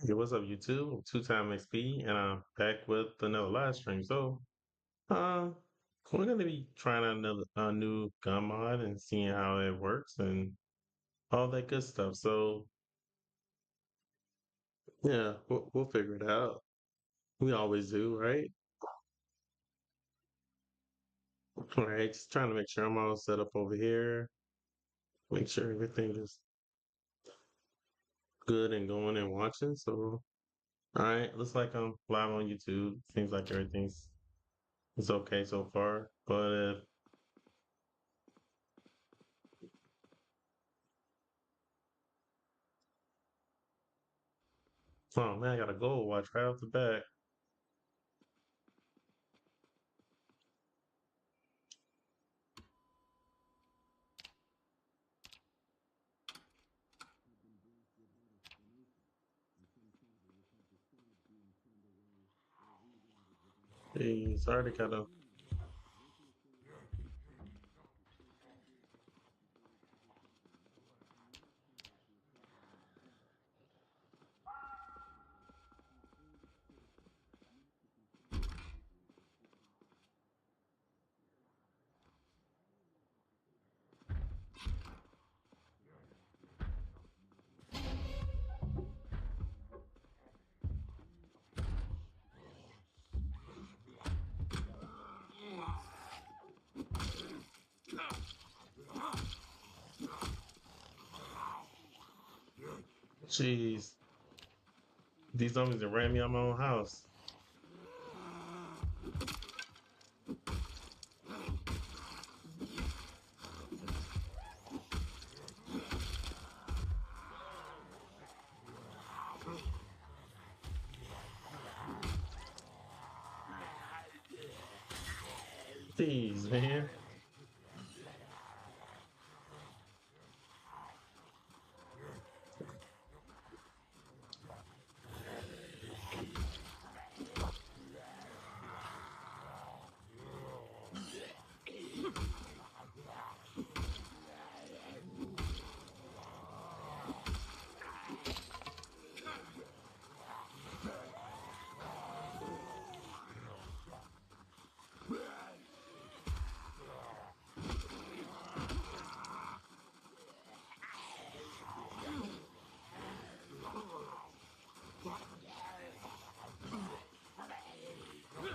Hey, what's up, YouTube? Two time XP, and I'm back with another live stream. Uh, we're gonna be trying out another a new gun mod and seeing how it works and all that good stuff. Yeah, we'll figure it out. We always do, right? All right, just trying to make sure I'm all set up over here. Make sure everything is good and going and watching. All right, looks like I'm live on YouTube. Seems like everything's is okay so far. Oh man, I got a gold watch right off the bat. Jeez, I already got a Jeez, these zombies that ran me out my own house. Jeez, man.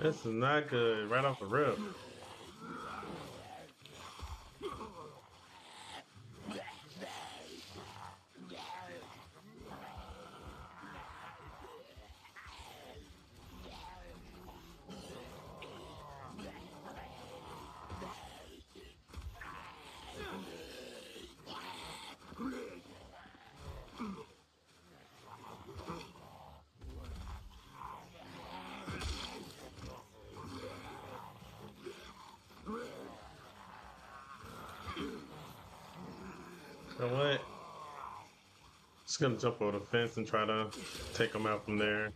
This is not good. Right off the rip. You know what? Just gonna jump over the fence and try to take them out from there.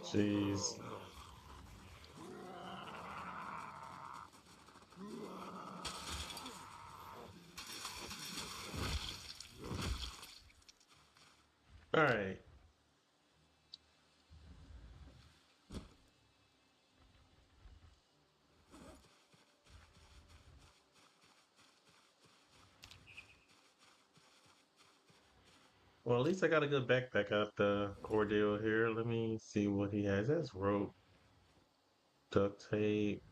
Jeez. All right. Well, at least I got a good backpack out the ordeal here. Let me see what he has. That's rope, duct tape,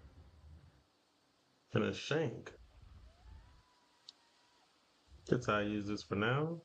and a shank. That's how I use this for now.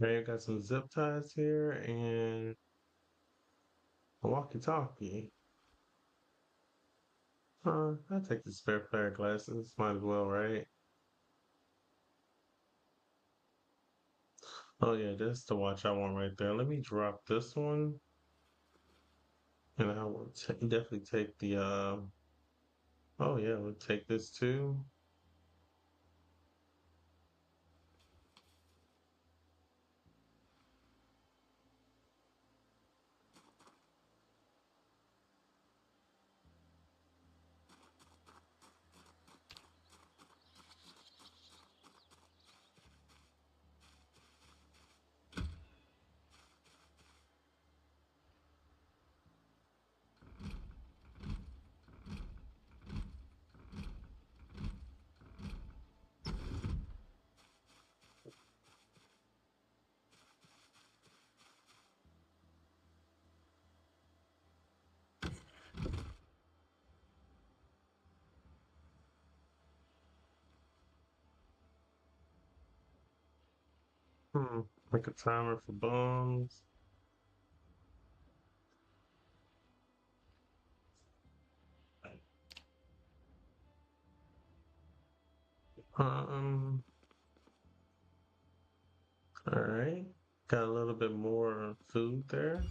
Okay, got some zip ties here and a walkie-talkie. I'll take the spare pair of glasses. Might as well, right? Oh yeah, that's the watch I want right there. Let me drop this one, and I will definitely take the. Oh yeah, we'll take this too. Hmm. Like a timer for bombs. Um. All right. Got a little bit more food there.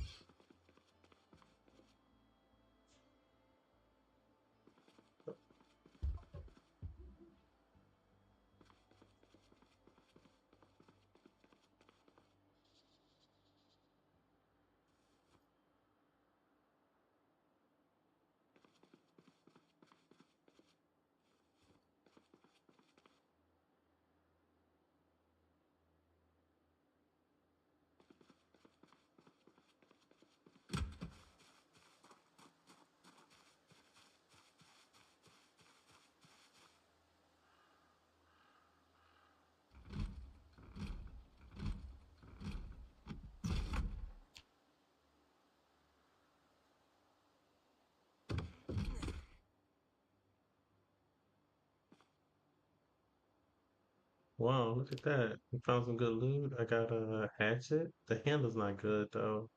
Wow, look at that. We found some good loot. I got a hatchet. The handle's not good though.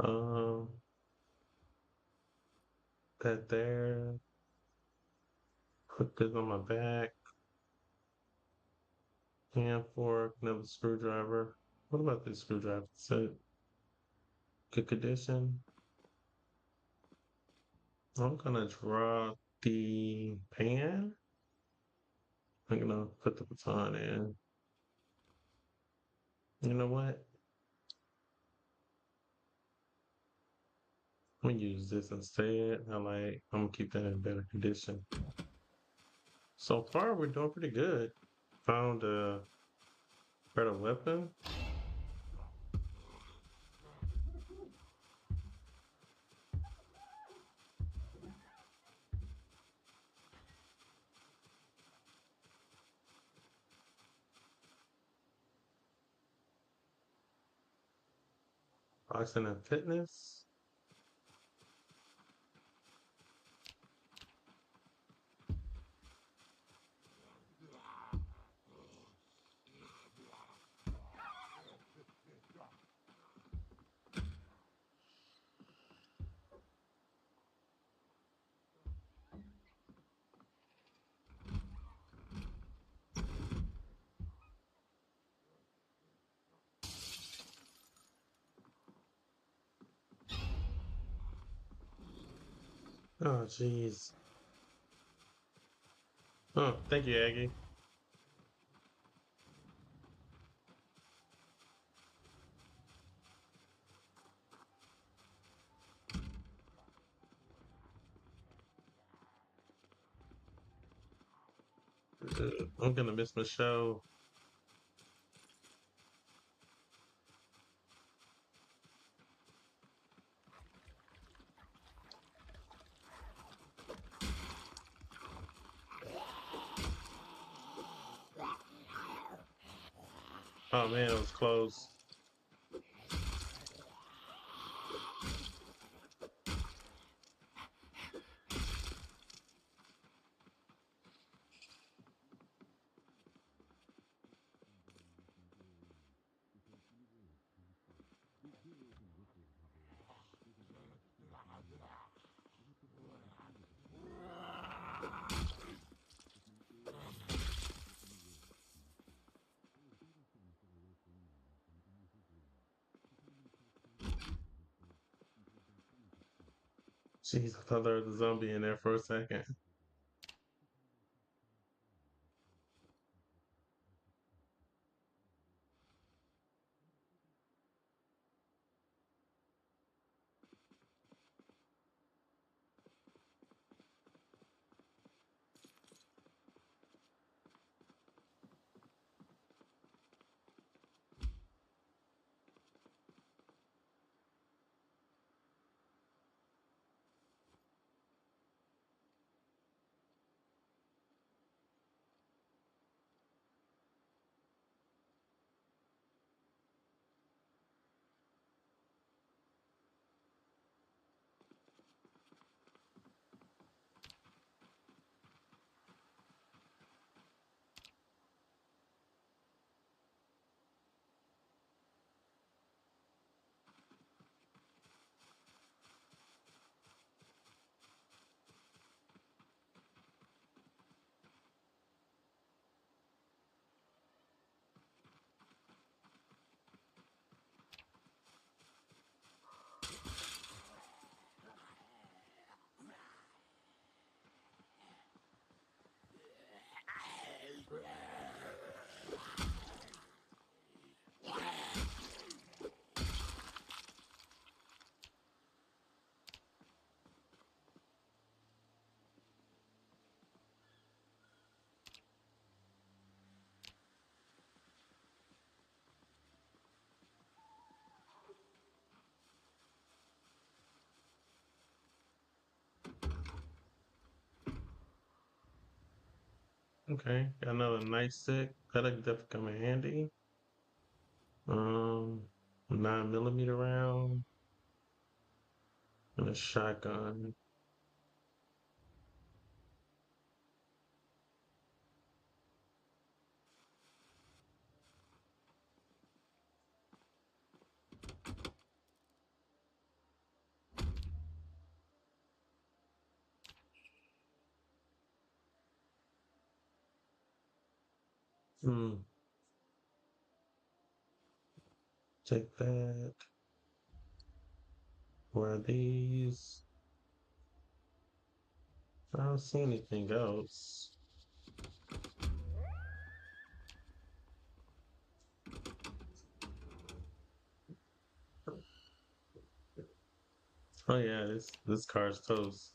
Um, that there. Put this on my back. Hand fork, another screwdriver. What about this screwdriver? So good condition. I'm gonna drop the pan. I'm gonna put the baton in. You know what? I'm gonna use this instead. I'm gonna keep that in better condition. So far, we're doing pretty good. Found a better weapon. Boxing and fitness. Oh, jeez. Oh, thank you, Aggie. I'm gonna miss my show. Oh man, it was close. Jeez, I thought there was a zombie in there for a second. Okay, got another nightstick. That'll definitely come in handy. Um, 9 millimeter round and a shotgun. Hmm, take that. Where are these? I don't see anything else. Oh yeah, this car's toast.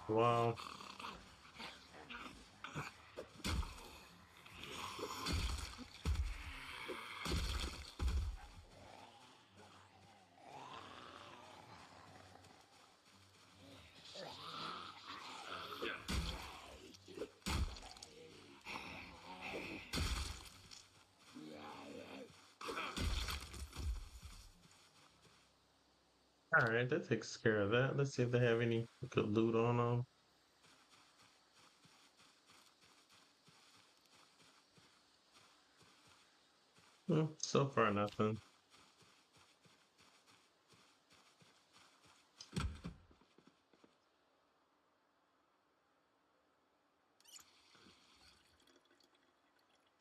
Wow. All right, that takes care of that. Let's see if they have any good loot on them. So far, nothing.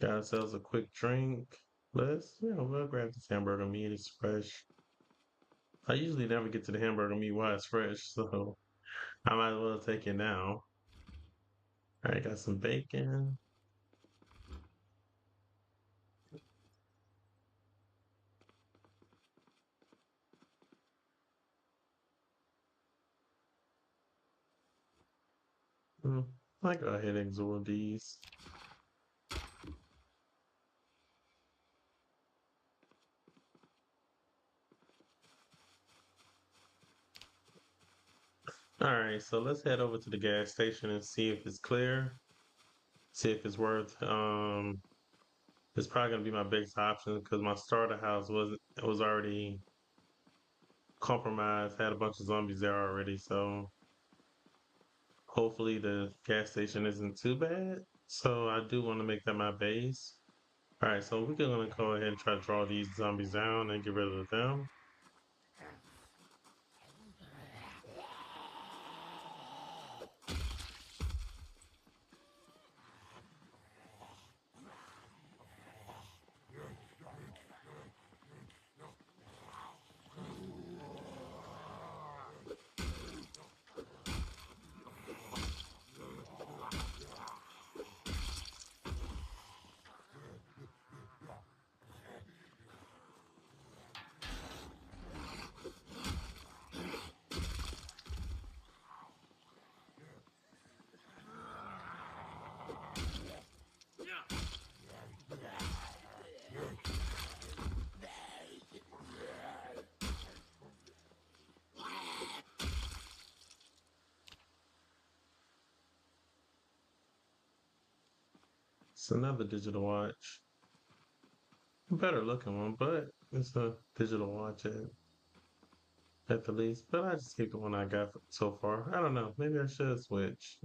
Got ourselves a quick drink. We'll grab this hamburger meat. It's fresh. I usually never get to the hamburger meat while it's fresh, so I might as well take it now. All right, got some bacon. Mm, I go ahead and absorb these. All right, so let's head over to the gas station and see if it's clear. See if it's worth. It's probably gonna be my biggest option because my starter house was already compromised. Had a bunch of zombies there already, so hopefully the gas station isn't too bad. So I do want to make that my base. All right, so we're gonna go ahead and try to draw these zombies down and get rid of them. It's another digital watch. Better looking one, but it's a digital watch at the least. But I just keep the one I got so far. I don't know. Maybe I should switch.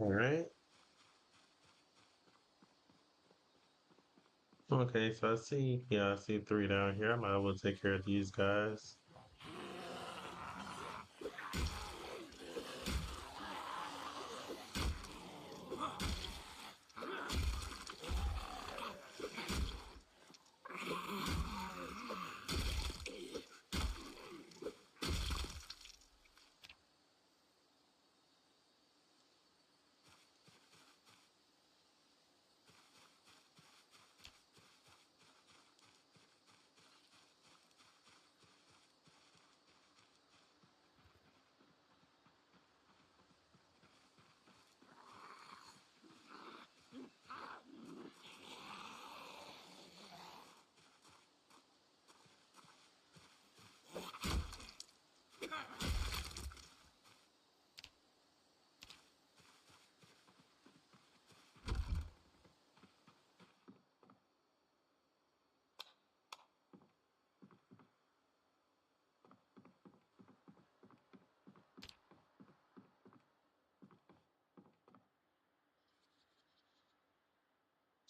All right. Okay, so I see three down here. I might as well take care of these guys.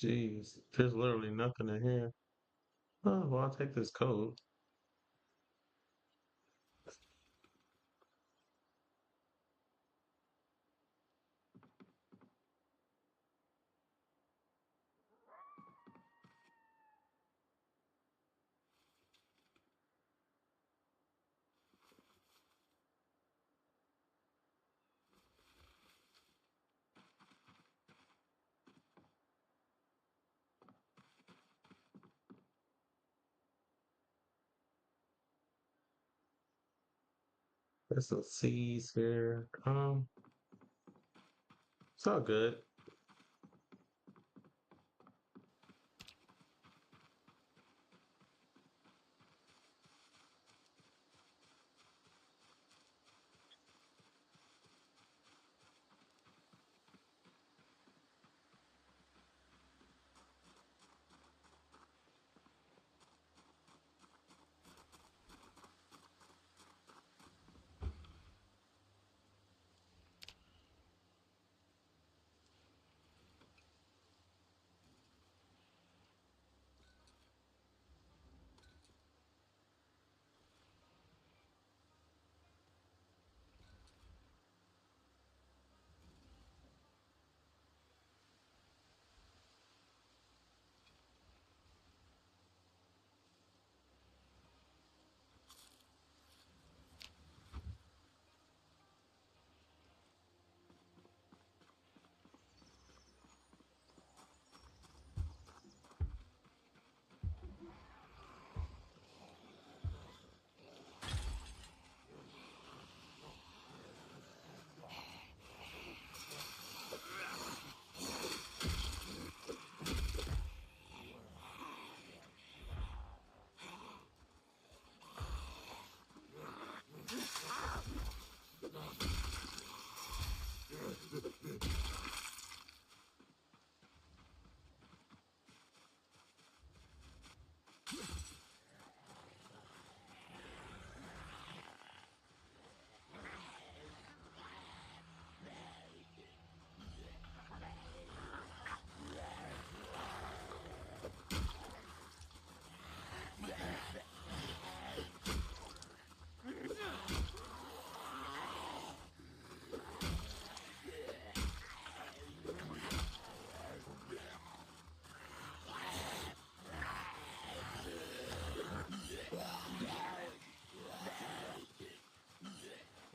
Jeez, there's literally nothing in here. Oh, well, I'll take this coat. There's some seeds here. It's all good.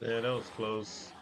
Yeah, that was close.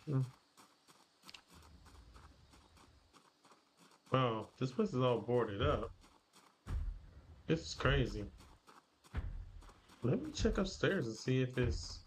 Mm. Wow, this place is all boarded up. This is crazy. Let me check upstairs and see if it's.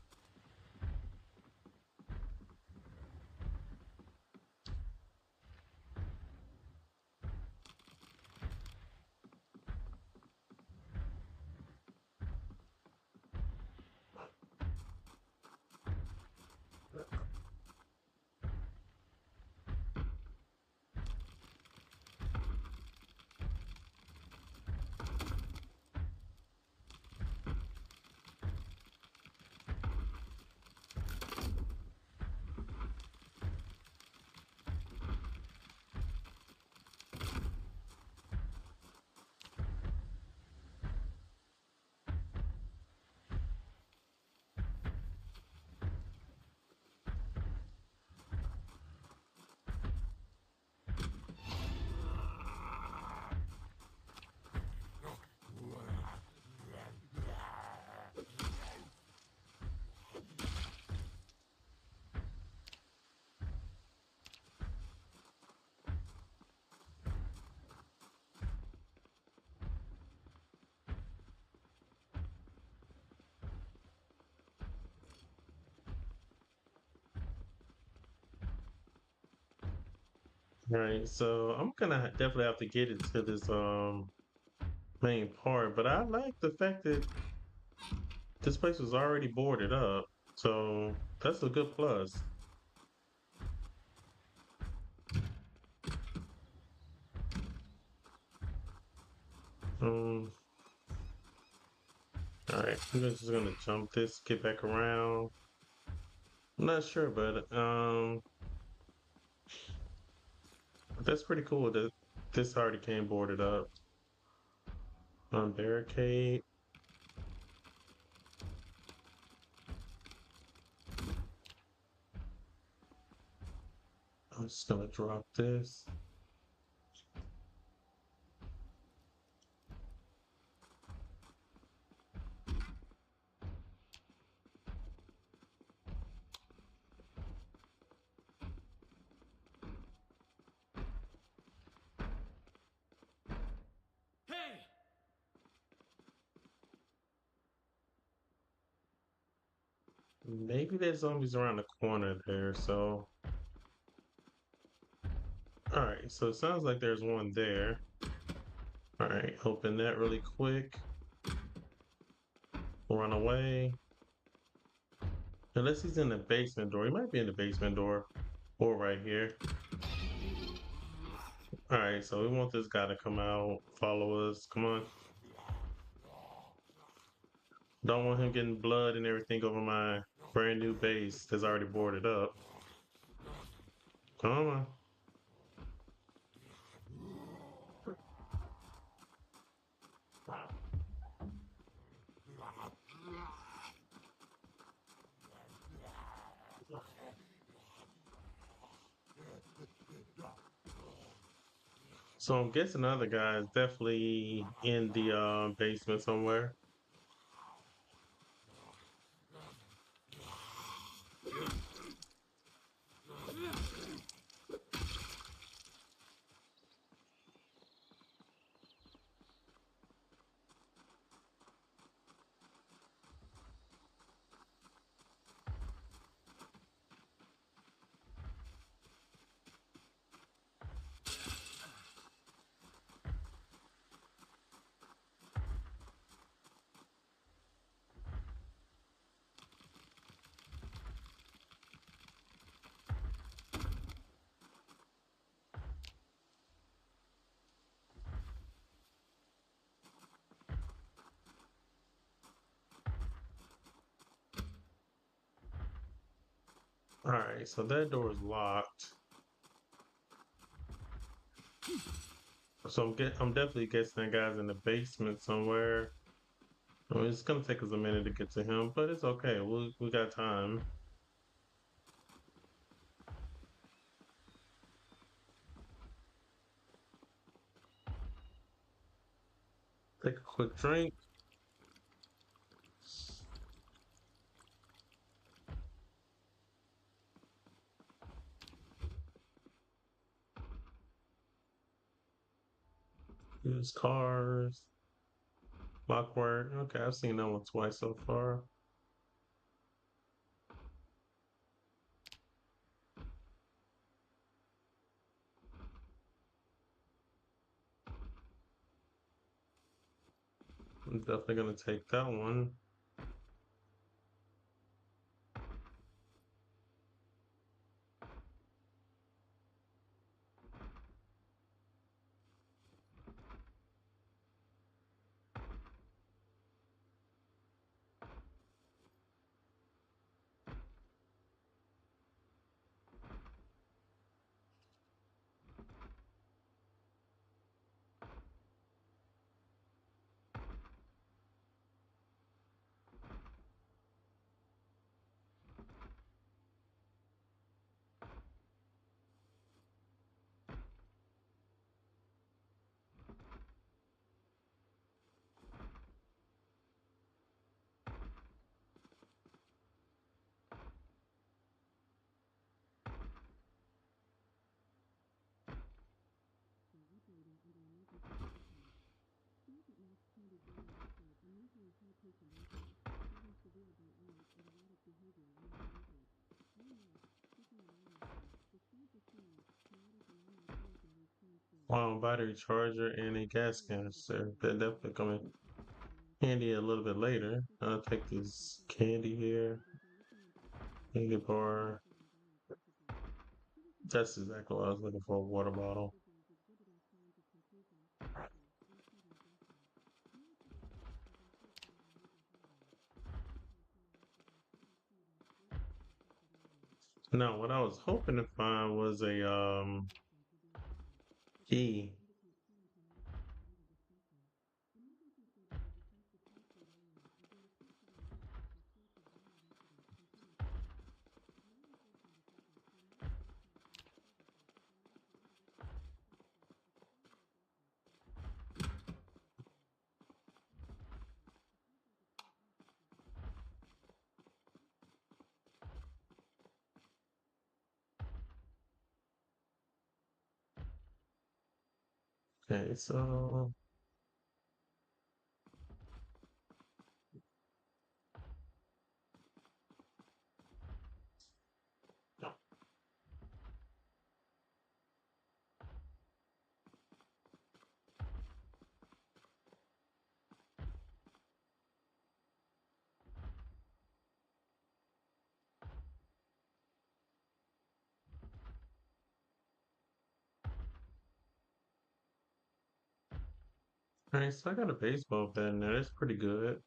Right, so I'm gonna definitely have to get into this main part, but I like the fact that this place was already boarded up, so that's a good plus. Um, all right, I'm just gonna jump this, get back around. I'm not sure, but that's pretty cool that this already came boarded up. Barricade. I'm just gonna drop this. Hey! Maybe there's zombies around the corner there, so. All right, so it sounds like there's one there. All right, open that really quick. Run away. Unless he's in the basement door. He might be in the basement door or right here. All right, so we want this guy to come out, follow us. Come on. Don't want him getting blood and everything over my brand new base that's already boarded up. Come on. So I'm guessing the other guy is definitely in the basement somewhere. All right, so that door is locked. So I'm definitely guessing that guy's in the basement somewhere. I mean, it's gonna take us a minute to get to him, but it's okay. We got time. Take a quick drink. Used cars, clockwork. Okay, I've seen that one twice so far. I'm definitely gonna take that one. Wow, battery charger and a gas canister. That definitely come in handy a little bit later. I'll take this candy here, candy bar. That's exactly what I was looking for, a water bottle. Now, what I was hoping to find was a key. Okay, so all right, so I got a baseball bat in there. That's pretty good.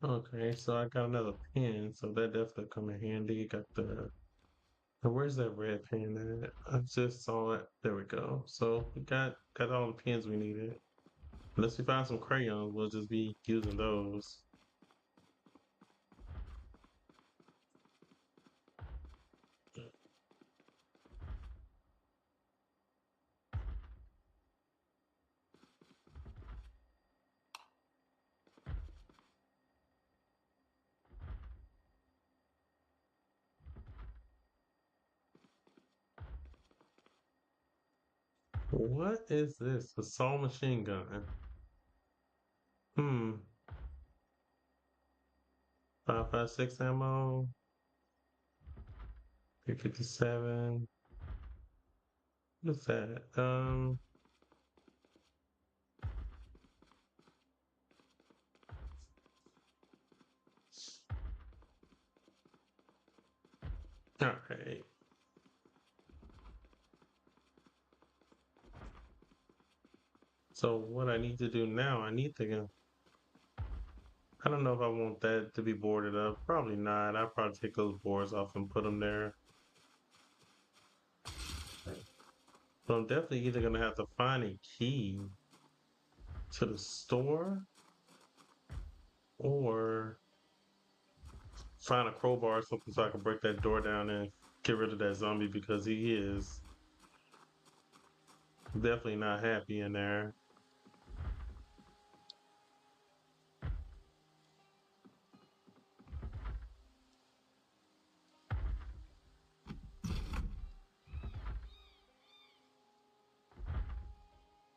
Okay, so I got another pen, so that definitely come in handy. Got the where's that red pen at? I just saw it. There we go. So we got all the pens we needed. Unless we find some crayons, we'll just be using those. What is this? Assault machine gun. Hmm. 5.56 ammo. 357. What is that? Alright. So what I need to do now, I need to go. I don't know if I want that to be boarded up. Probably not. I'll probably take those boards off and put them there. But I'm definitely either gonna have to find a key to the store or find a crowbar or something so I can break that door down and get rid of that zombie because he is definitely not happy in there.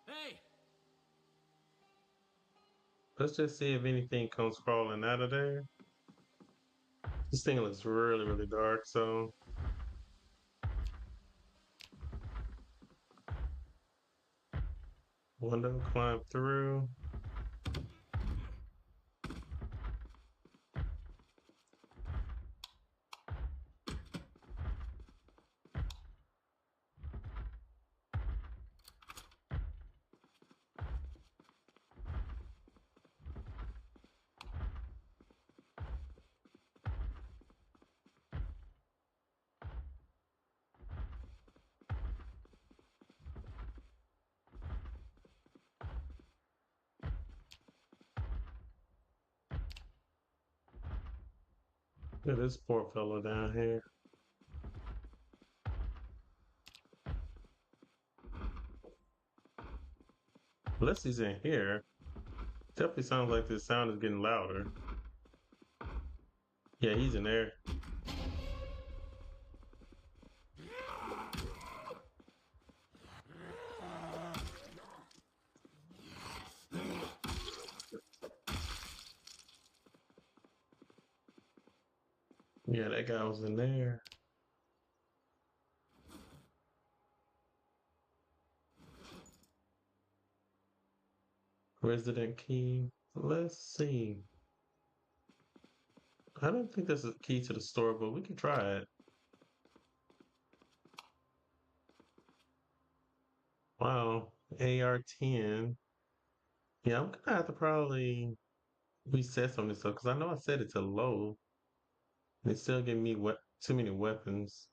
Hey! Let's just see if anything comes crawling out of there. This thing looks really, really dark, so window climb through. Look at this poor fellow down here. Unless he's in here. Definitely sounds like this sound is getting louder. Yeah, he's in there. Yeah, that guy was in there. Resident key. Let's see. I don't think there's a key to the store, but we can try it. Wow. AR-10. Yeah, I'm gonna have to probably reset some of this stuff because I know I set it to low. And it's still giving me too many weapons.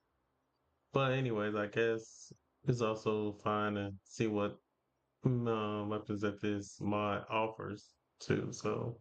But anyways, I guess it's also fine to see what weapons that this mod offers too. So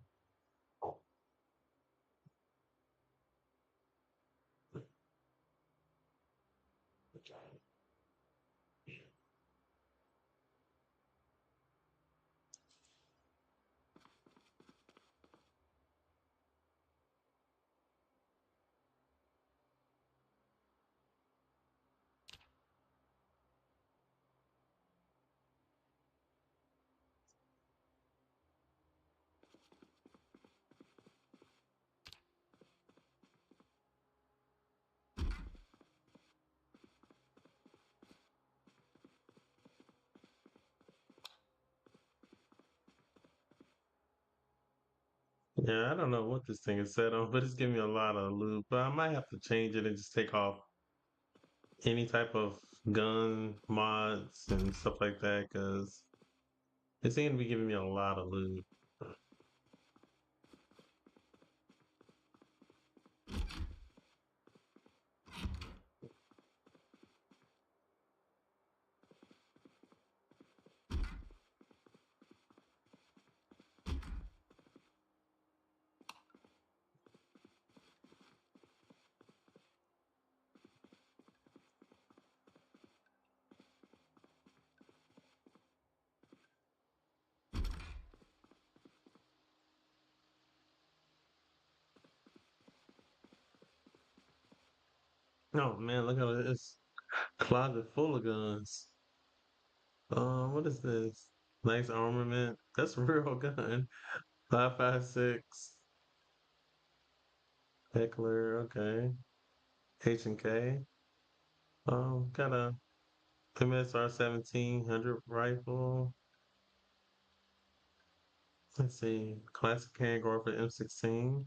yeah, I don't know what this thing is set on, but it's giving me a lot of loot. But I might have to change it and just take off any type of gun mods and stuff like that because it seems to be giving me a lot of loot. Oh man, look at this closet full of guns. What is this? Nice armament. That's a real gun. 5.56 Heckler. Okay. H&K. Got a MSR 1700 rifle. Let's see. Classic handgun for M16.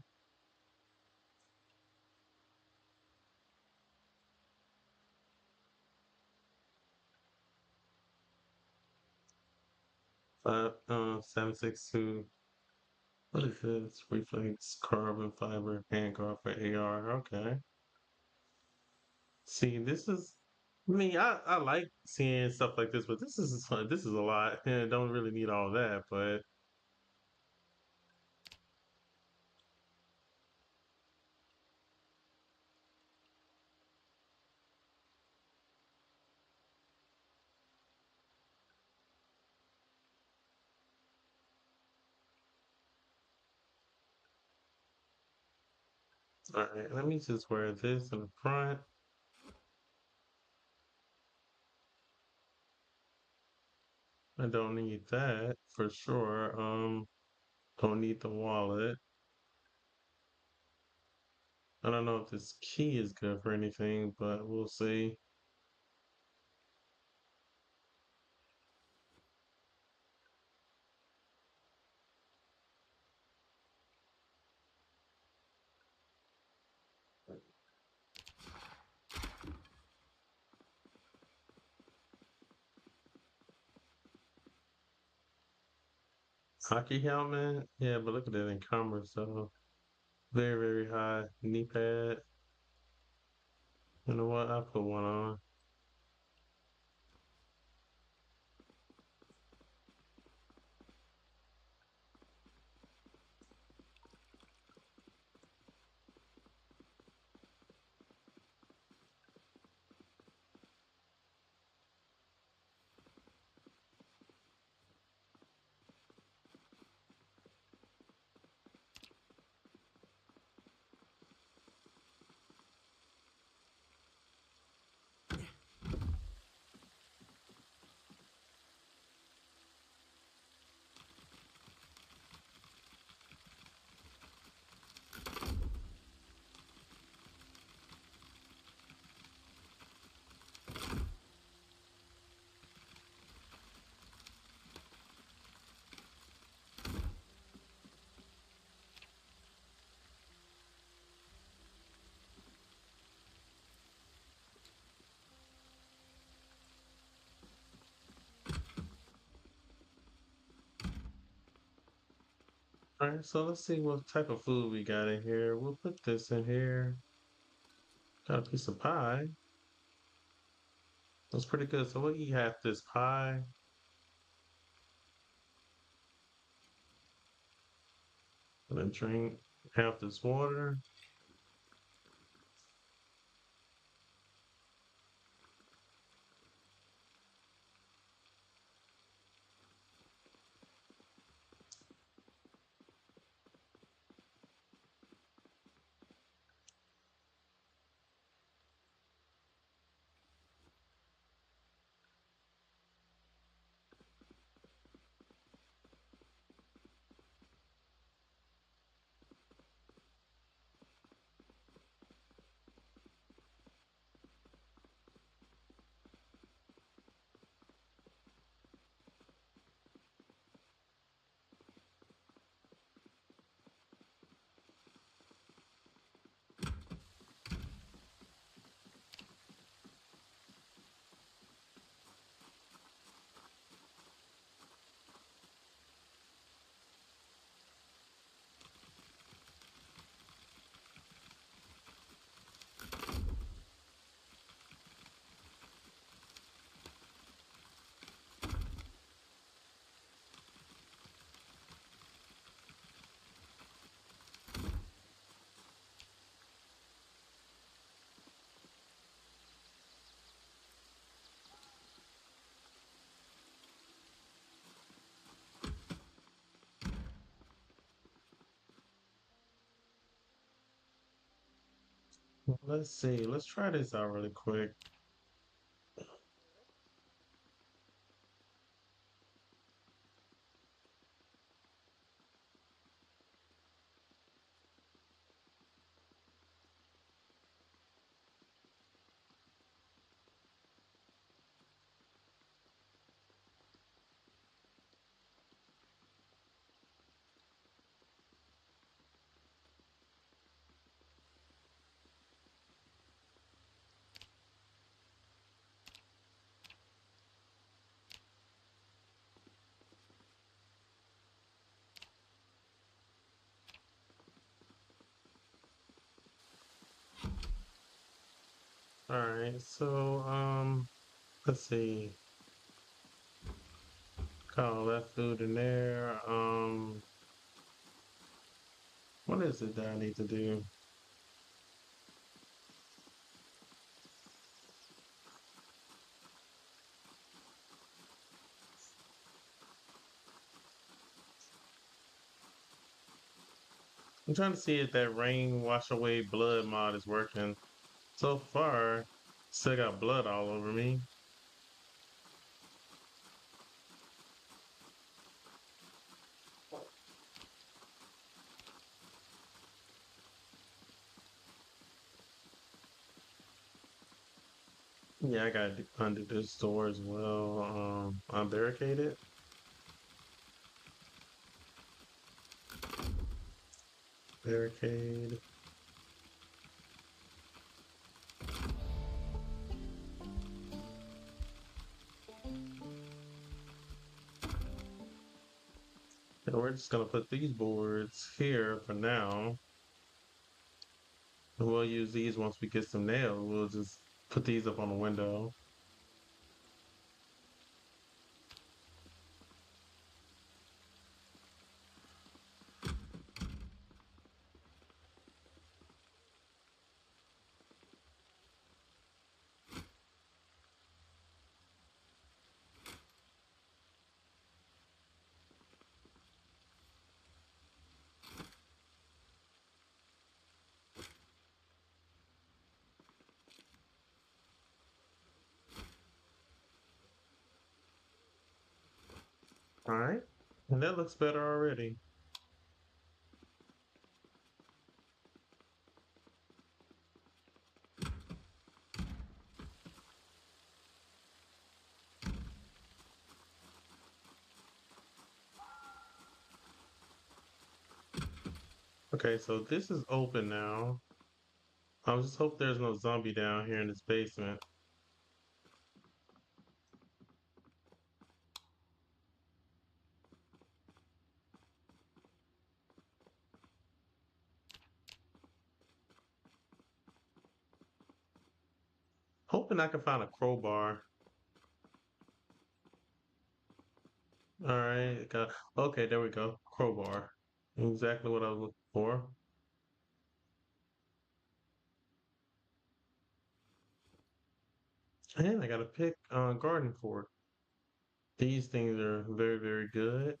7.62. What is this? Reflex carbon fiber handguard for AR. Okay. See, this is. I mean, I like seeing stuff like this, but this is fun. This is a lot, and don't really need all that. But All right, let me just wear this in the front. I don't need that for sure. Don't need the wallet. I don't know if this key is good for anything, but we'll see. Hockey helmet? Yeah, but look at that encumbrance though. Very, very high knee pad. You know what? I'll put one on. All right, so let's see what type of food we got in here. We'll put this in here. Got a piece of pie. That's pretty good. So we'll eat half this pie and then drink half this water. Let's see. Let's try this out really quick. All right, so let's see. Got all that food in there. What is it that I need to do? I'm trying to see if that rain wash away blood mod is working. So far, still got blood all over me. Yeah, I got under this door as well. Unbarricaded. Barricade. And we're just gonna put these boards here for now. And we'll use these once we get some nails. We'll just put these up on the window. All right. And that looks better already. Okay, so this is open now. I just hope there's no zombie down here in this basement. Hoping I can find a crowbar. All right, okay, there we go. Crowbar. Exactly what I was looking for. And I got a pick garden fork. These things are very, very good.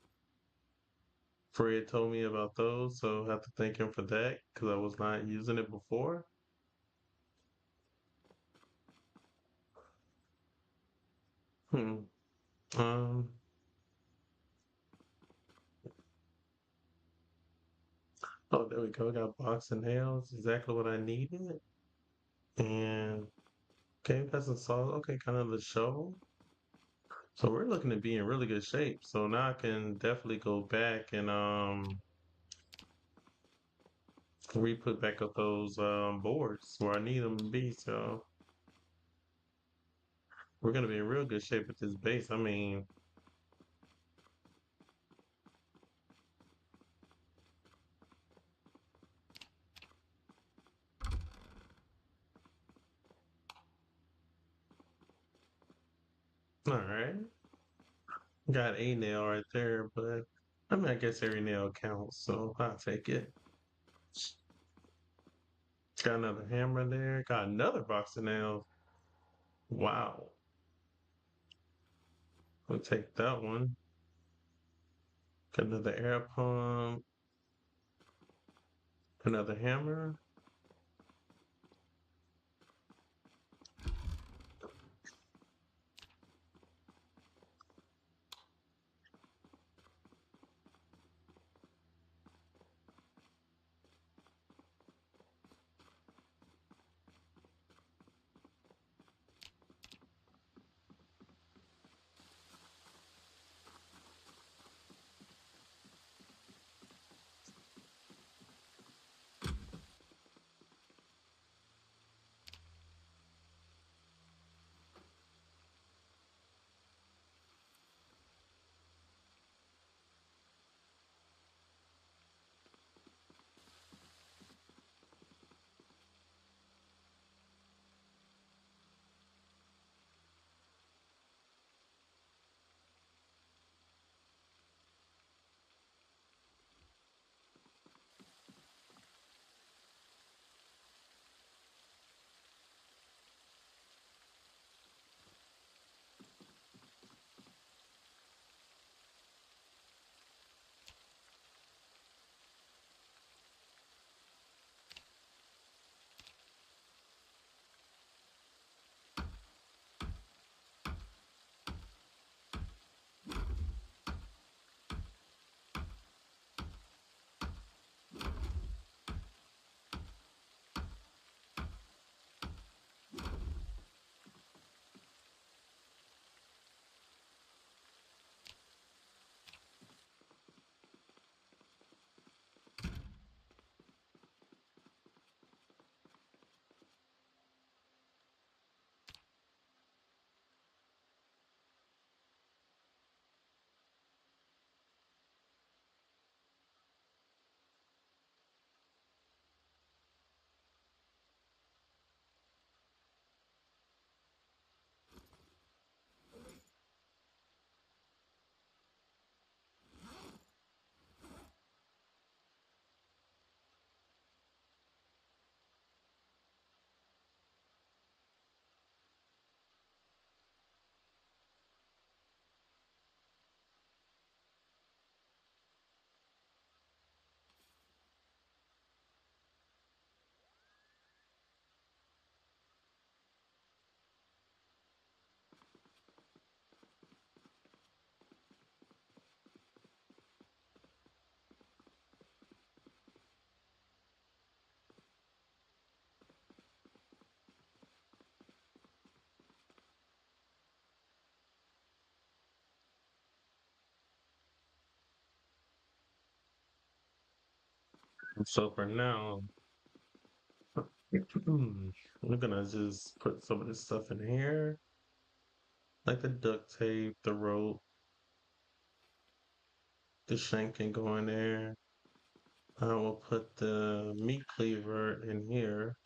Fred told me about those, so I have to thank him for that because I was not using it before. Hmm. Um. Oh, there we go. Got box and nails. Exactly what I needed. And okay, that's a solid. Okay, kind of the shovel. So we're looking to be in really good shape. So now I can definitely go back and re-put back up those boards where I need them to be. So we're gonna be in real good shape with this base. I mean, all right. Got a nail right there, but I mean, I guess every nail counts, so I'll take it. Got another hammer there. Got another box of nails. Wow. We'll take that one. Got another air pump. Another hammer. So for now, we're gonna just put some of this stuff in here, like the duct tape, the rope, the shank can go in there. I will put the meat cleaver in here.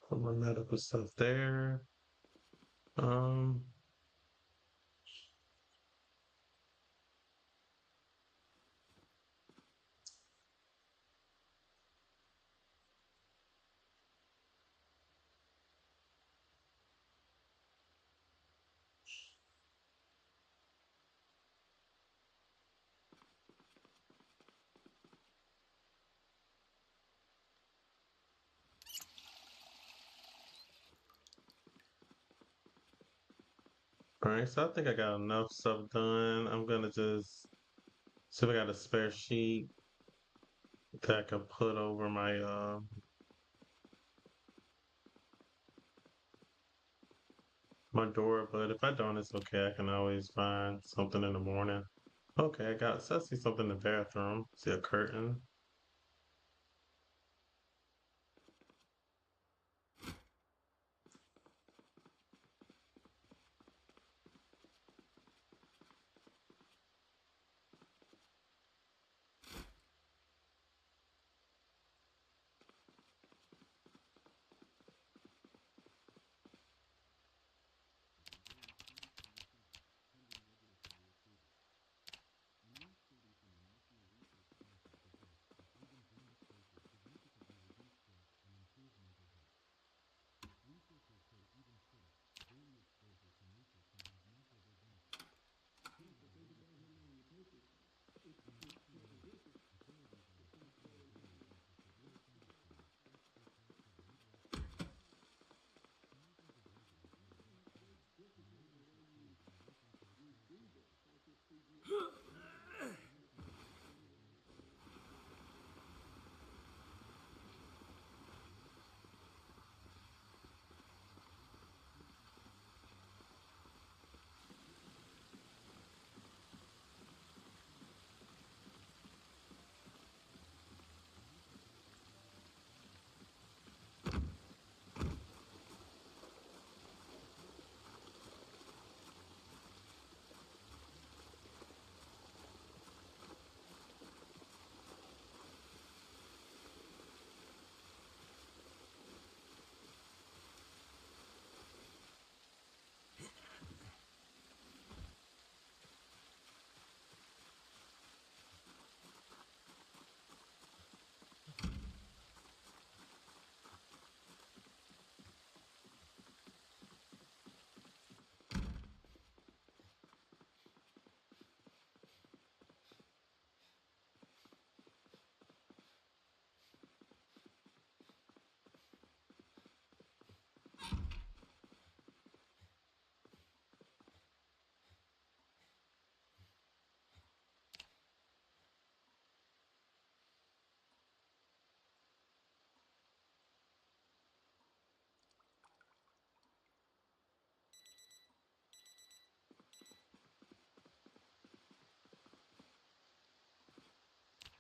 Put my medical stuff there. Um, all right, so I think I got enough stuff done. I'm gonna just see if I got a spare sheet that I can put over my door, but if I don't, it's okay. I can always find something in the morning. Okay, so I see something in the bathroom. See a curtain.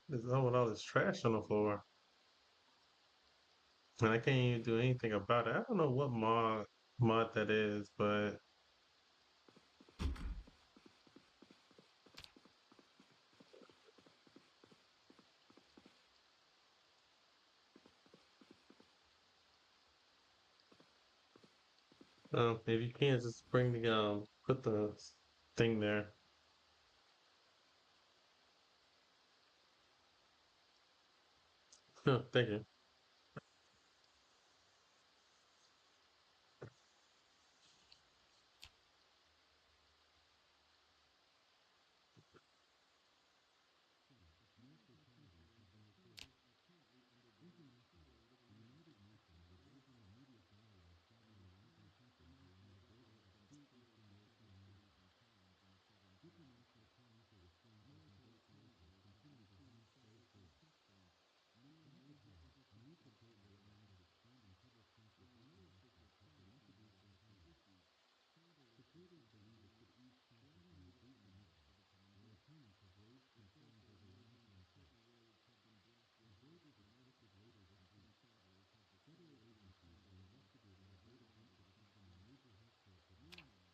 There's all this trash on the floor, and I can't even do anything about it. I don't know what mod that is, but if you can just bring the put the thing there. No, thank you.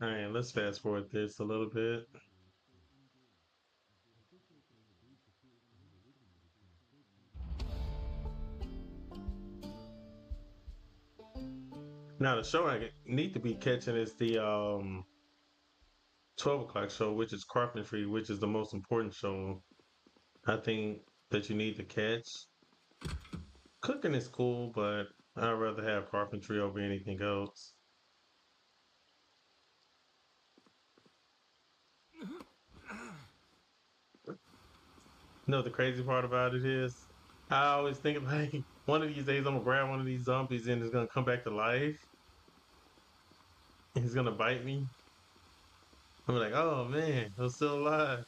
All right, let's fast forward this a little bit. Now, the show I need to be catching is the 12 o'clock show, which is carpentry, which is the most important show I think that you need to catch. Cooking is cool, but I'd rather have carpentry over anything else. You know, the crazy part about it is, I always think like one of these days I'm gonna grab one of these zombies and it's gonna come back to life and he's gonna bite me. I'm like, oh man, I'm still alive.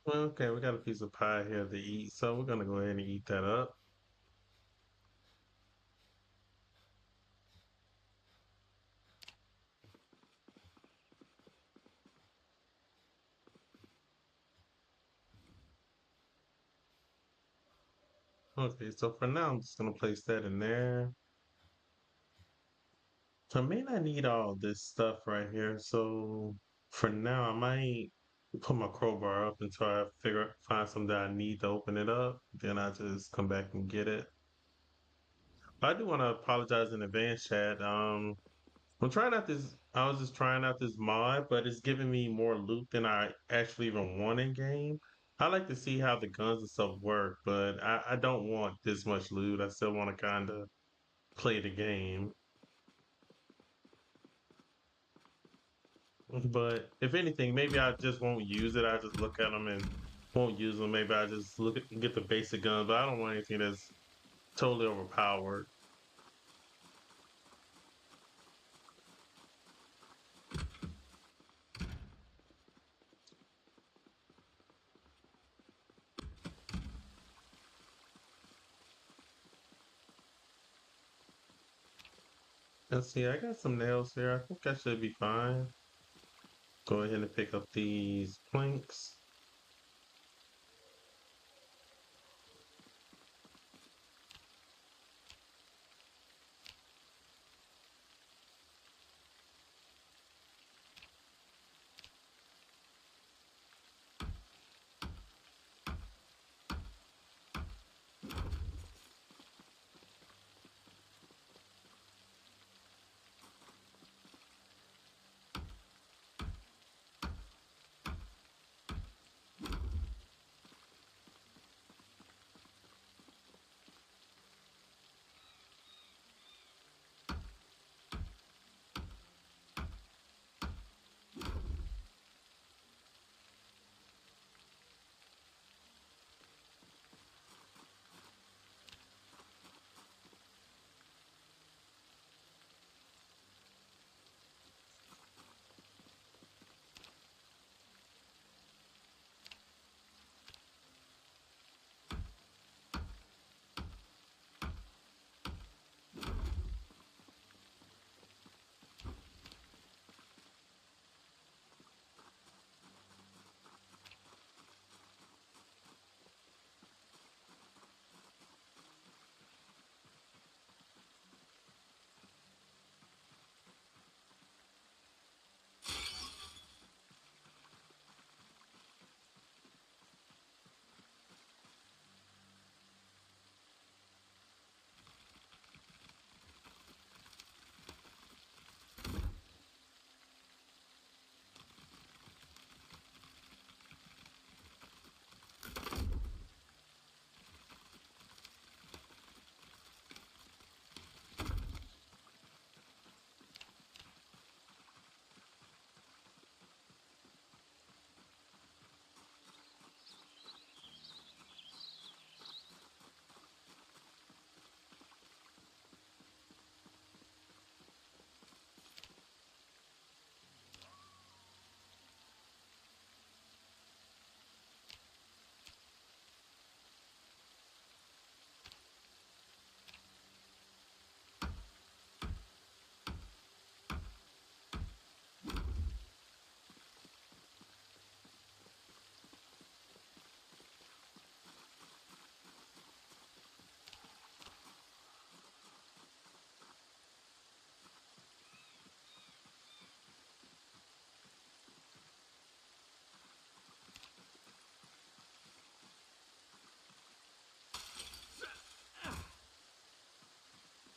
Well, okay, we got a piece of pie here to eat, so we're gonna go ahead and eat that up. Okay, so for now, I'm just gonna place that in there. So I may not need all this stuff right here. So for now, I might put my crowbar up until I find something that I need to open it up. Then I just come back and get it. But I do want to apologize in advance, Chad. I'm trying out this. I was just trying out this mod, but it's giving me more loot than I actually even want in game. I like to see how the guns and stuff work, but I don't want this much loot. I still want to kind of play the game. But if anything, maybe I just won't use it. I just look at them and won't use them. Maybe I just look at get the basic guns, but I don't want anything that's totally overpowered. Let's see, I got some nails here. I think I should be fine. Go ahead and pick up these planks.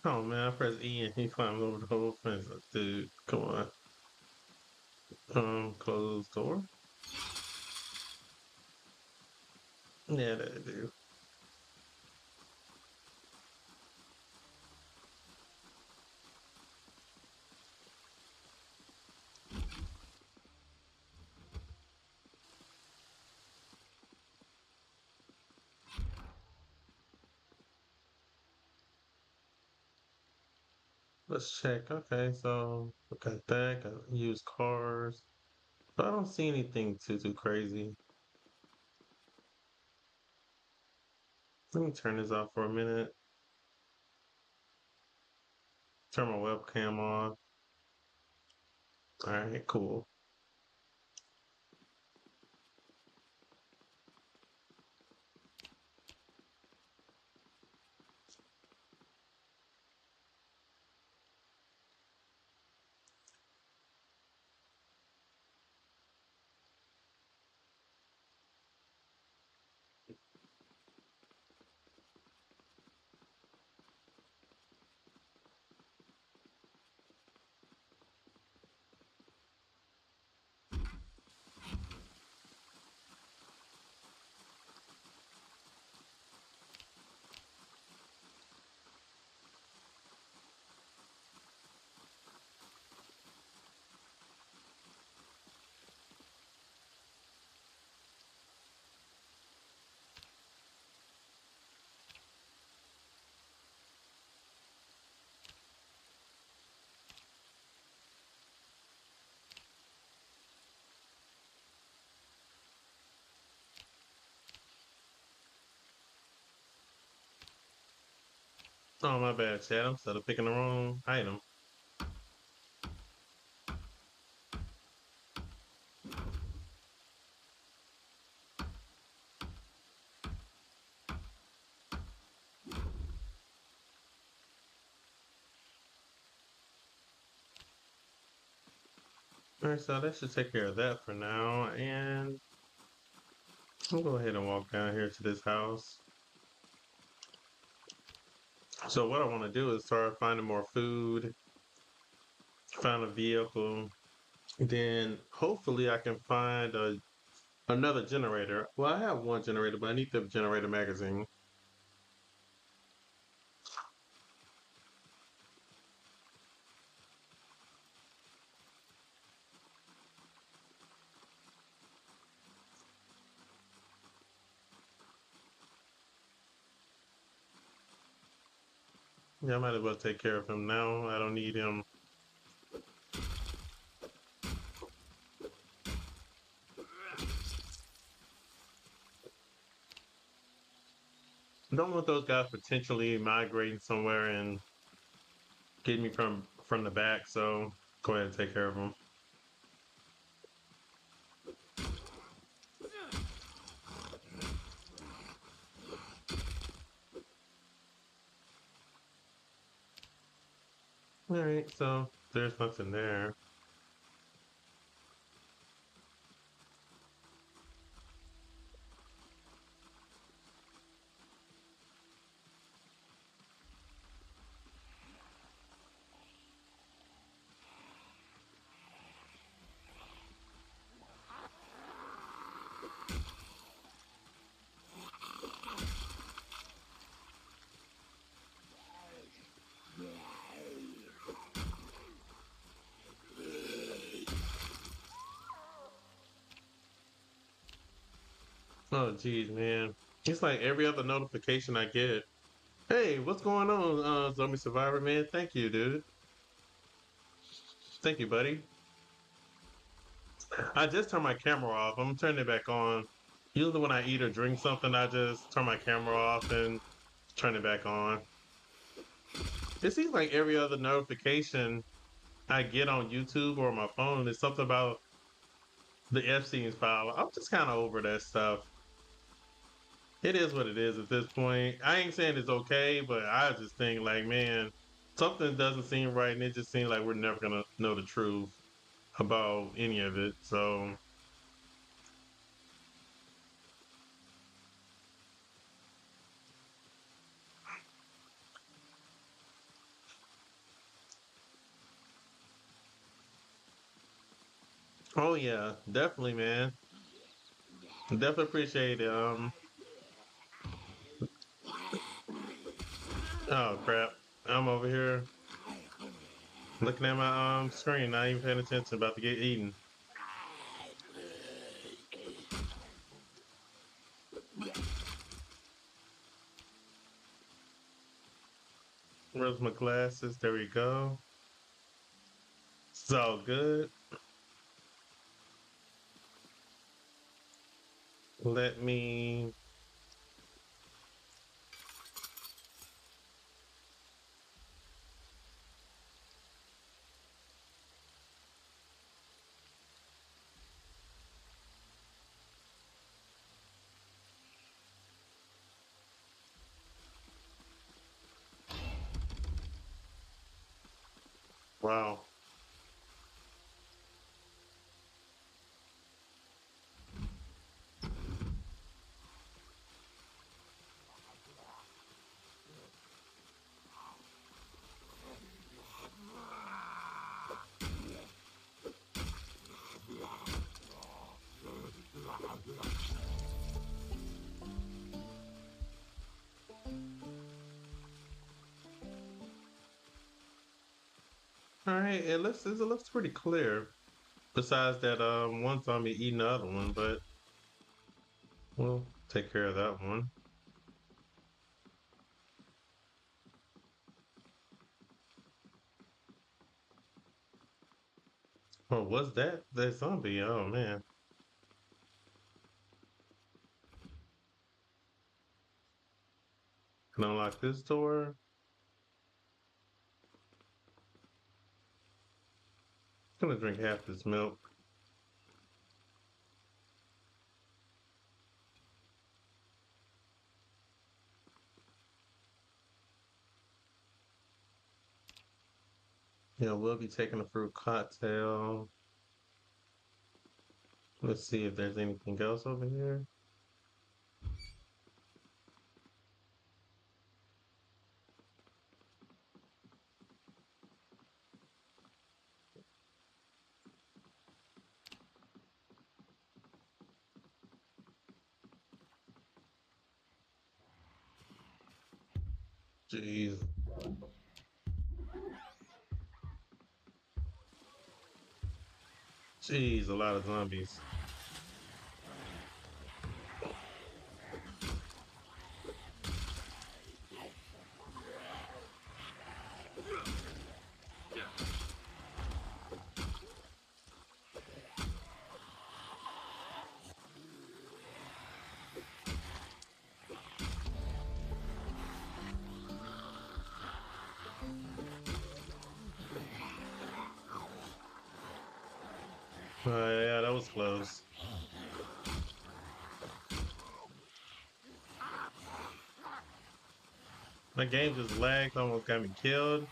Oh man, I press E and he climbed over the whole fence. Dude, come on. Close door. Yeah, that do. Let's check. Okay, so we got that. Got used cars. But I don't see anything too crazy. Let me turn this off for a minute. Turn my webcam on. All right, cool. Oh, my bad, Chad. I'm still picking the wrong item. All right, so that should take care of that for now. And I'll go ahead and walk down here to this house. So what I want to do is start finding more food, find a vehicle, then hopefully I can find another generator. Well, I have one generator, but I need the generator magazine. Yeah, I might as well take care of him now. I don't need him. Don't want those guys potentially migrating somewhere and getting me from the back. So go ahead and take care of them. All right, so there's nothing there. Oh, geez, man. It's like every other notification I get. Hey, what's going on, Zombie Survivor, man? Thank you, dude. Thank you, buddy. I just turned my camera off. I'm turning it back on. Usually when I eat or drink something, I just turn my camera off and turn it back on. It seems like every other notification I get on YouTube or my phone is something about the Epstein's file. I'm just kind of over that stuff. It is what it is at this point. I ain't saying it's okay, but I just think like, man, something doesn't seem right, and it just seems like we're never gonna know the truth about any of it. So, Oh yeah, definitely, man. Definitely appreciate it. Oh crap, I'm over here looking at my screen, not even paying attention, about to get eaten. Where's my glasses? There we go. It's all good. Let me. Wow. All right, it looks pretty clear. Besides that, one zombie eating the other one, but we'll take care of that one. Or was that zombie? Oh man. Can I unlock this door? I'm gonna drink half this milk. Yeah, we'll be taking a fruit cocktail. Let's see if there's anything else over here. Jeez. Jeez, a lot of zombies. Yeah, that was close. My game just lagged, almost got me killed.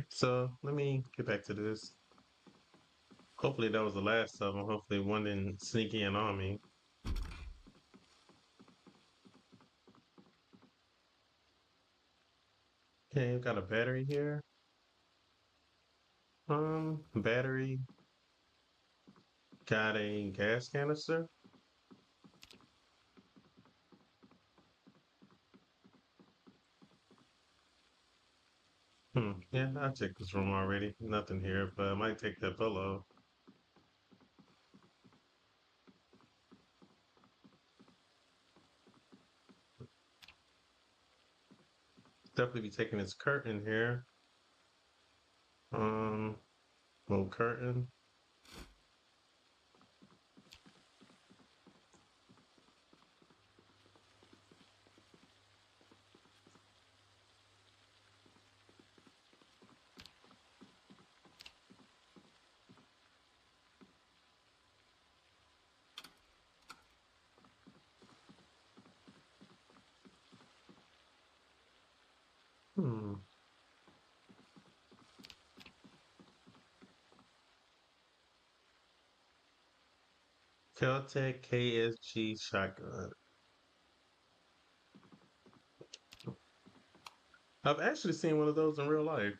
So let me get back to this. Hopefully that was the last of them. Hopefully one didn't sneak in on me. Okay, we've got a battery here. Battery. Got a gas canister. Yeah, I checked this room already. Nothing here, but I might take that pillow. Definitely be taking this curtain here. Um, little curtain. Hmm. Caltech KSG shotgun. I've actually seen one of those in real life.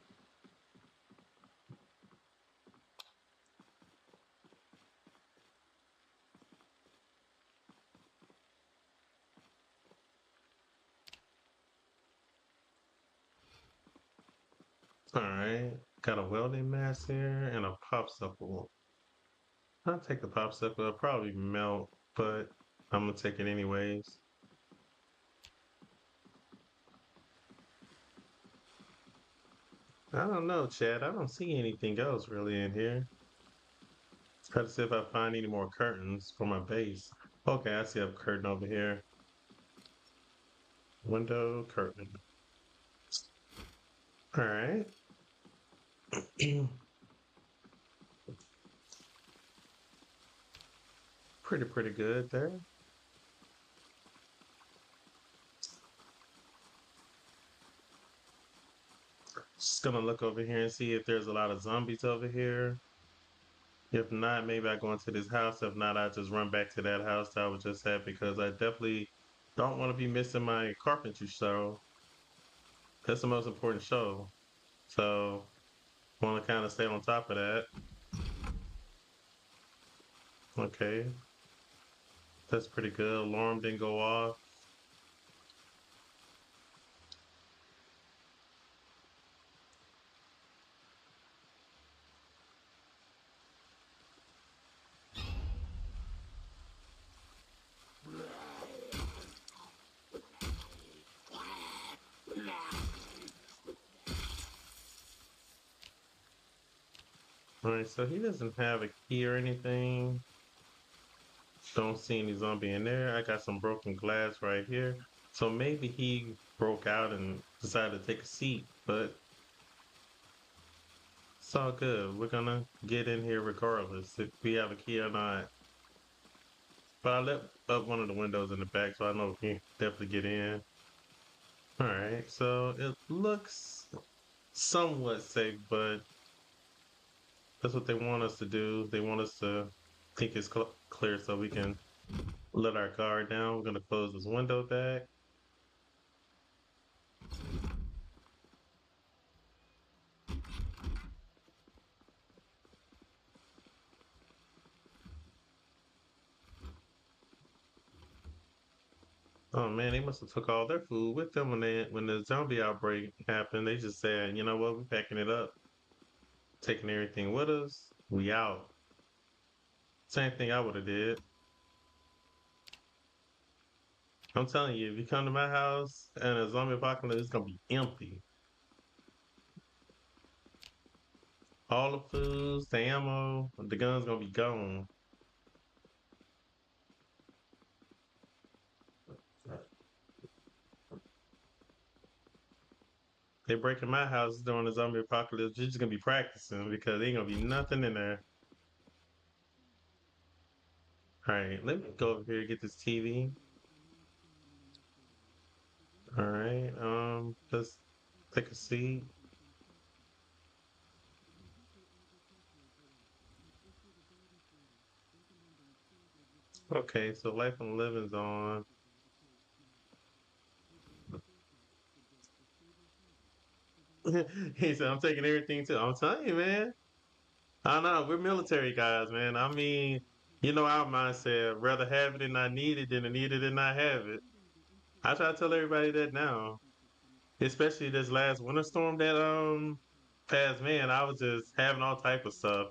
All right. Got a welding mask here and a popsicle. I'll take the popsicle. It'll probably melt, but I'm gonna take it anyways. I don't know, Chad. I don't see anything else really in here. Try to see if I find any more curtains for my base. Okay, I see a curtain over here. Window curtain. All right. Pretty good there. Just gonna look over here and see if there's a lot of zombies over here. If not, maybe I go into this house. If not, I just run back to that house that I was just at because I definitely don't want to be missing my carpentry show. That's the most important show. So want to kind of stay on top of that. Okay, that's pretty good. Alarm didn't go off. All right, so he doesn't have a key or anything. Don't see any zombie in there. I got some broken glass right here. So maybe he broke out and decided to take a seat, but it's all good. We're gonna get in here regardless if we have a key or not. But I left up one of the windows in the back, so I know we can definitely get in. All right, so it looks somewhat safe, but that's what they want us to do. They want us to think it's clear so we can let our guard down. We're gonna close this window back. Oh man, they must have took all their food with them when the zombie outbreak happened. They just said, you know what, we're packing it up, taking everything with us. We out. Same thing I would have did. I'm telling you, if you come to my house and a zombie apocalypse, it's gonna be empty. All the foods, the ammo, the gun's gonna be gone. They breaking my house during the zombie apocalypse. You're just gonna be practicing because ain't gonna be nothing in there. All right, let me go over here and get this TV. All right, let's take a seat. Okay, so Life and Living's on. He said, I'm taking everything too. I'm telling you, man. I know, we're military guys, man. I mean, you know our mindset, rather have it and not need it than to need it and not have it. I try to tell everybody that now. Especially this last winter storm that passed, man, I was just having all type of stuff.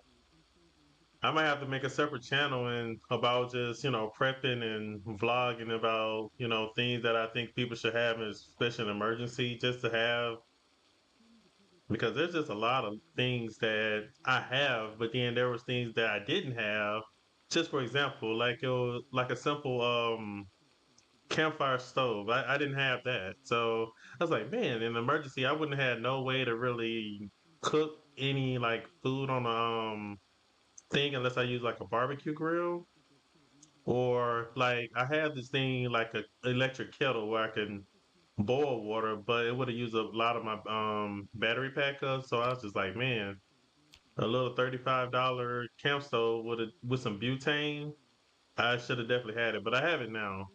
I might have to make a separate channel and about just, prepping and vlogging about, things that I think people should have, especially an emergency, just to have because there's just a lot of things that I have, but then there was things that I didn't have. Just for example, like it was like a simple campfire stove. I didn't have that. So I was like, man, in an emergency, I wouldn't have had no way to really cook any like food on a thing unless I use like a barbecue grill. Or like I have this thing like a electric kettle where I can boil water, but it would have used a lot of my battery backup. So I was just like, man, a little $35 camp stove with some butane, I should have definitely had it, but I have it now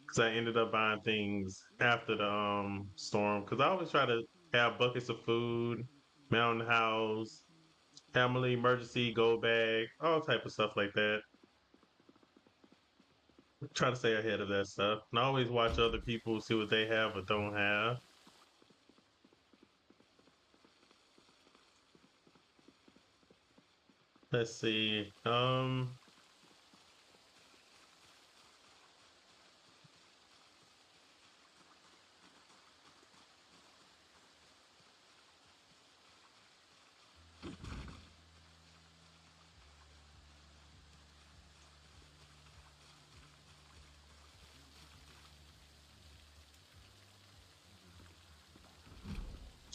because I ended up buying things after the storm. Because I always try to have buckets of food, mountain house, family emergency go bag, all type of stuff like that. Try to stay ahead of that stuff. And I always watch other people see what they have or don't have. Let's see.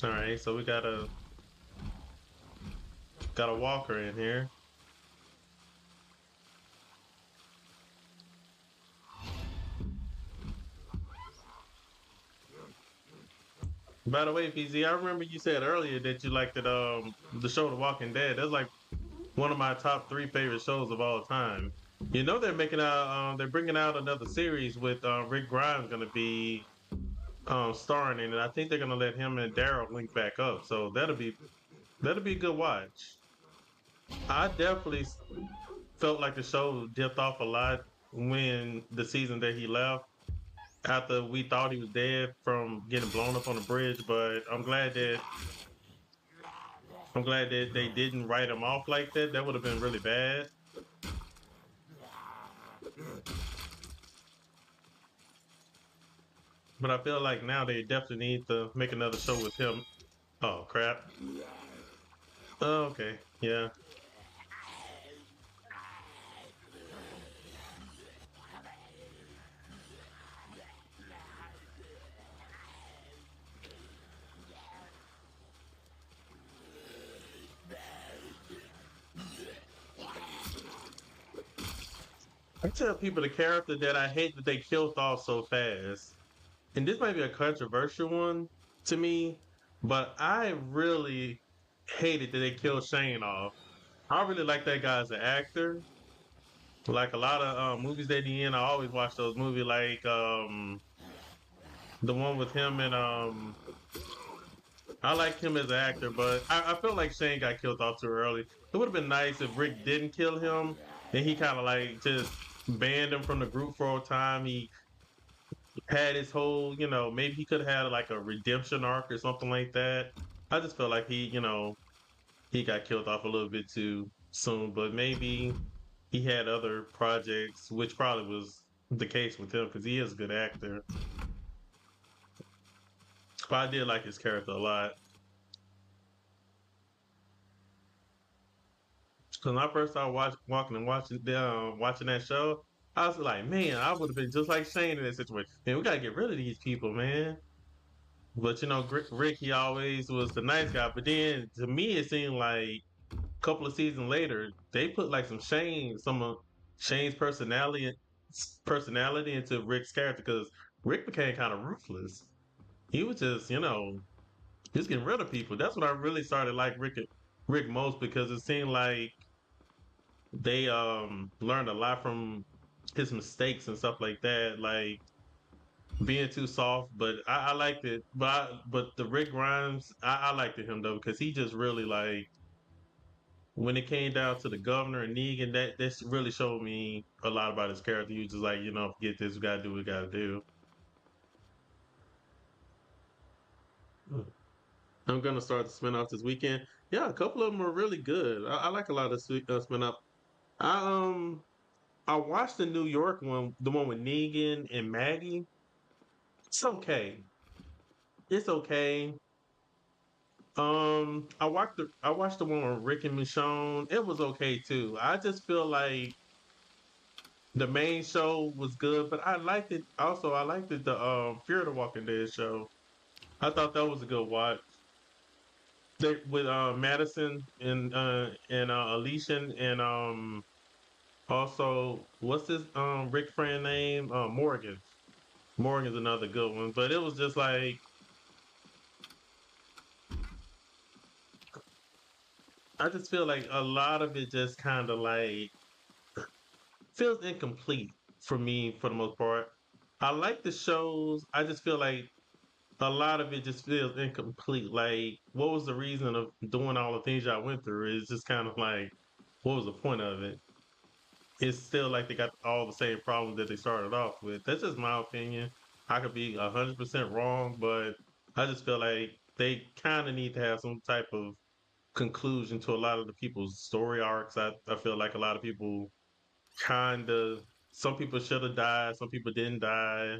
All right, so we got a walker in here. By the way, PZ, I remember you said earlier that you liked the show The Walking Dead. That's like one of my top three favorite shows of all time. You know they're bringing out another series with Rick Grimes going to be starring in it. I think they're going to let him and Daryl link back up, so that'll be a good watch. I definitely felt like the show dipped off a lot when the season that he left after we thought he was dead from getting blown up on the bridge, but I'm glad that they didn't write him off like that. That would have been really bad. But I feel like now they definitely need to make another show with him. Oh crap. Oh, okay. Yeah. I tell people the character that I hate that they killed off so fast. And this might be a controversial one to me, but I really hated that they killed Shane off. I really like that guy as an actor. Like a lot of movies that he in, I always watch those movies like the one with him and I like him as an actor, but I felt like Shane got killed off too early. It would have been nice if Rick didn't kill him, and he kind of like just banned him from the group for a time. He had his whole, maybe he could have had like a redemption arc or something like that. I just felt like he got killed off a little bit too soon, but maybe he had other projects, which probably was the case with him because he is a good actor. But I did like his character a lot. Because when I first started walking and watching that show, I was like, man, I would have been just like Shane in that situation. Man, we gotta get rid of these people, man. But Rick, he always was the nice guy. But then to me, it seemed like a couple of seasons later, they put like some of Shane's personality into Rick's character because Rick became kind of ruthless. He was just, just getting rid of people. That's when I really started like Rick most because it seemed like they learned a lot from his mistakes and stuff like that, like being too soft. But I liked it. But the Rick Grimes, I liked him though because he just really like when it came down to the governor and Negan, that this really showed me a lot about his character. He was just like, forget this, we gotta do what we gotta do. I'm gonna start the spinoff this weekend. Yeah, a couple of them are really good. I like a lot of spinoff. I I watched the New York one, the one with Negan and Maggie. It's okay. It's okay. I watched the one with Rick and Michonne. It was okay too. I just feel like the main show was good, but I liked it. Also, I liked it the Fear of the Walking Dead show. I thought that was a good watch. They, with Madison and Alicia and also what's his Rick friend name? Morgan. Morgan's another good one. But it was just like I just feel like a lot of it just kind of like feels incomplete for me for the most part. I like the shows. I just feel like a lot of it just feels incomplete. Like, what was the reason of doing all the things y'all went through? It's just kind of like, what was the point of it? It's still like they got all the same problems that they started off with. That's just my opinion. I could be 100% wrong, but I just feel like they kind of need to have some type of conclusion to a lot of the people's story arcs. I feel like a lot of people kind of, some people should have died, some people didn't die.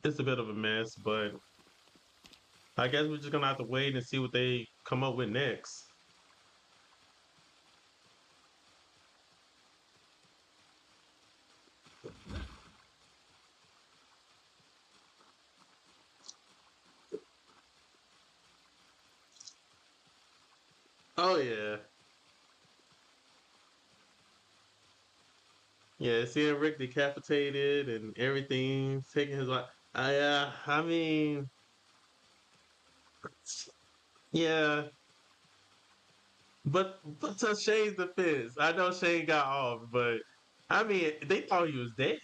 It's a bit of a mess, but I guess we're just gonna have to wait and see what they come up with next. Oh yeah, yeah. Seeing Rick decapitated and everything, taking his life. I mean, yeah. But to Shane's defense, I know Shane got off, but I mean, they thought he was dead.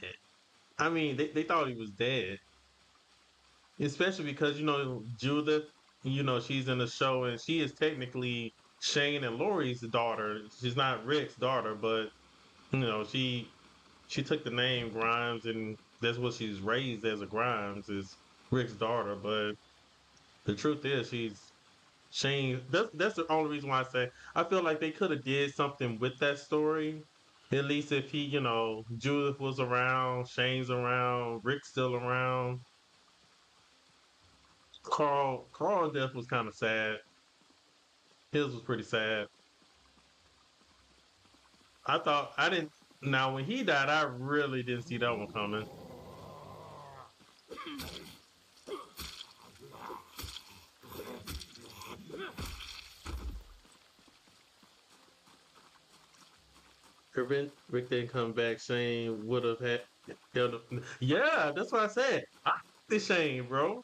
I mean, they thought he was dead, especially because Judith. She's in the show, and she is technically Shane and Lori's daughter. She's not Rick's daughter, but she took the name Grimes, and that's what she's raised as a Grimes is Rick's daughter. But the truth is, she's Shane. That's the only reason why I say I feel like they could have did something with that story. At least if Judith was around, Shane's around, Rick's still around. Carl's death was kind of sad. His was pretty sad. I thought I didn't. Now when he died, I really didn't see that one coming. Prevent Rick didn't come back. Shane would have had. Yeah, that's what I said. I the Shane, bro.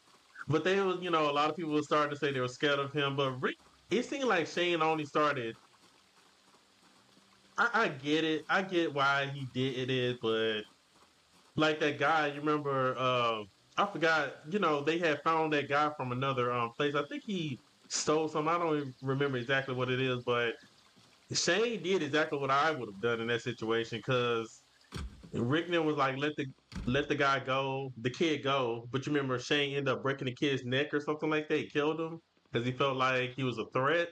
But they was, a lot of people were starting to say they were scared of him. But Rick, it seemed like Shane only started. I get it. I get why he did it, but like that guy, you remember? I forgot. They had found that guy from another place. I think he stole some. I don't even remember exactly what it is, but Shane did exactly what I would have done in that situation because Rickman was like, let the guy go, the kid go. But you remember Shane ended up breaking the kid's neck or something like that. He killed him because he felt like he was a threat.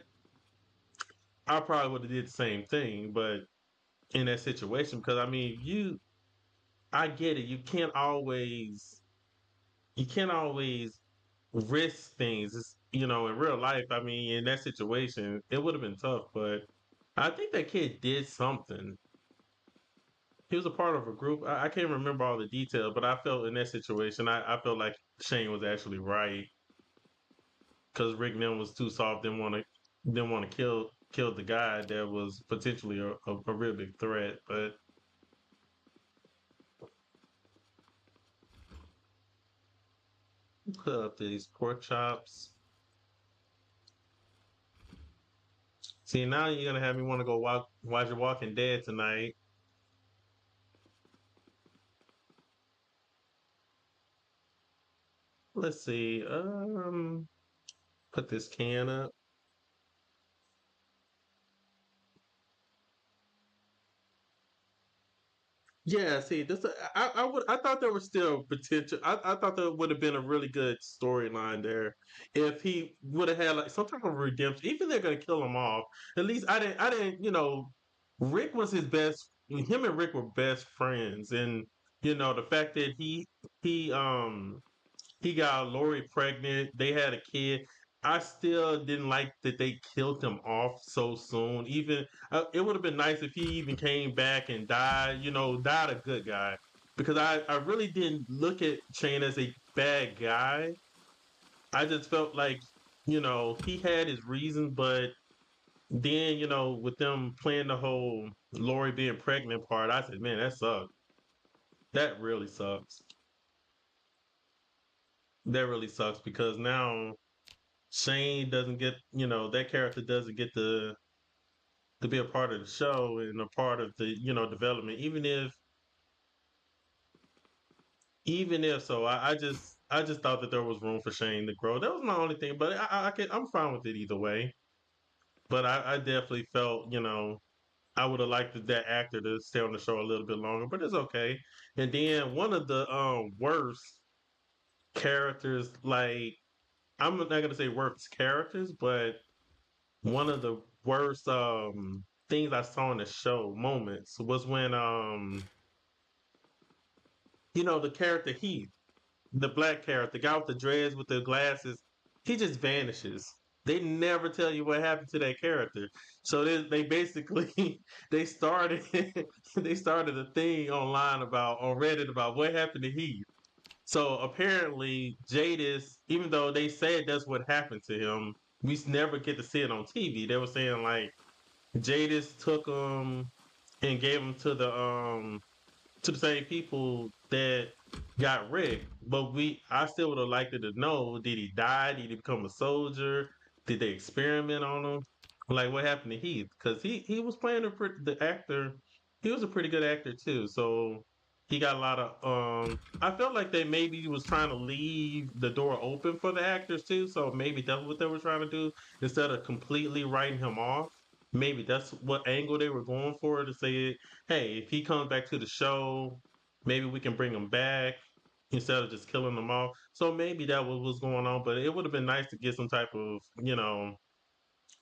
I probably would have did the same thing, but in that situation, because I mean, I get it. You can't always risk things. In real life. I mean, in that situation, it would have been tough, but I think that kid did something. He was a part of a group. I can't remember all the detail, but I felt in that situation, I felt like Shane was actually right because Rick Nim was too soft. Didn't want to kill the guy that was potentially a real big threat. But put up these pork chops. See, now you're gonna have me want to go watch The Walking Dead tonight. Let's see. Put this can up. Yeah, see, I thought there was still potential. I thought there would have been a really good storyline there if he would have had like some type of redemption. Even they're gonna kill him off. At least I didn't. Rick was his best. Him and Rick were best friends, and the fact that he got Lori pregnant, they had a kid. I still didn't like that they killed him off so soon. Even it would have been nice if he even came back and died. Died a good guy. Because I really didn't look at Shane as a bad guy. I just felt like he had his reasons, but then with them playing the whole Lori being pregnant part, I said, man, that sucks. That really sucks. That really sucks because now Shane doesn't get, that character doesn't get to be a part of the show and a part of the, development. Even if so, I just thought that there was room for Shane to grow. That was my only thing, but I'm fine with it either way. But I definitely felt, I would have liked that actor to stay on the show a little bit longer, but it's okay. And then one of the worst characters, like I'm not gonna say worst characters, but one of the worst things I saw in the show moments was when the character Heath, the black character, the guy with the dreads with the glasses, he just vanishes. They never tell you what happened to that character. So they basically they started they started a thing online about on Reddit about what happened to Heath. So apparently Jadis, even though they said that's what happened to him, we never get to see it on TV. They were saying like Jadis took him and gave him to the same people that got wrecked. But I still would have liked it to know: did he die? Did he become a soldier? Did they experiment on him? Like what happened to Heath? Because he was playing the actor. He was a pretty good actor too. So he got a lot of. I felt like they maybe was trying to leave the door open for the actors too. So maybe that's what they were trying to do instead of completely writing him off. Maybe that's what angle they were going for to say, hey, if he comes back to the show, maybe we can bring him back instead of just killing them all. So maybe that was what's going on, but it would have been nice to get some type of,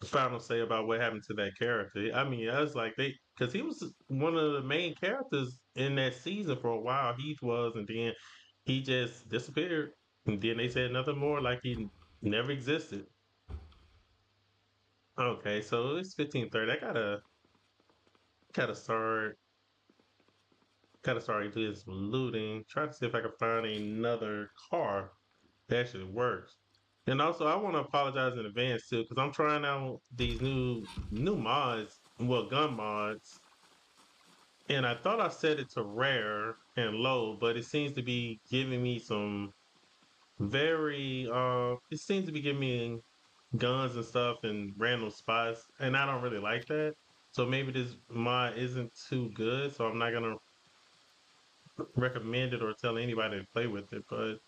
final say about what happened to that character. I mean, I was like because he was one of the main characters in that season for a while. Heath was, and then he just disappeared, and then they said nothing more, like he never existed. Okay, so it's 15:30. I gotta start doing some looting. Try to see if I can find another car that actually works. And also, I want to apologize in advance too, because I'm trying out these new mods, well, gun mods, and I thought I set it to rare and low, but it seems to be giving me some very it seems to be giving me guns and stuff in random spots, and I don't really like that. So maybe this mod isn't too good, so I'm not gonna recommend it or tell anybody to play with it. But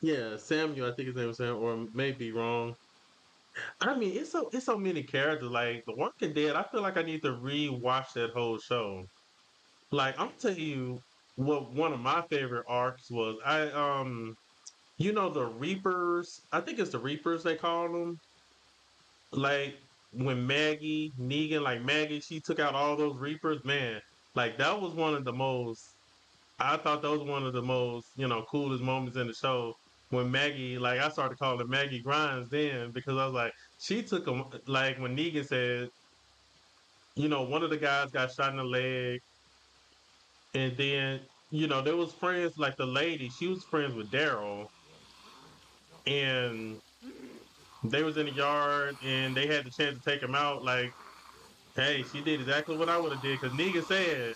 yeah, Samuel, I think his name was Samuel, or maybe wrong. I mean, it's so many characters. Like The Walking Dead, I feel like I need to re-watch that whole show. Like I'm telling you, what one of my favorite arcs was. The Reapers. I think it's the Reapers they call them. Like when Maggie Negan, like Maggie, she took out all those Reapers. Man, like that was one of the most. I thought that was one of the most, coolest moments in the show when Maggie, like I started calling her Maggie Grimes then because I was like, she took him, like when Negan said, one of the guys got shot in the leg, and then, there was friends like the lady, she was friends with Daryl, and they was in the yard and they had the chance to take him out. Like, hey, she did exactly what I would have did because Negan said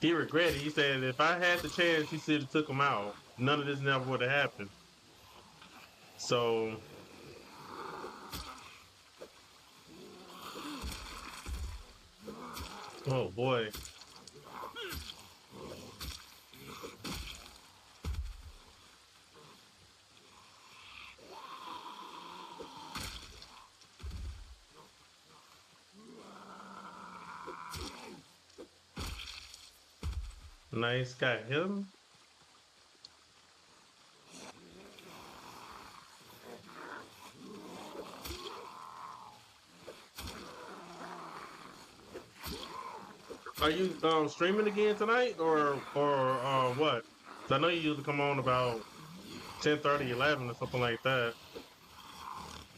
he regretted. He said if I had the chance, he should have took him out. None of this never would have happened. So, oh boy, nice got him. Are you streaming again tonight or what? So I know you usually come on about 10:30, 11, or something like that.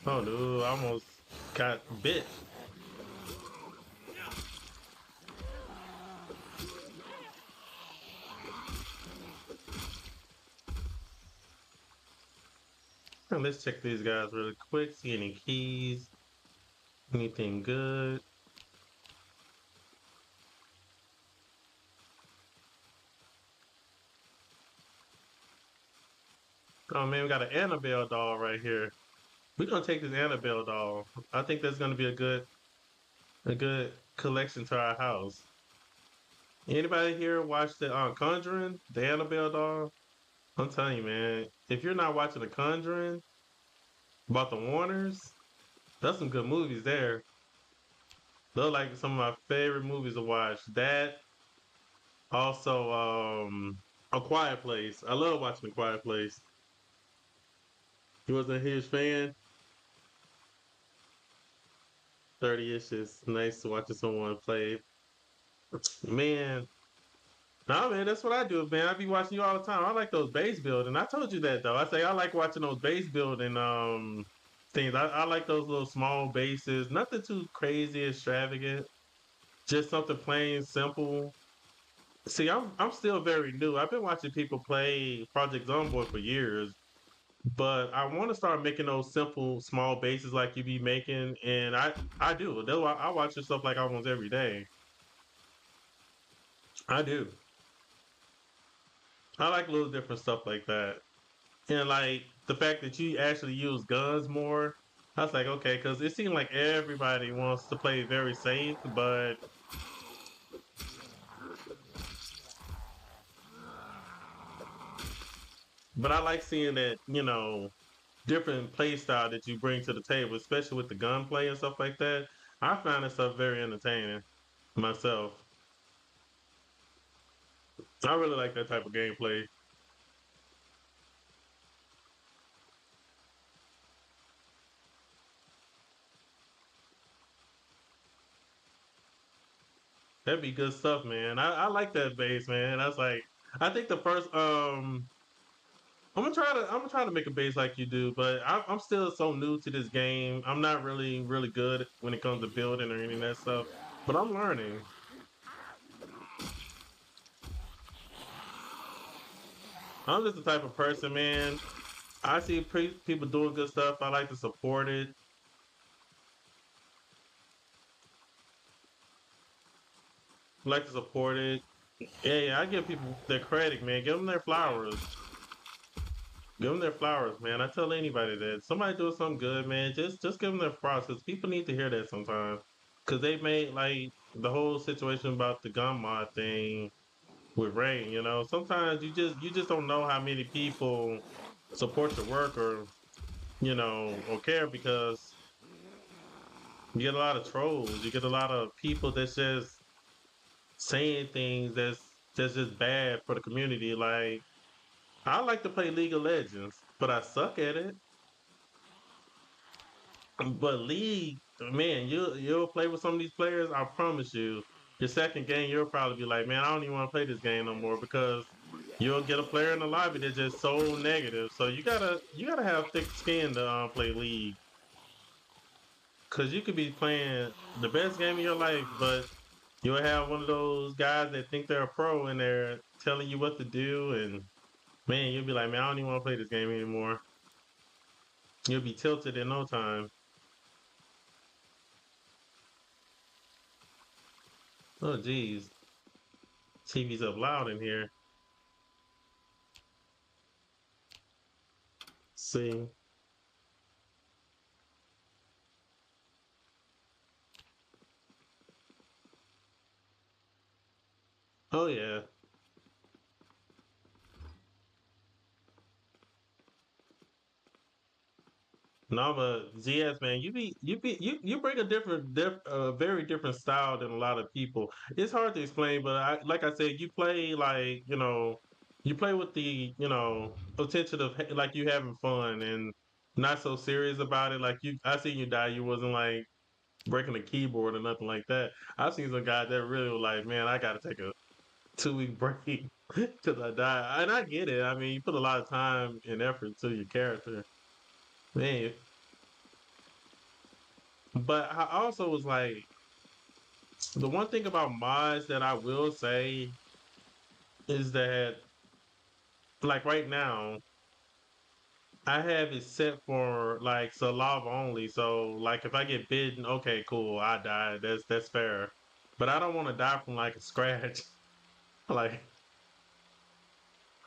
Oh, dude, I almost got bit. And let's check these guys really quick. See any keys? Anything good? Oh man, we got an Annabelle doll right here. We're gonna take this Annabelle doll. I think that's gonna be a good collection to our house. Anybody here watch the Conjuring, the Annabelle doll? I'm telling you, man, if you're not watching the Conjuring about the Warners, that's some good movies there. They're like some of my favorite movies to watch. That also, A Quiet Place. I love watching A Quiet Place. You wasn't a huge fan. 30 is just nice to watching someone play. Man, nah, man, that's what I do, man. I be watching you all the time. I like those base building. I told you that though. I say I like watching those base building things. I like those little small bases. Nothing too crazy, extravagant. Just something plain simple. See, I'm still very new. I've been watching people play Project Zomboid for years, but I want to start making those simple, small bases like you be making, and I do. That's why I watch your stuff like almost every day. I do. I like little different stuff like that. And like the fact that you actually use guns more, I was like, okay, because it seemed like everybody wants to play very safe, but I like seeing that, different play style that you bring to the table, especially with the gunplay and stuff like that. I find that stuff very entertaining myself. I really like that type of gameplay. That'd be good stuff, man. I like that base, man. I was like, I think the first I'm gonna try to make a base like you do, but I'm still so new to this game. I'm not really good when it comes to building or any of that stuff, but I'm learning. I'm just the type of person, man. I see people doing good stuff. I like to support it. I like to support it. Yeah, yeah. I give people their credit, man. Give them their flowers. Give them their flowers, man. I tell anybody that somebody doing something good, man. Just give them their flowers because people need to hear that sometimes. Because they made like the whole situation about the gun mod thing with rain. Sometimes you just don't know how many people support your work or care because you get a lot of trolls. You get a lot of people that's just saying things that's just bad for the community. Like I like to play League of Legends, but I suck at it. But League, man, you'll play with some of these players. I promise you, your second game, you'll probably be like, man, I don't even want to play this game no more because you'll get a player in the lobby that's just so negative. So you gotta have thick skin to play League because you could be playing the best game of your life, but you'll have one of those guys that think they're a pro and they're telling you what to do, and man, you'll be like, man, I don't even want to play this game anymore. You'll be tilted in no time. Oh, geez, TV's up loud in here. See. Oh yeah. No, but ZS man, you bring a very different style than a lot of people. It's hard to explain, but like I said, you play like you play with the potential of like you having fun and not so serious about it. Like I seen you die, you wasn't like breaking a keyboard or nothing like that. I've seen some guys that really were like, man, I gotta take a 2 week break because I died. And I get it. I mean, you put a lot of time and effort to your character, man. But I also was like, the one thing about mods that I will say is that, like right now, I have it set for like Salav only. So like if I get bitten, okay, cool, I die. That's fair. But I don't want to die from like a scratch. Like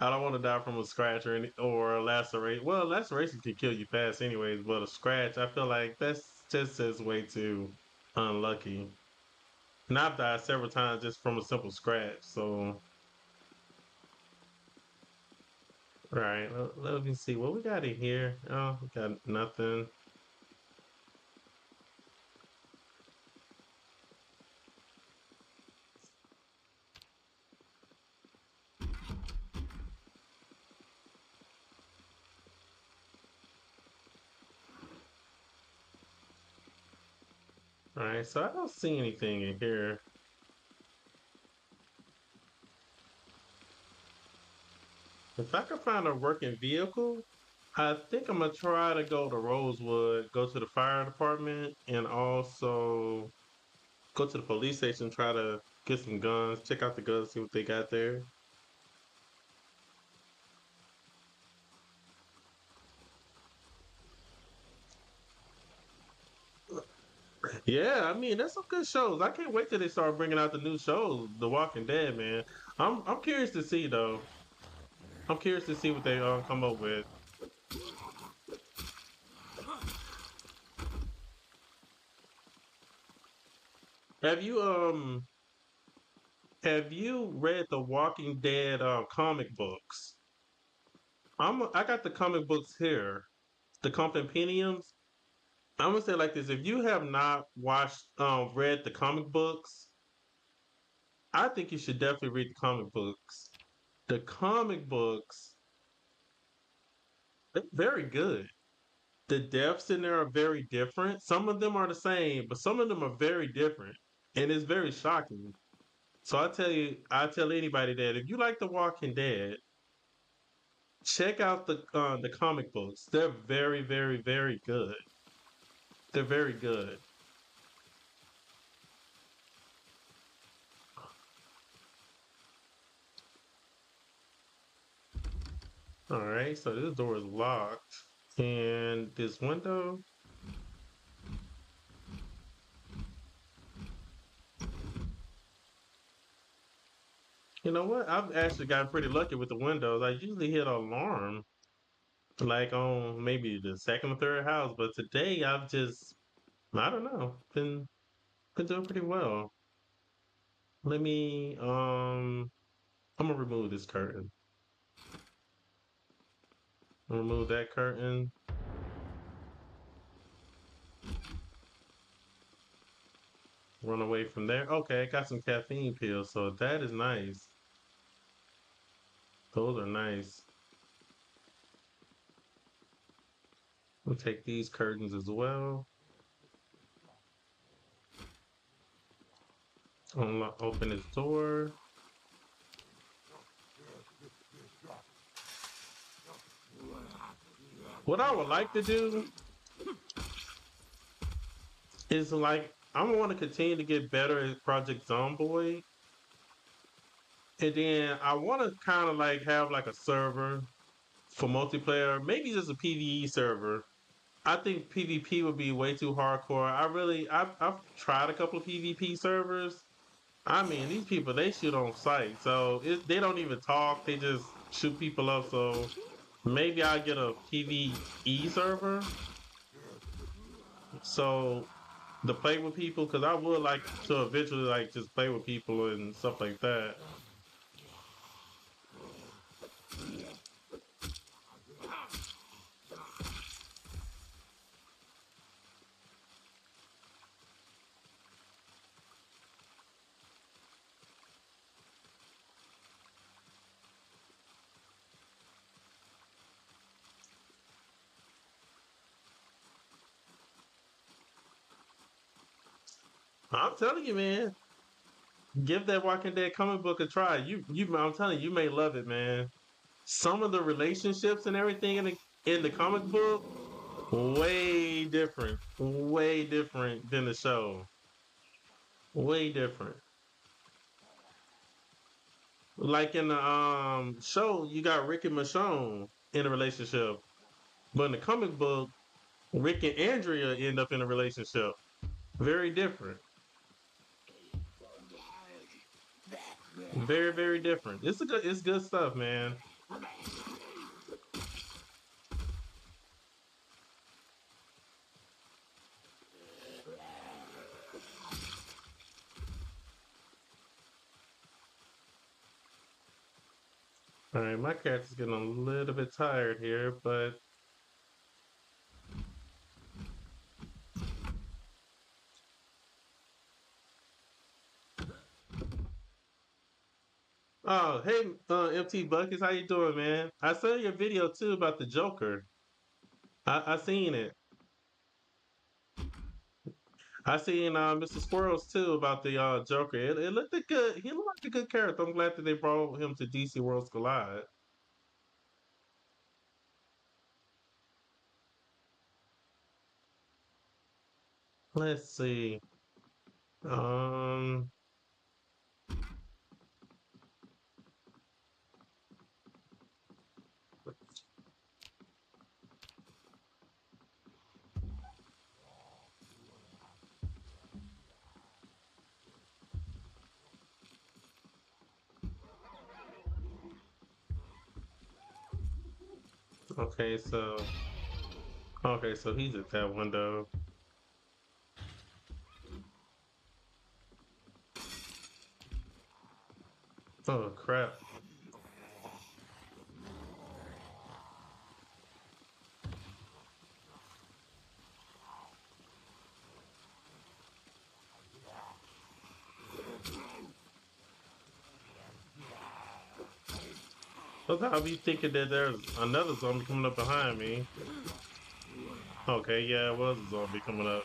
I don't want to die from a scratch or a lacerate. Well, laceration can kill you fast anyways, but a scratch, I feel like that's just as way too unlucky. And I've died several times just from a simple scratch. So all right, let me see what we got in here. Oh, we got nothing. All right, so I don't see anything in here. If I could find a working vehicle, I think I'm gonna try to go to Rosewood, go to the fire department, and also go to the police station, try to get some guns, check out the guns, see what they got there. Yeah, I mean that's some good shows. I can't wait till they start bringing out the new shows, The Walking Dead, man. I'm curious to see though. I'm curious to see what they come up with. Have you have you read the Walking Dead comic books? I got the comic books here, the compendiums. I'm gonna say it like this: if you have not watched, read the comic books, I think you should definitely read the comic books. The comic books, they're very good. The deaths in there are very different. Some of them are the same, but some of them are very different, and it's very shocking. So I tell anybody that if you like The Walking Dead, check out the comic books. They're very, very, very good. They're very good. All right, so this door is locked, and this window. You know what? I've actually gotten pretty lucky with the windows. I usually hit an alarm like on maybe the second or third house, but today I don't know, been doing pretty well. Let me I'm gonna remove this curtain. Remove that curtain. Run away from there. Okay, I got some caffeine pills, so that is nice. Those are nice. We'll take these curtains as well. Unlock, open this door. What I would like to do is like I want to continue to get better at Project Zomboid, and then I want to kind of like have like a server for multiplayer, maybe just a PVE server. I think PvP would be way too hardcore. I've tried a couple of PvP servers. I mean, these people they shoot on sight, so they don't even talk. They just shoot people up. So maybe I get a PvE server. So to play with people, because I would like to eventually like just play with people and stuff like that. I'm telling you, man. Give that Walking Dead comic book a try. I'm telling you, you may love it, man. Some of the relationships and everything in the comic book way different than the show. Way different. Like in the show, you got Rick and Michonne in a relationship, but in the comic book, Rick and Andrea end up in a relationship. Very different. Very different. It's good stuff, man. All right, my cat's getting a little bit tired here, but oh, hey, MT Buckets, how you doing, man? I saw your video too about the Joker. I seen it. I seen Mr. Squirrels too about the Joker. It looked a good. He looked like a good character. I'm glad that they brought him to DC Worlds Collide. Let's see. Um. Okay, so he's at that window. Oh crap. I'll be thinking that there's another zombie coming up behind me. Okay, yeah, it was a zombie coming up.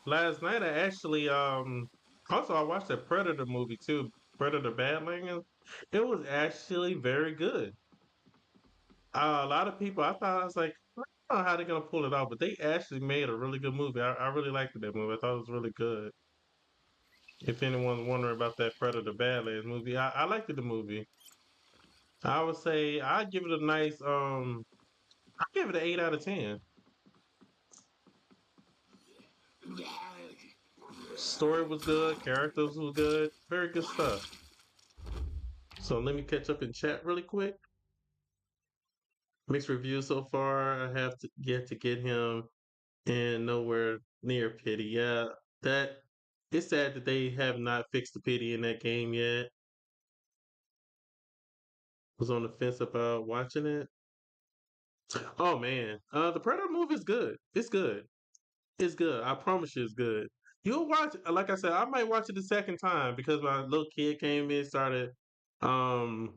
Last night I actually also I watched a Predator movie too, Predator Badlands. It was actually very good. A lot of people I thought I was like, I don't know how they're gonna pull it off, but they actually made a really good movie. I really liked that movie. I thought it was really good. If anyone's wondering about that Predator Badlands movie, I liked the movie. I would say I'd give it a nice I give it an 8 out of 10. Story was good, characters was good, very good stuff. So let me catch up in chat really quick. Mixed reviews so far. I have to yet to get him and nowhere near pity. Yeah, that it's sad that they have not fixed the pity in that game yet. Was on the fence about watching it. Oh man, the Predator movie is good. It's good. It's good. I promise you, it's good. You'll watch. Like I said, I might watch it the second time because my little kid came in, started um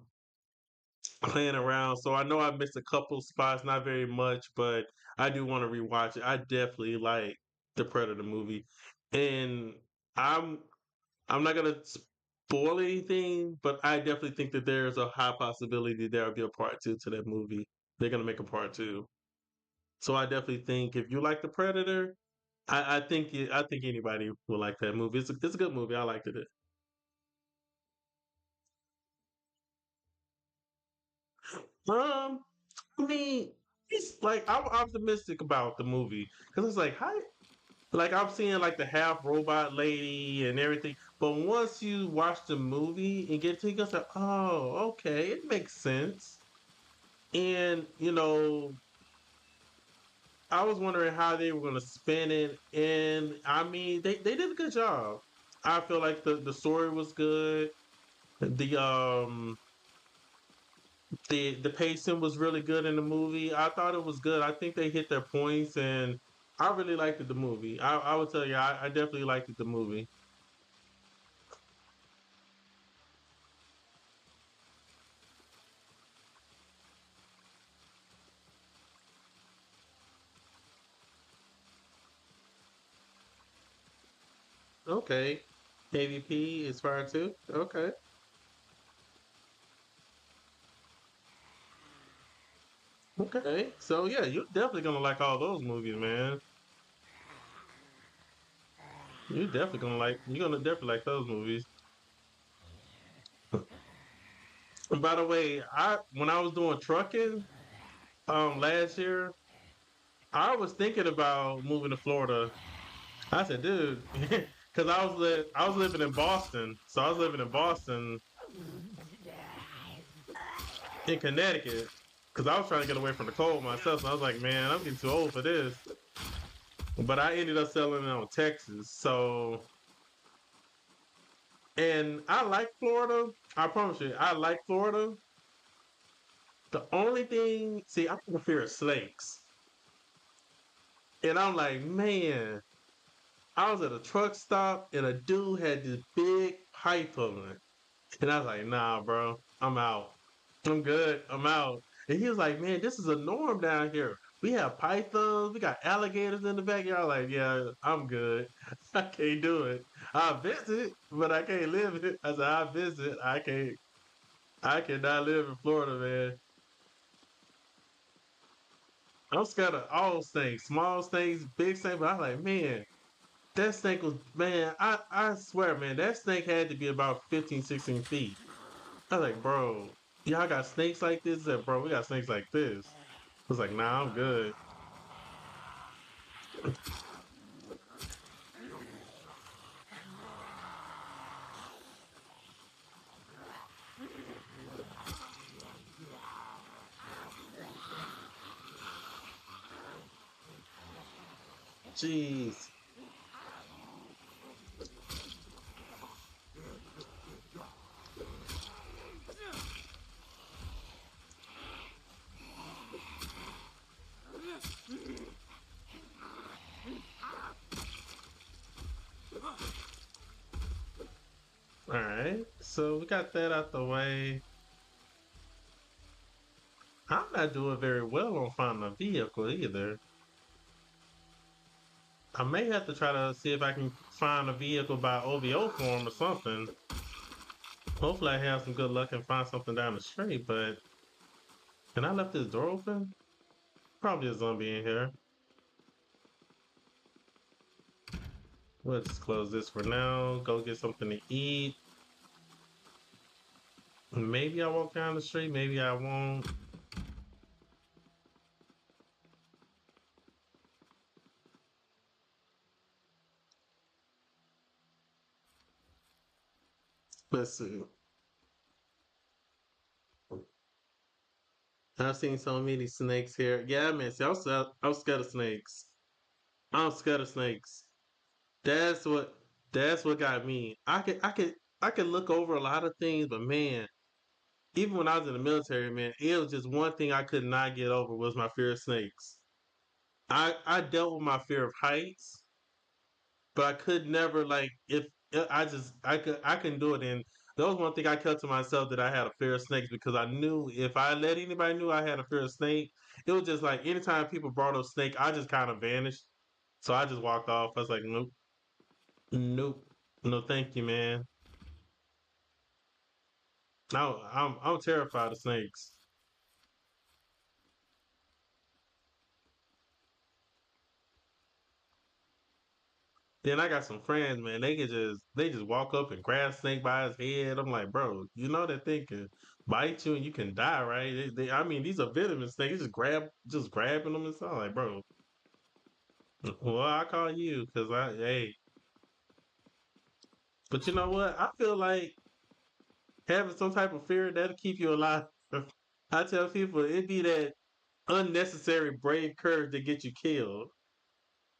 playing around. So I know I missed a couple spots, not very much, but I do want to rewatch it. I definitely like the Predator movie, and I'm I'm not gonna spoil anything, but I definitely think that there's a high possibility there'll be a part two to that movie. They're gonna make a part two. So I definitely think if you like the Predator, I think anybody will like that movie. It's a good movie. I liked it. Um, I mean, it's like I'm optimistic about the movie because it's like how like I'm seeing like the half robot lady and everything, but once you watch the movie and get to it, you go, oh, okay, it makes sense. And I was wondering how they were going to spin it, and I mean, they did a good job. I feel like the story was good. The the pacing was really good in the movie. I thought it was good. I think they hit their points, and I really liked the movie. I would tell you, I definitely liked the movie. Okay, KVP is fire too. Okay, okay. So yeah, you're definitely gonna like all those movies, man. You're gonna definitely like those movies. And by the way, I when I was doing trucking last year, I was thinking about moving to Florida. I said, dude, because I was living in Boston, so I was living in Boston in Connecticut because I was trying to get away from the cold myself. So I was like, man, I'm getting too old for this. But I ended up settling on Texas. So, and I like Florida. I promise you, I like Florida. The only thing, see, I have a fear of snakes. And I'm like, man, I was at a truck stop and a dude had this big python. And I was like, nah, bro, I'm out. I'm good. I'm out. And he was like, man, this is a norm down here. We have pythons, we got alligators in the backyard. Like, yeah, I'm good. I can't do it. I visit, but I can't live it. I said, I visit. I cannot live in Florida, man. I'm scared of all snakes, small snakes, big snakes. But I was like, man, that snake was, man, I swear, man, that snake had to be about 15, 16 feet. I was like, bro, y'all got snakes like this? I said, bro, we got snakes like this. I was like, nah, I'm good. Jeez. All right. So we got that out the way. I'm not doing very well on finding a vehicle either. I may have to try to see if I can find a vehicle by OVO form or something. Hopefully, I have some good luck and find something down the street. But can I left this door open? Probably a zombie in here. We'll just close this for now. Go get something to eat. Maybe I walk down the street. Maybe I won't. Let's see. I've seen so many snakes here. Yeah, man. See, I'm scared of snakes. I'm scared of snakes. That's what that's what got me. I could look over a lot of things, but man, even when I was in the military, man, it was just one thing I could not get over was my fear of snakes. I dealt with my fear of heights, but I could never like if I just I couldn't do it. And that was one thing I kept to myself that I had a fear of snakes because I knew if I let anybody knew I had a fear of snake, it was just like anytime people brought up snake, I just kind of vanished. So I just walked off. I was like, nope, nope, no, thank you, man. No, I'm terrified of snakes. Then I got some friends, man. They just walk up and grab snake by his head. I'm like, bro, you know that thing can bite you and you can die, right? I mean, these are venomous snakes. Just grabbing them and stuff. Like, bro, well, I call you because hey. But you know what? I feel like having some type of fear that'll keep you alive. I tell people it be that unnecessary brave courage that get you killed.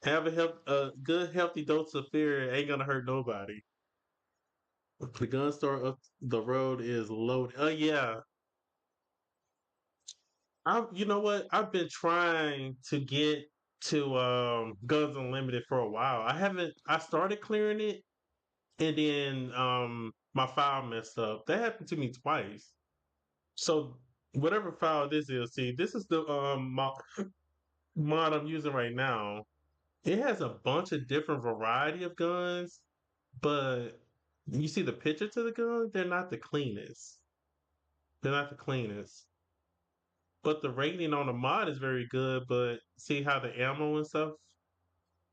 Have a good healthy dose of fear ain't gonna hurt nobody. The gun store up the road is loaded. Oh yeah, I'm. You know what? I've been trying to get to Guns Unlimited for a while. I haven't. I started clearing it, and then my file messed up. That happened to me twice. So whatever file this is, see, this is the mod I'm using right now. It has a bunch of different variety of guns, but you see the picture to the gun, they're not the cleanest. They're not the cleanest. But the rating on the mod is very good, but see how the ammo and stuff,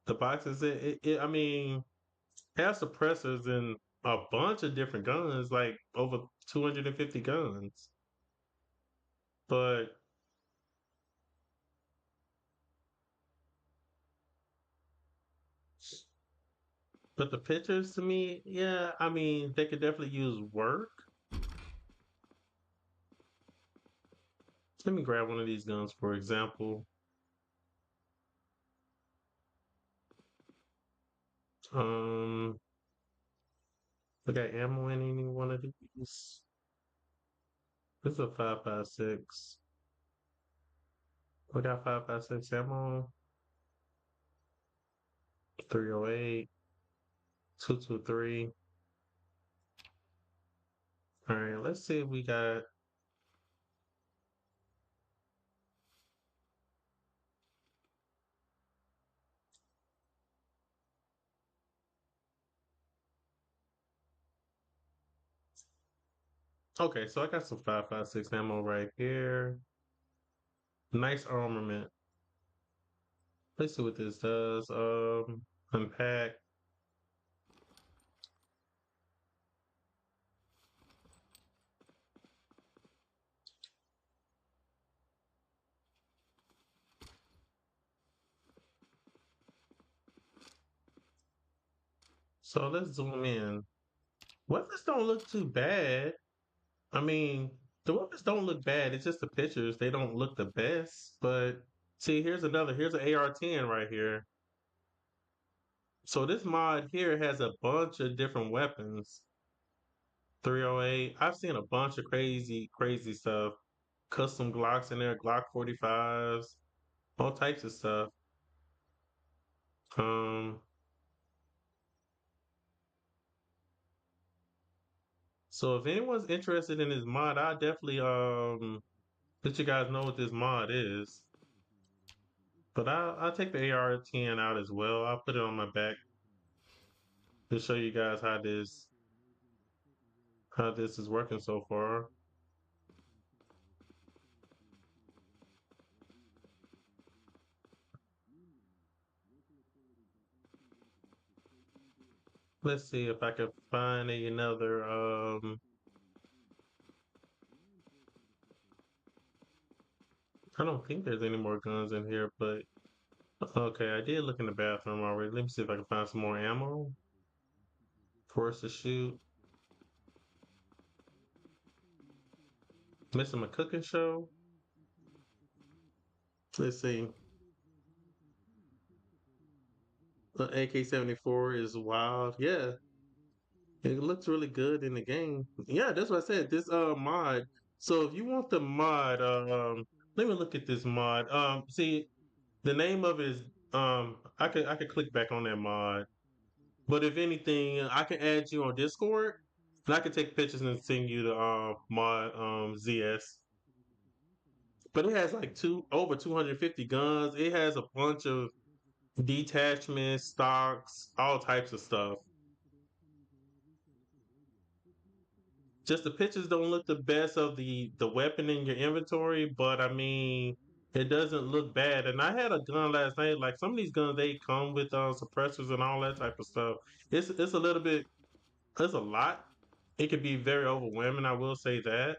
the boxes, I mean, has suppressors in a bunch of different guns, like over 250 guns. But but the pictures to me, yeah, I mean, they could definitely use work. Let me grab one of these guns, for example. Um, we got ammo in any one of these. This is a 5.56. We got 5.56 ammo, 308, 223. All right, let's see if we got. Okay, so I got some 5.56 ammo right here. Nice armament. Let's see what this does. Unpack. So let's zoom in. Weapons don't look too bad. I mean, the weapons don't look bad. It's just the pictures. They don't look the best. But see, here's another. Here's an AR-10 right here. So this mod here has a bunch of different weapons. 308. I've seen a bunch of crazy, crazy stuff. Custom Glocks in there, Glock 45s, all types of stuff. Um, so if anyone's interested in this mod, I'll definitely let you guys know what this mod is. But I'll take the AR-10 out as well. I'll put it on my back to show you guys how this is working so far. Let's see if I can find another I don't think there's any more guns in here, but okay, I did look in the bathroom already. Let me see if I can find some more ammo for us to shoot. Missing my cooking show. Let's see. The AK-74 is wild. Yeah, it looks really good in the game. Yeah, that's what I said. This mod. So if you want the mod, let me look at this mod. See, the name of it is I could click back on that mod. But if anything, I can add you on Discord, and I can take pictures and send you the mod ZS. But it has like over 250 guns. It has a bunch of detachments, stocks, all types of stuff. Just the pictures don't look the best of the weapon in your inventory, but I mean it doesn't look bad. And I had a gun last night. Like some of these guns, they come with suppressors and all that type of stuff. It's a little bit. It's a lot. It could be very overwhelming. I will say that.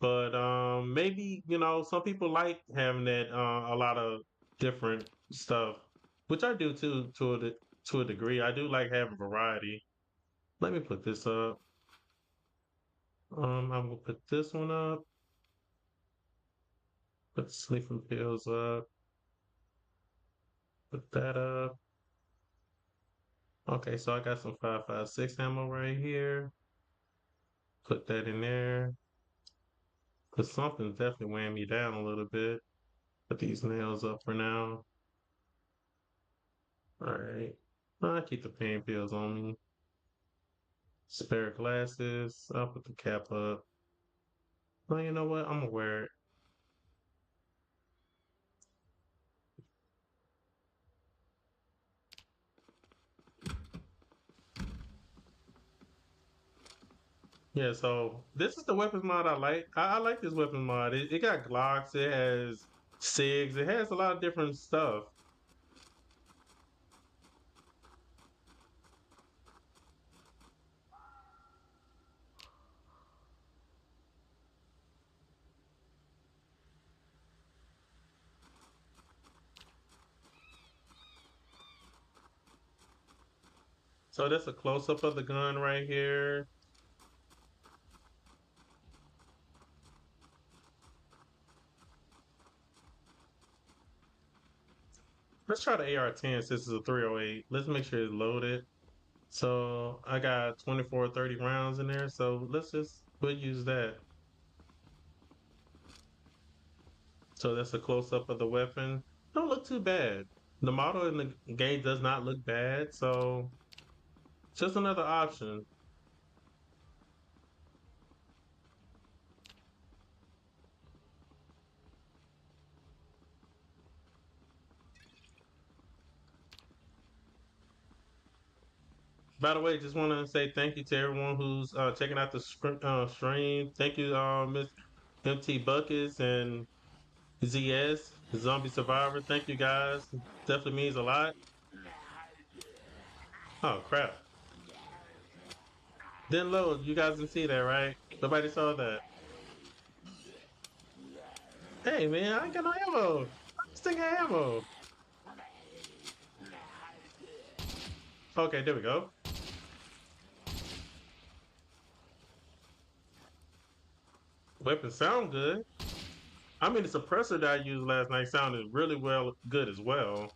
But maybe some people like having that a lot of different stuff, which I do too to a degree. I do like having variety. Let me put this up. I'm gonna put this one up. Put sleeping pills up. Put that up. Okay, so I got some 5.56 ammo right here. Put that in there. Cause something's definitely weighing me down a little bit. Put these nails up for now. All right. I keep the pain pills on me. Spare glasses. I'll put the cap up. Well, you know what? I'm gonna wear it. Yeah, so this is the weapons mod I like. I like this weapons mod. It got Glocks, it has SIGs, it has a lot of different stuff. So that's a close up of the gun right here. Let's try the AR-10 since it's a 308. Let's make sure it's loaded. So I got 24, 30 rounds in there. So we'll use that. So that's a close up of the weapon. Don't look too bad. The model in the game does not look bad. So just another option. By the way, just want to say thank you to everyone who's checking out the stream. Thank you, Miss MT Buckets and ZS, Zombie Survivor. Thank you guys. Definitely means a lot. Oh crap! Didn't load. You guys didn't see that, right? Nobody saw that. Hey man, I ain't got no ammo. I still got ammo. Okay, there we go. Weapons sound good. I mean, the suppressor that I used last night sounded really good as well.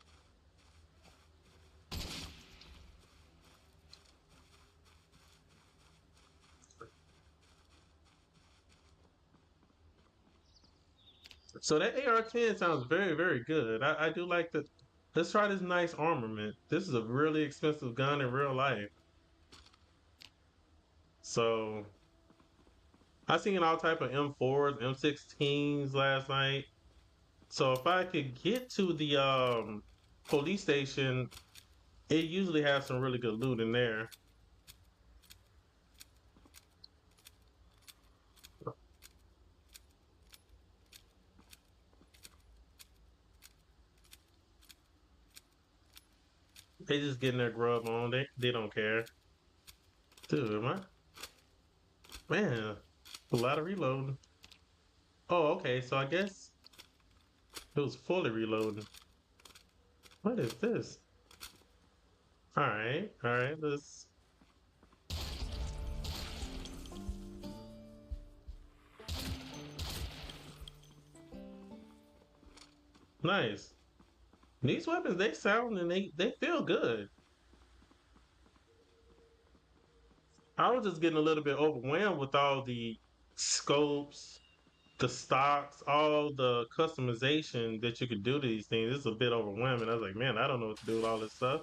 So that AR-10 sounds very, very good. I do like the. Let's try this nice armament. This is a really expensive gun in real life. So I seen all type of M4s, M16s last night. So if I could get to the police station, it usually has some really good loot in there. They just getting their grub on. They don't care. Dude, am I? Man, a lot of reloading. Oh, okay. So I guess it was fully reloading. What is this? All right, all right. Let's. Nice. These weapons, they sound and they feel good. I was just getting a little bit overwhelmed with all the scopes, the stocks, all the customization that you could do to these things. It's a bit overwhelming. I was like, man, I don't know what to do with all this stuff.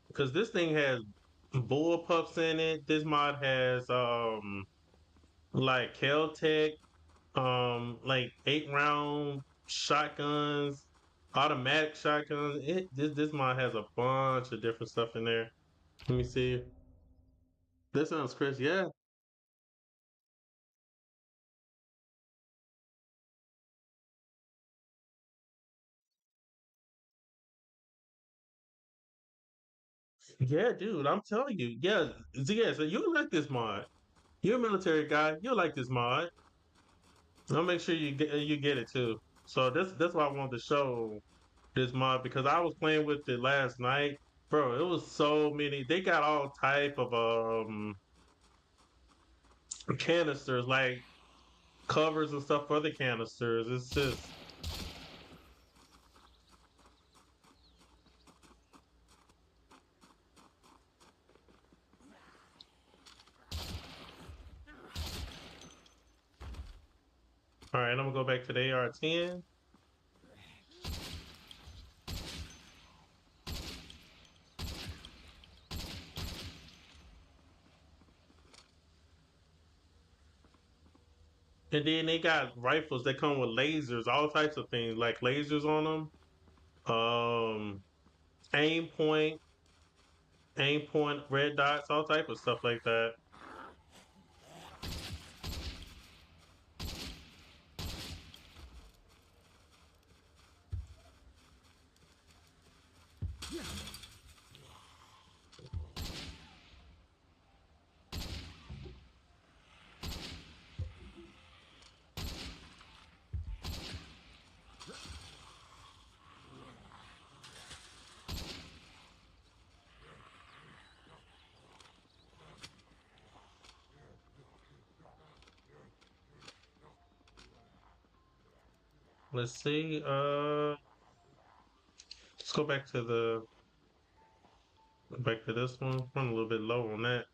Because this thing has bull pups in it. This mod has like Kel-Tec, like 8 round shotguns, automatic shotguns. This mod has a bunch of different stuff in there. Let me see. That sounds crazy. Yeah, yeah, dude. I'm telling you. Yeah, yeah. So you like this mod. You're a military guy. You like this mod. I'll make sure you get it too. So that's why I wanted to show. this mod because I was playing with it last night. Bro, it was so many. They got all type of canisters, like covers and stuff for the canisters. It's just all right. I'm gonna go back to the AR-10. And then they got rifles that come with lasers, all types of things, like lasers on them. Aim point, aim point, red dots, all type of stuff like that. Let's see. Let's go back to this one. I'm a little bit low on that.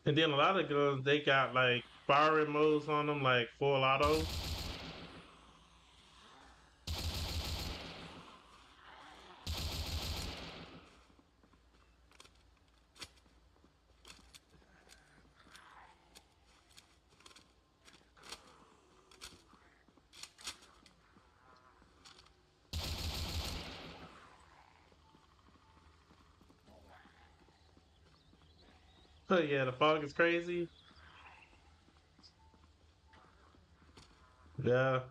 And then a lot of guns, they got like firing modes on them, like full auto. But yeah, the fog is crazy. Yeah,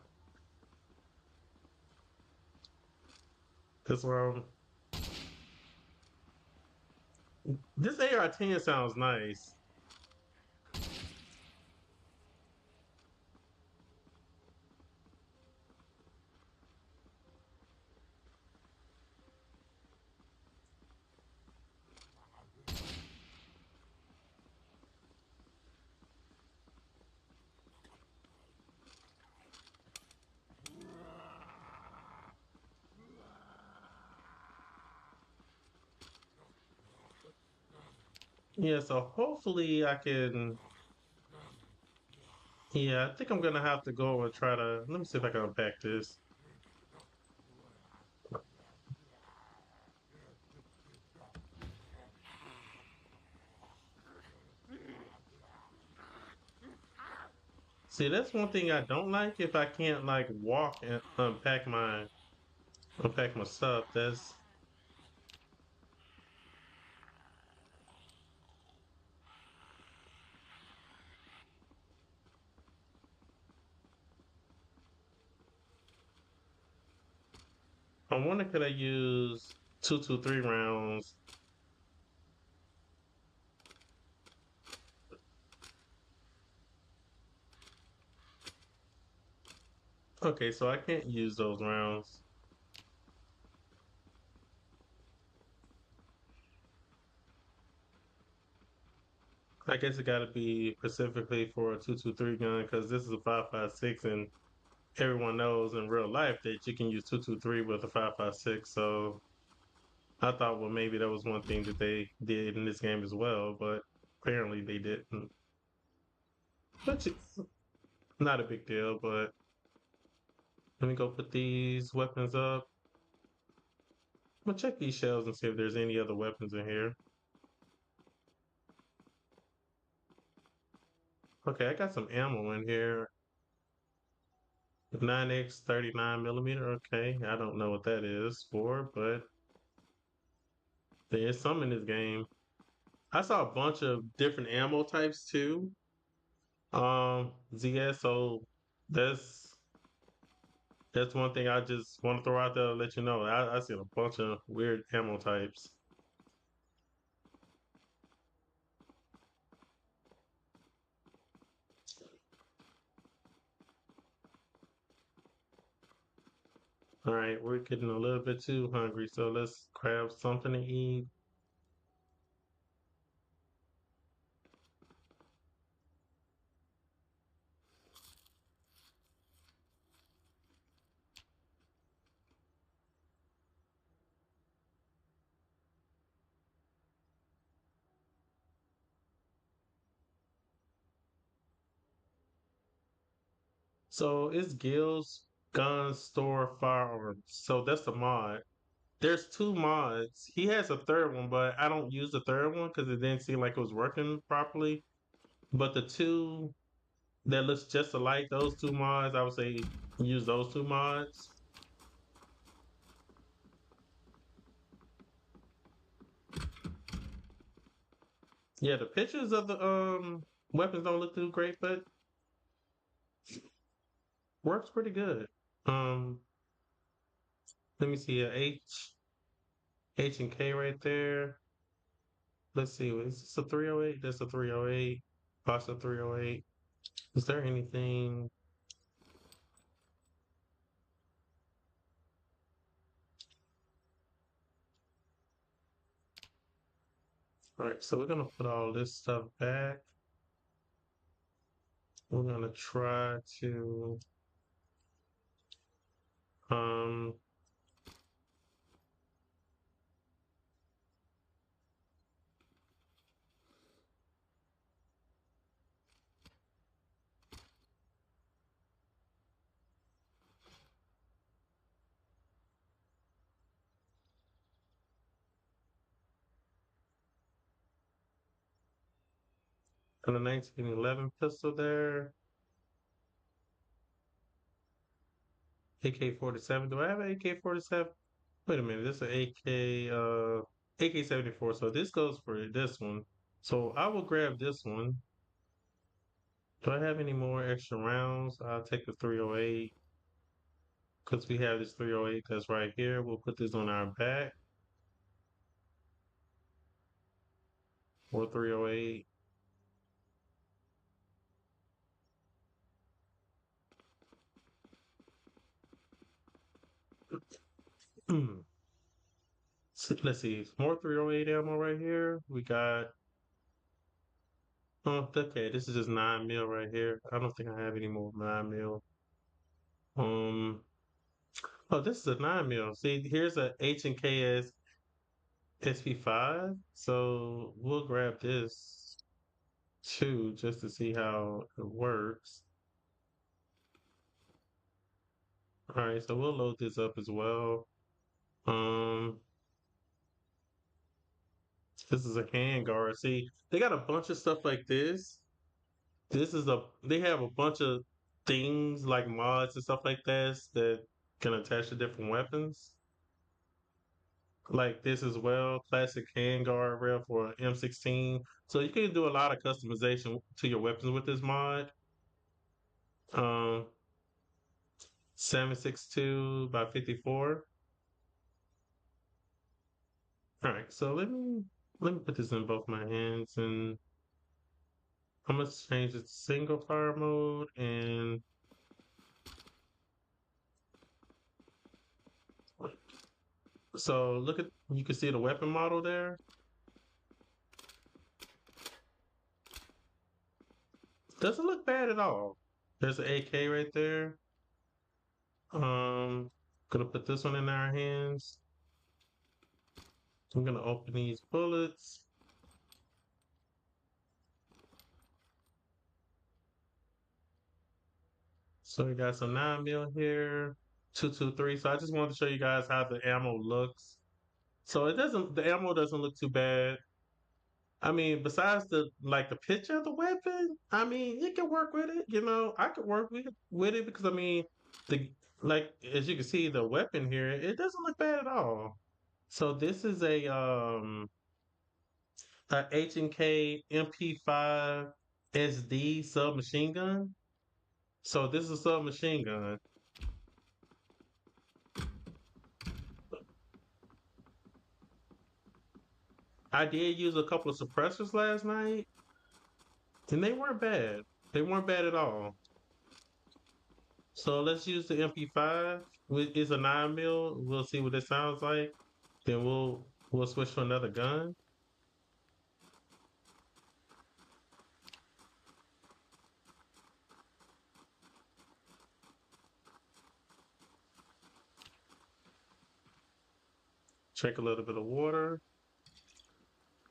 this one. This AR-10 sounds nice. Yeah, so hopefully I can. Yeah, I think I'm gonna have to go and try to. Let me see if I can unpack this. See, that's one thing I don't like if I can't like walk and unpack my stuff. That's I wonder could I use 223 rounds? Okay, so I can't use those rounds. I guess it got to be specifically for a 223 gun because this is a 5.56, and everyone knows in real life that you can use 223 with a 5.56. So I thought, well, maybe that was one thing that they did in this game as well, but apparently they didn't. Which is not a big deal, but let me go put these weapons up. I'm gonna check these shelves and see if there's any other weapons in here. Okay, I got some ammo in here. 9x 39 millimeter. Okay, I don't know what that is for, but there's some in this game. I saw a bunch of different ammo types too. ZS. So that's that's one thing I just want to throw out there to let you know. I see a bunch of weird ammo types. All right, we're getting a little bit too hungry, so let's grab something to eat. So it's Gil's Gun Store Firearms. So that's the mod. There's two mods. He has a third one, but I don't use the third one because it didn't seem like it was working properly. But the two that looks just alike, those two mods, I would say use those two mods. Yeah, the pictures of the weapons don't look too great, but works pretty good. Um, let me see a H and K right there. Let's see, is this a 308? That's a 308. Pasta 308. Is there anything? All right, so we're gonna put all this stuff back. We're gonna try to um and a 1911 pistol there. AK-47. Do I have an AK-47? Wait a minute, this is an AK-74. So this goes for this one. So I will grab this one. Do I have any more extra rounds? I'll take the 308 because we have this 308 that's right here. We'll put this on our back or 308. So let's see, more 308 ammo right here. We got, oh, okay, this is just 9 mil right here. I don't think I have any more 9 mil. Um, oh, this is a 9 mil. See, here's a H&KS SP5. So we'll grab this too just to see how it works. All right, so we'll load this up as well. Um, this is a hand guard. See, they got a bunch of stuff like this. They have a bunch of things like mods and stuff like this that can attach to different weapons. Like this as well, classic handguard rail for M16. So you can do a lot of customization to your weapons with this mod. Um, 762 by 54. All right, so let me put this in both my hands and I'm gonna change it to single fire mode and so look at you can see the weapon model there. Doesn't look bad at all. There's an AK right there. Gonna put this one in our hands. I'm gonna open these bullets. So we got some 9 mil here, 223. So I just wanted to show you guys how the ammo looks. So the ammo doesn't look too bad. I mean, besides the picture of the weapon, I mean, you can work with it. I could work with it because I mean, The like as you can see, the weapon here, it doesn't look bad at all. So this is a H&K MP5 SD submachine gun. So this is a submachine gun. I did use a couple of suppressors last night, and they weren't bad. They weren't bad at all. So let's use the MP5. It's a 9 mil. We'll see what it sounds like. Then we'll switch to another gun. Drink a little bit of water.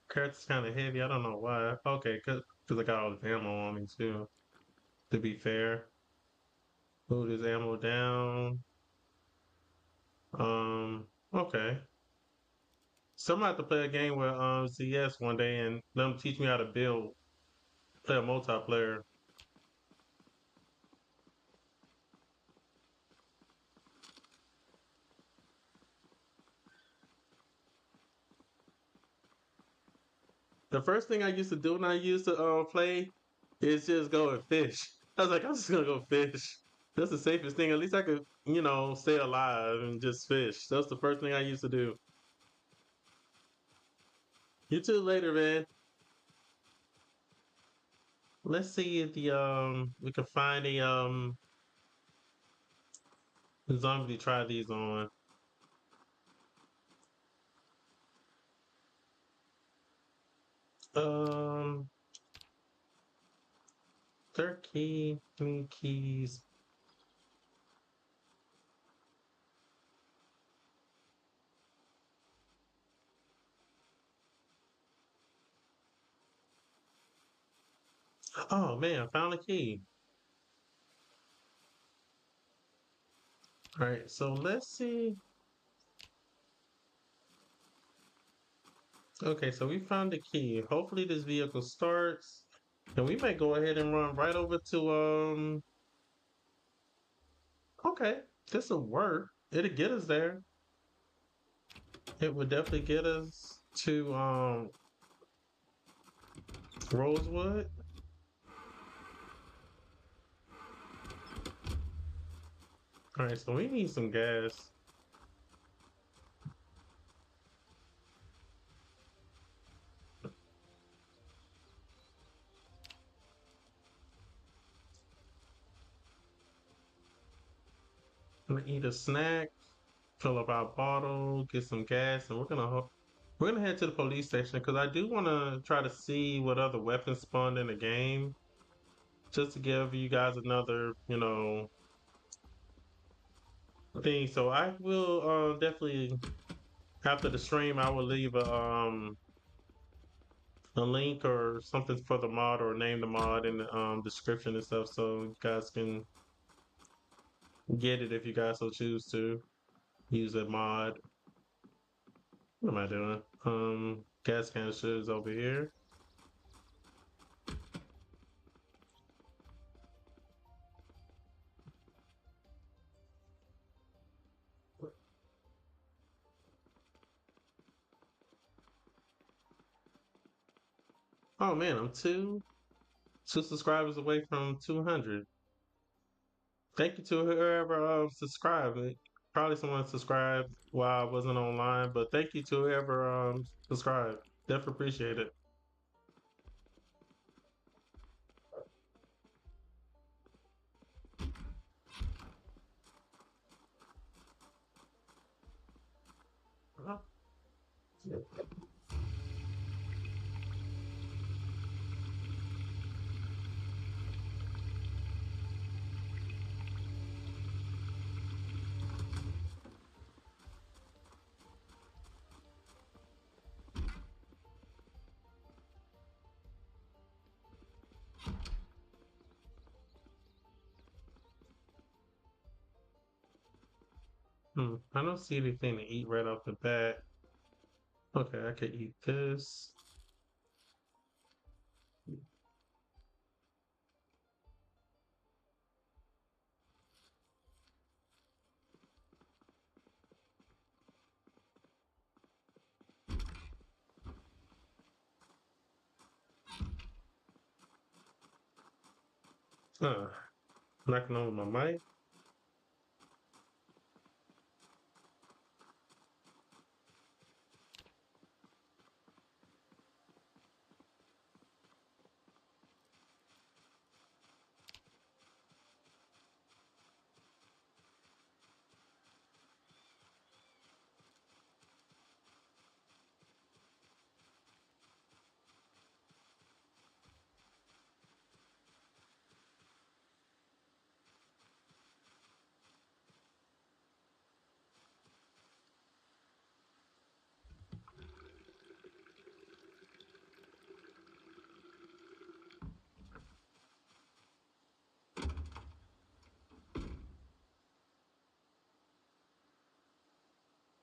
Carrot's kind of heavy. I don't know why. Okay, cause I got all this ammo on me too. To be fair, move this ammo down. Okay. So I'm gonna have to play a game with CS one day and let them teach me how to build, play a multiplayer. The first thing I used to do when I used to play is just go and fish. I was like, I'm just gonna go fish. That's the safest thing. At least I could, stay alive and just fish. That's the first thing I used to do. You too later, man. Let's see if the we can find a zombie to try these on. Um, third key, three keys. Oh man, I found a key. All right, so let's see. Okay, so we found the key. Hopefully this vehicle starts. And we might go ahead and run right over to okay, this will work. It'll get us there. It would definitely get us to Rosewood. Alright, so we need some gas. I'm gonna eat a snack, fill up our bottle, get some gas, and we're gonna head to the police station because I do wanna try to see what other weapons spawned in the game. Just to give you guys another, thing. So I will definitely after the stream I will leave a link or something for the mod or name the mod in the description and stuff so you guys can get it if you guys so choose to use a mod. What am I doing? Gas canister is over here. Oh man, I'm two subscribers away from 200. Thank you to whoever subscribed. Probably someone subscribed while I wasn't online, but thank you to whoever subscribed. Definitely appreciate it. I don't see anything to eat right off the bat. Okay, I could eat this. Uh, Knocking on my mic.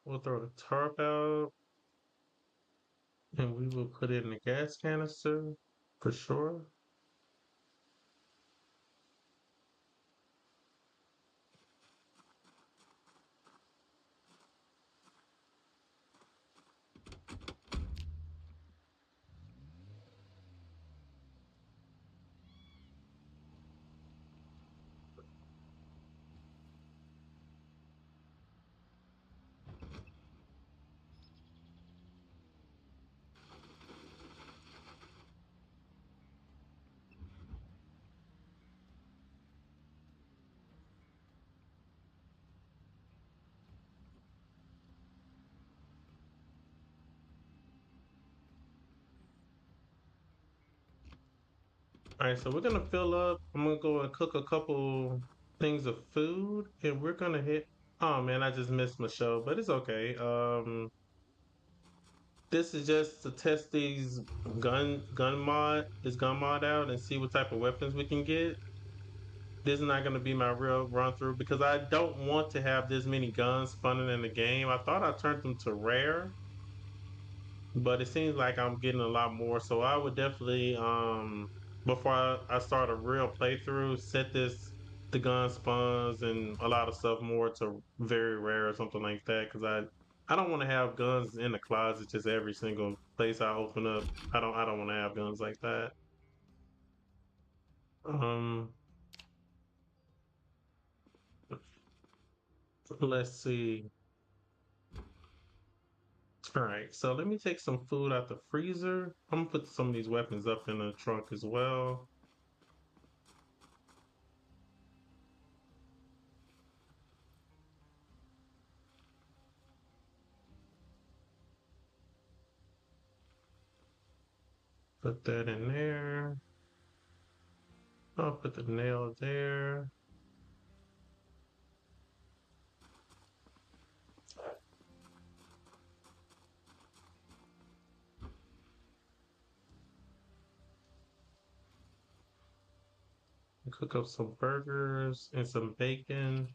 We'll throw the tarp out and we will put it in the gas canister for sure. All right, so we're gonna fill up. I'm gonna go and cook a couple things of food, and we're gonna hit. Oh man, I just missed my show, but it's okay. This is just to test these gun mod out and see what type of weapons we can get. This is not gonna be my real run through because I don't want to have this many guns spawning in the game. I thought I turned them to rare, but it seems like I'm getting a lot more. So I would definitely before I start a real playthrough, set the gun spawns and a lot of stuff more to very rare or something like that because I don't want to have guns in the closet just every single place I open up. I don't want to have guns like that. Um, let's see. All right, so let me take some food out the freezer. I'm gonna put some of these weapons up in the trunk as well. Put that in there. I'll put the nail there. Cook up some burgers and some bacon.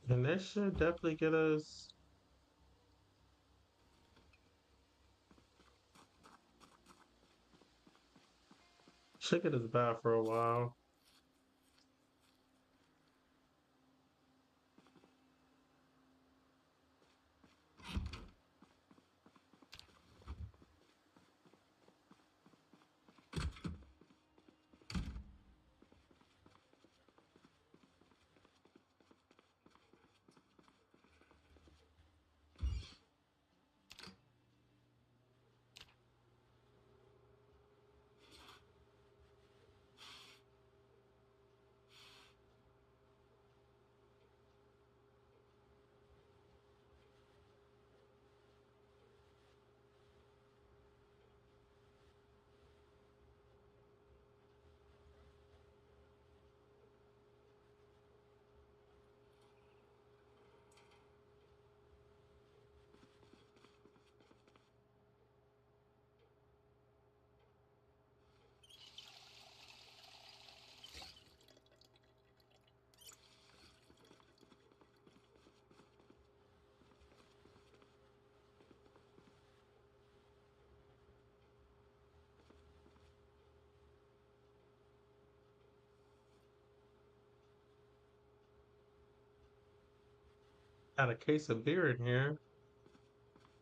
And that should definitely get us, should get us by for a while. Got a case of beer in here.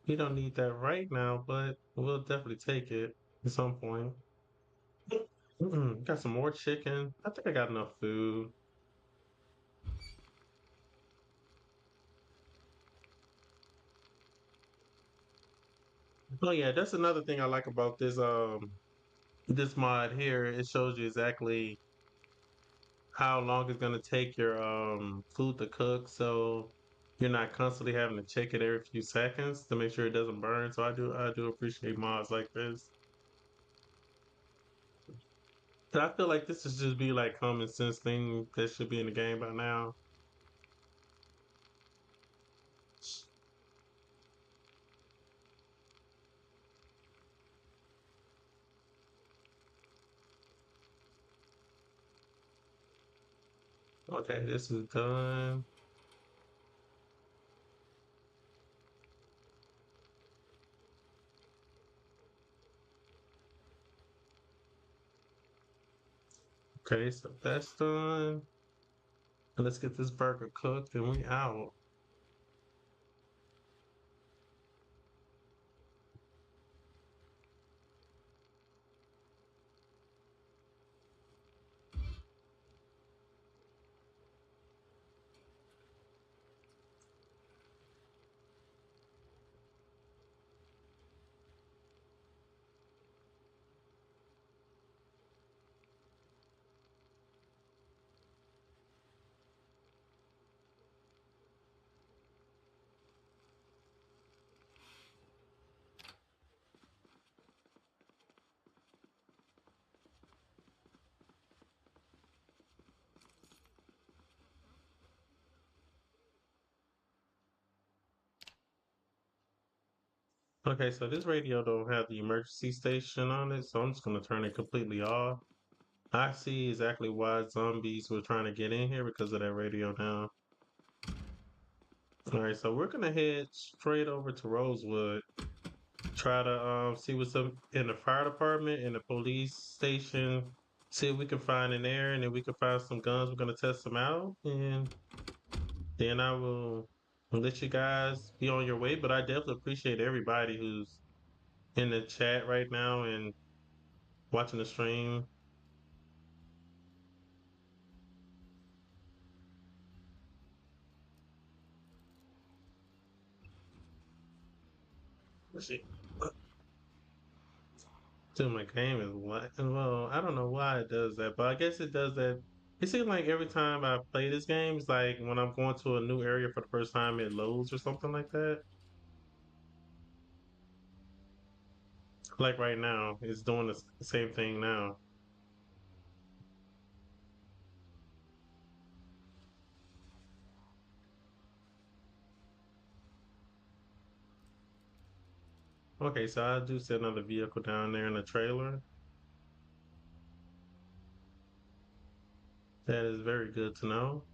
We don't need that right now, but we'll definitely take it at some point. Got some more chicken. I think I got enough food. Oh yeah, that's another thing I like about this mod here. It shows you exactly how long it's gonna take your food to cook, so you're not constantly having to check it every few seconds to make sure it doesn't burn. So I do appreciate mods like this. And I feel like this should just be like common sense thing that should be in the game by now. Okay, this is done. Okay, so that's done. And let's get this burger cooked and we out. Okay, so this radio don't have the emergency station on it, so I'm just gonna turn it completely off. I see exactly why zombies were trying to get in here because of that radio now. All right, so we're gonna head straight over to Rosewood. Try to see what's up in the fire department and the police station. See if we can find in there, and if we can find some guns, we're gonna test them out, and then I will let you guys be on your way. But I definitely appreciate everybody who's in the chat right now and watching the stream. Let's see. Dude, my game is what? Well, I don't know why it does that, but I guess it does that. It seems like every time I play this game, it's like when I'm going to a new area for the first time, it loads or something like that. Like right now, it's doing the same thing now. Okay, so I do see another vehicle down there in the trailer. That is very good to know.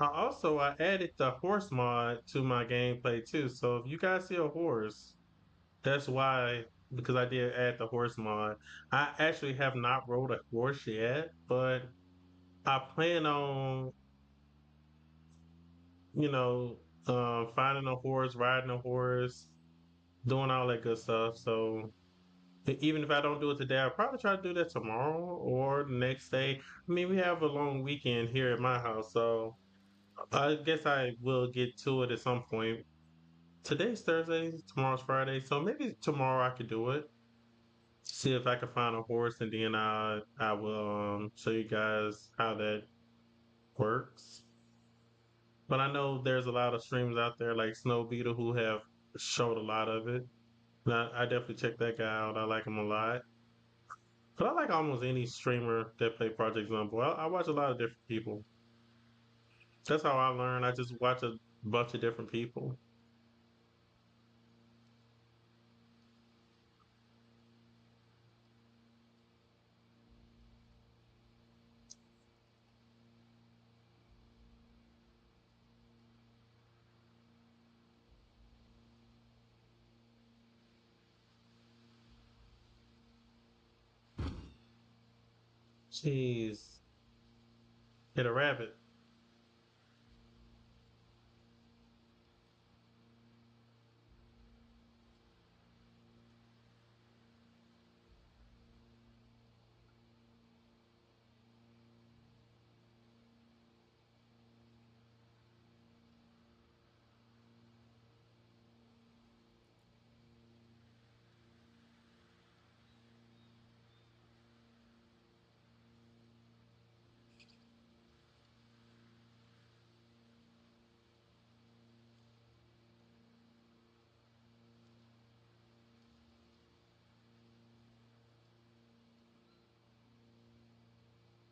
I added the horse mod to my gameplay too. So if you guys see a horse, that's why, because I did add the horse mod. I actually have not rode a horse yet, but I plan on, finding a horse, riding a horse, doing all that good stuff. So even if I don't do it today, I'll probably try to do that tomorrow or the next day. I mean, we have a long weekend here at my house, so I guess I will get to it at some point. Today's Thursday, tomorrow's Friday, so maybe tomorrow I could do it. See if I can find a horse, and then I will show you guys how that works. But I know there's a lot of streamers out there like Snow Beetle who have showed a lot of it. And I definitely check that guy out. I like him a lot. But I like almost any streamer that play Project Zomboid. I watch a lot of different people. That's how I learn. I just watch a bunch of different people. Jeez. Hit a rabbit.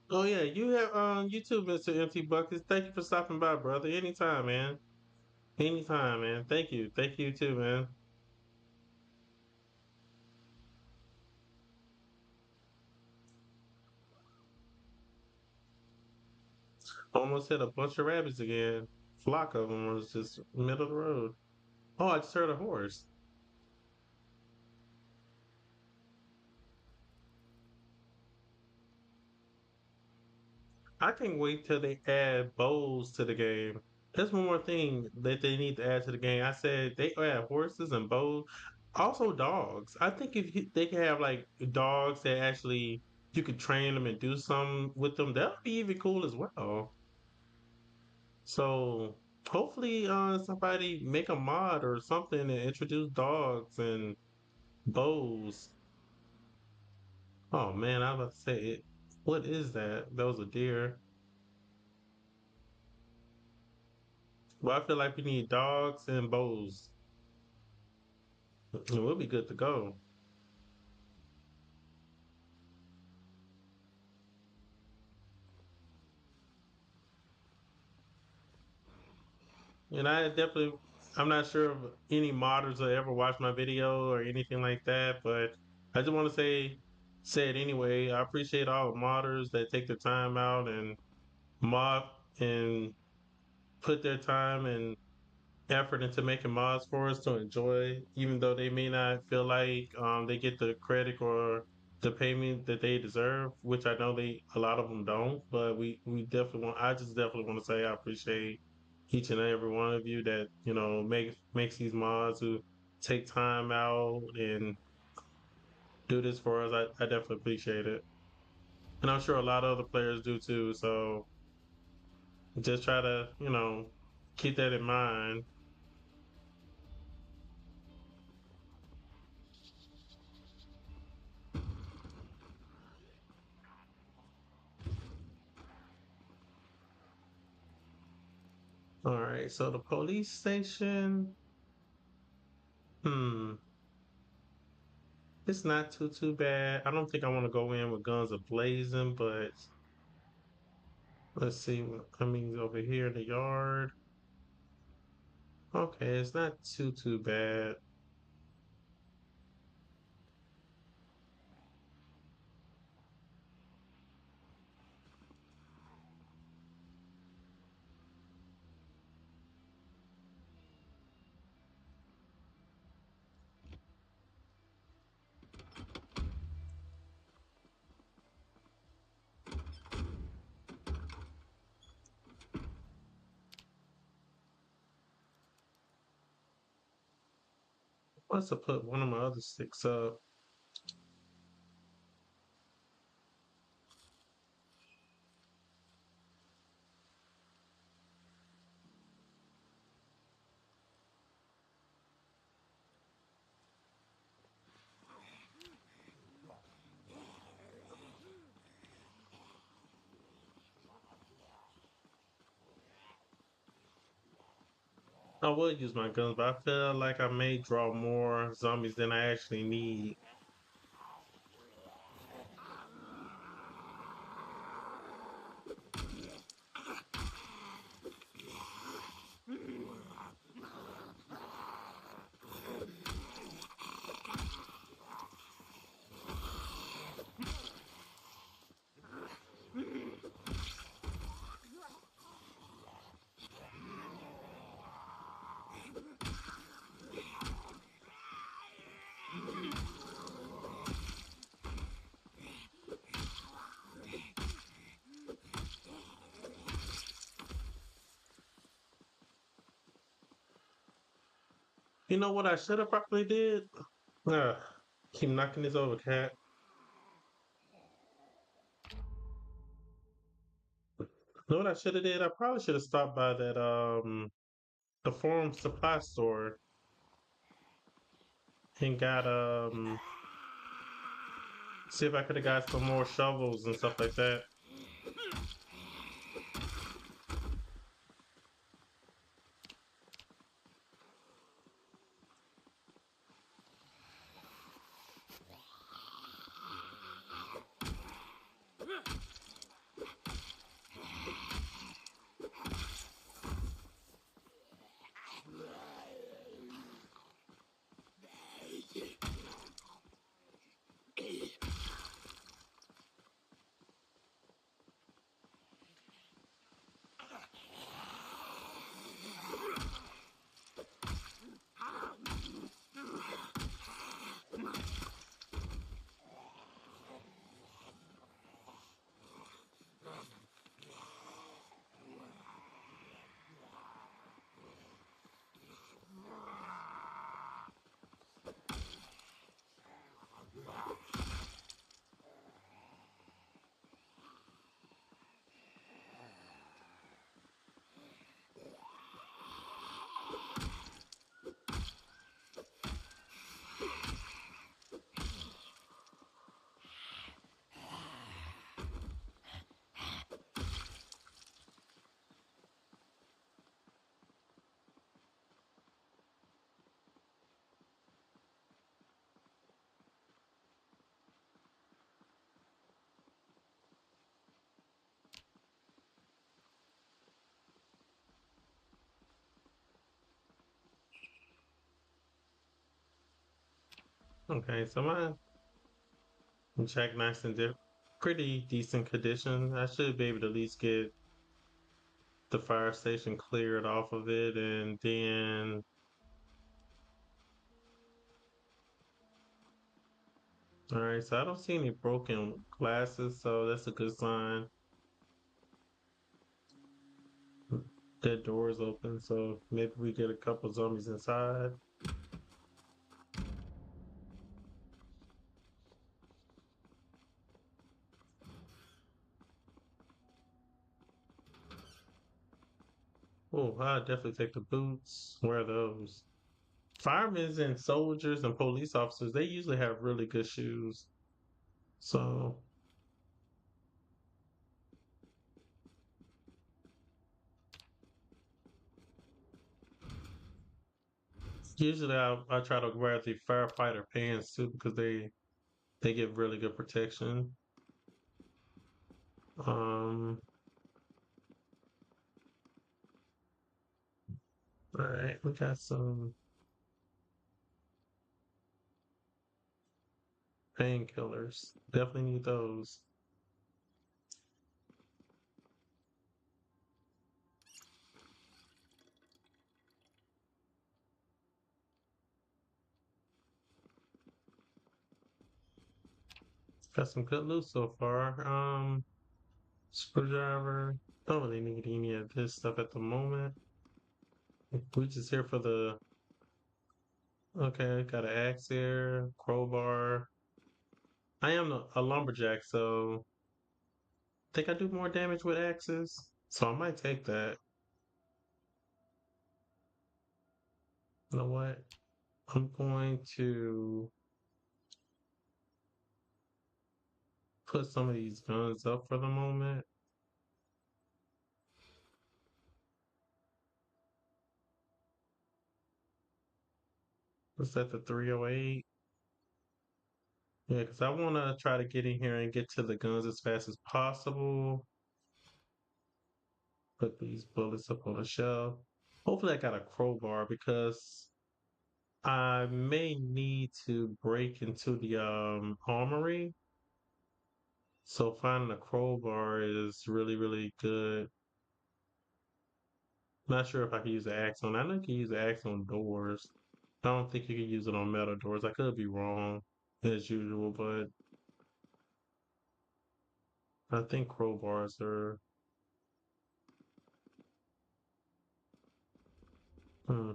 Oh yeah, you have you too, Mr. Empty Buckets. Thank you for stopping by, brother. Anytime, man. Anytime, man. Thank you. Thank you too, man. Almost hit a bunch of rabbits again. Flock of them was just middle of the road. Oh, I just heard a horse. I can't wait till they add bows to the game. That's one more thing that they need to add to the game. I said they add horses and bows, also dogs. I think if they can have like dogs that actually you could train them and do something with them, that would be even cool as well. So hopefully, somebody make a mod or something and introduce dogs and bows. Oh man, I was about to say it. What is that? That was a deer. Well, I feel like we need dogs and bows. And we'll be good to go. And I definitely, I'm not sure if any modders will ever watch my video or anything like that, but I just want to say it anyway. I appreciate all the modders that take their time out and mod and put their time and effort into making mods for us to enjoy, even though they may not feel like they get the credit or the payment that they deserve, which I know they a lot of them don't. But we definitely want. I just definitely want to say I appreciate each and every one of you that makes these mods who take time out and do this for us. I definitely appreciate it, and I'm sure a lot of other players do too. So just try to keep that in mind. All right, so the police station. Hmm. It's not too bad. I don't think I want to go in with guns a blazing, but let's see. I mean, over here in the yard. Okay, it's not too bad. Must have put one of my other sticks up. I would use my guns, but I feel like I may draw more zombies than I actually need. You know what I should have probably did? Uh, keep knocking this over, cat. You know what I should have did? I probably should have stopped by that the farm supply store and got see if I could have got some more shovels and stuff like that. Okay, so my check nice and pretty decent condition. I should be able to at least get the fire station cleared off of it, and then all right. So I don't see any broken glasses, so that's a good sign. That door is open, so maybe we get a couple zombies inside. Oh, I definitely take the boots. Wear those. Firemen and soldiers and police officers, they usually have really good shoes. So usually I try to wear the firefighter pants too because they give really good protection. Um, all right, we got some painkillers. Definitely need those. Got some good loot so far. Screwdriver. Don't really need any of this stuff at the moment. We just here for the okay, got an axe here, crowbar. I am a lumberjack, so I think I do more damage with axes. So I might take that. You know what? I'm going to put some of these guns up for the moment. Let's set the 308. Yeah, because I want to try to get in here and get to the guns as fast as possible. Put these bullets up on the shelf. Hopefully, I got a crowbar because I may need to break into the armory. So finding a crowbar is really, really good. Not sure if I can use the axe on. I know you can use the axe on doors. I don't think you can use it on metal doors. I could be wrong as usual, but I think crowbars are. Hmm.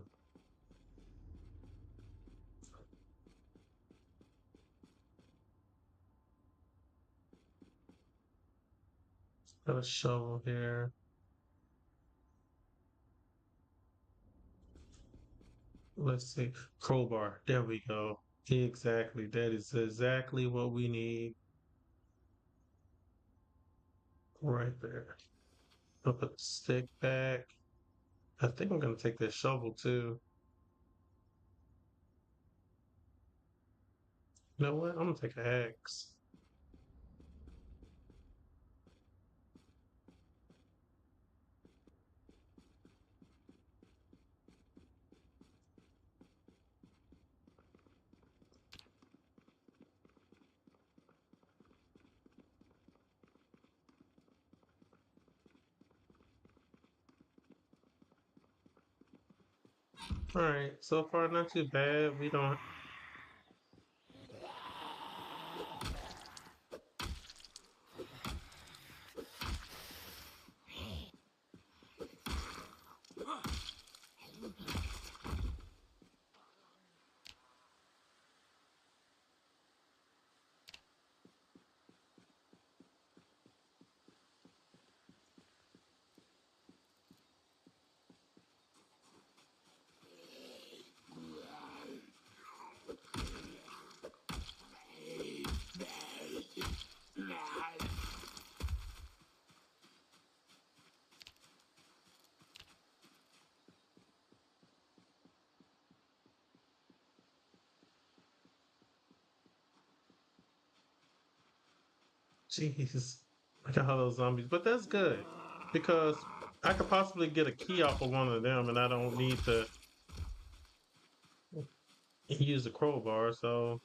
Got a shovel here. Let's see. Crowbar. There we go. Exactly. That is exactly what we need right there. I'll put the stick back. I think I'm gonna take this shovel too. You know what? I'm gonna take an axe. All right. So far, not too bad. We don't. Jeez. Look at all those zombies. But that's good because I could possibly get a key off of one of them, and I don't need to use the crowbar. So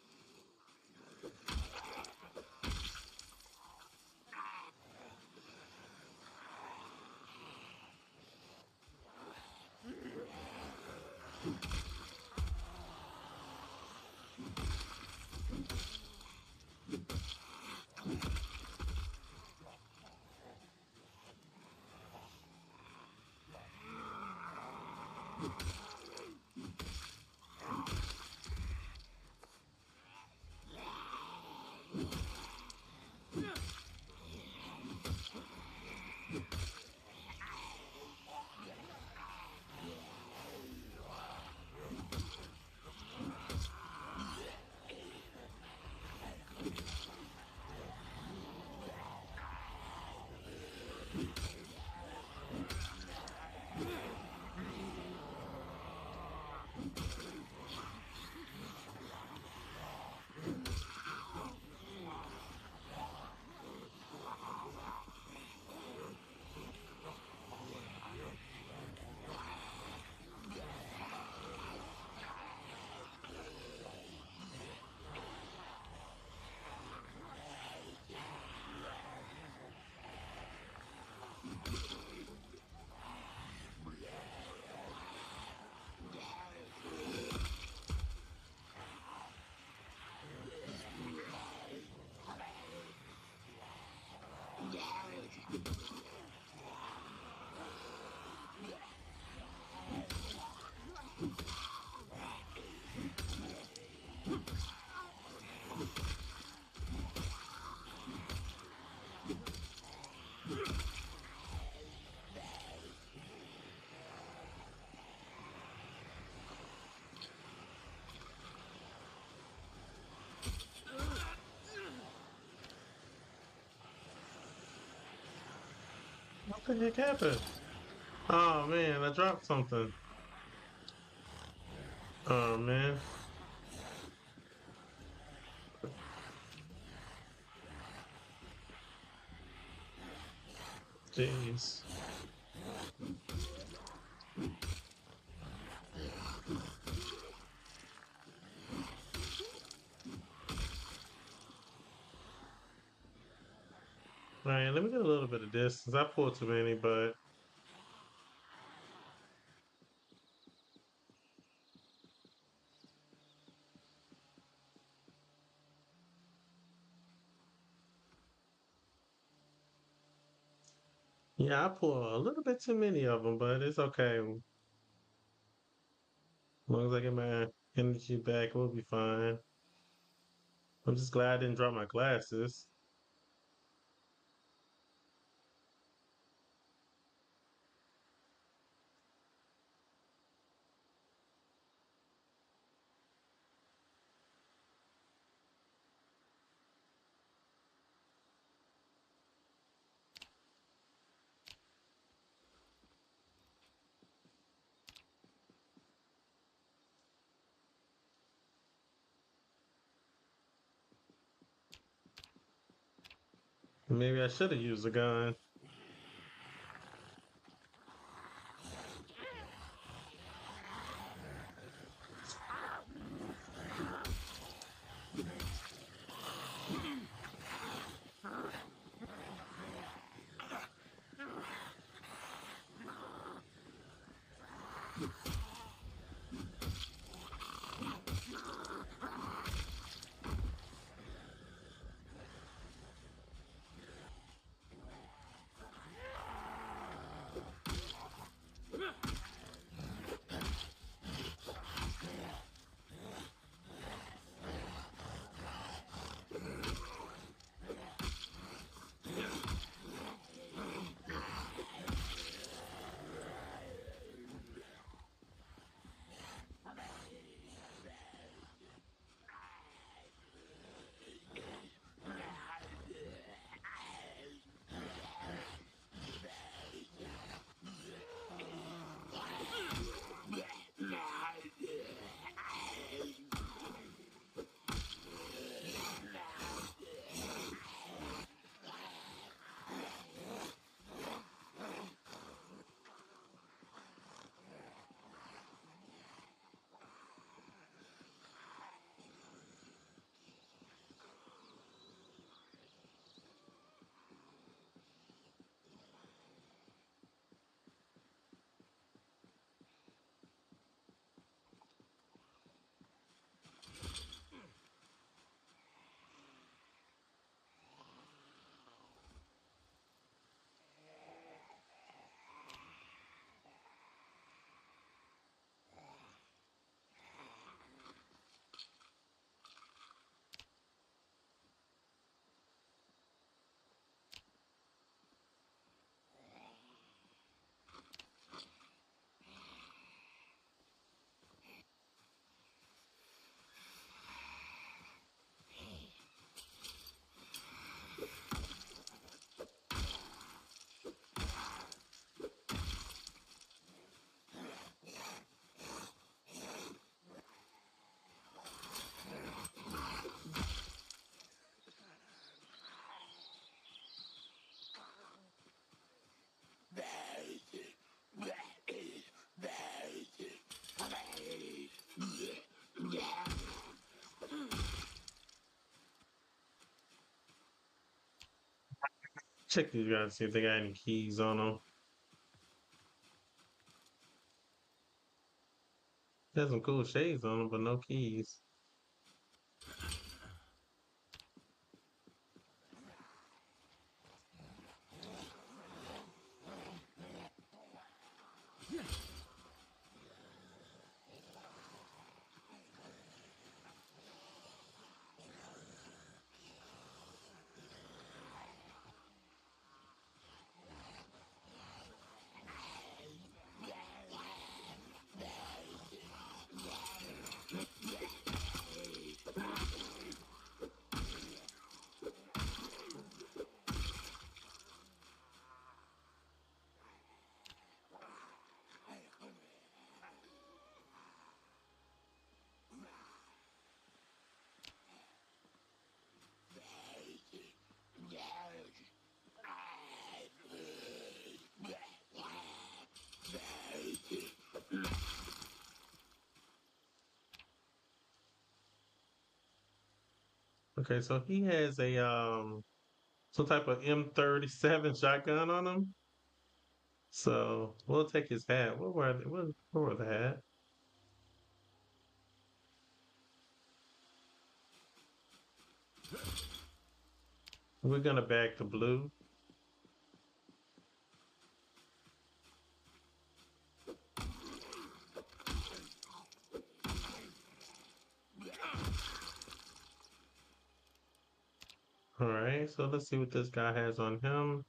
what the heck happened? Oh man, I dropped something. Oh man, jeez. All right, let me get a little bit of distance. I pulled too many, but yeah, I pulled a little bit too many of them. But it's okay. As long as I get my energy back, we'll be fine. I'm just glad I didn't drop my glasses. Maybe I should have used a gun. Check these guys, see if they got any keys on them. They have some cool shades on them, but no keys. Okay, so he has a some type of M37 shotgun on him. So we'll take his hat. Where were the hat? We're gonna back to blue. All right, so let's see what this guy has on him.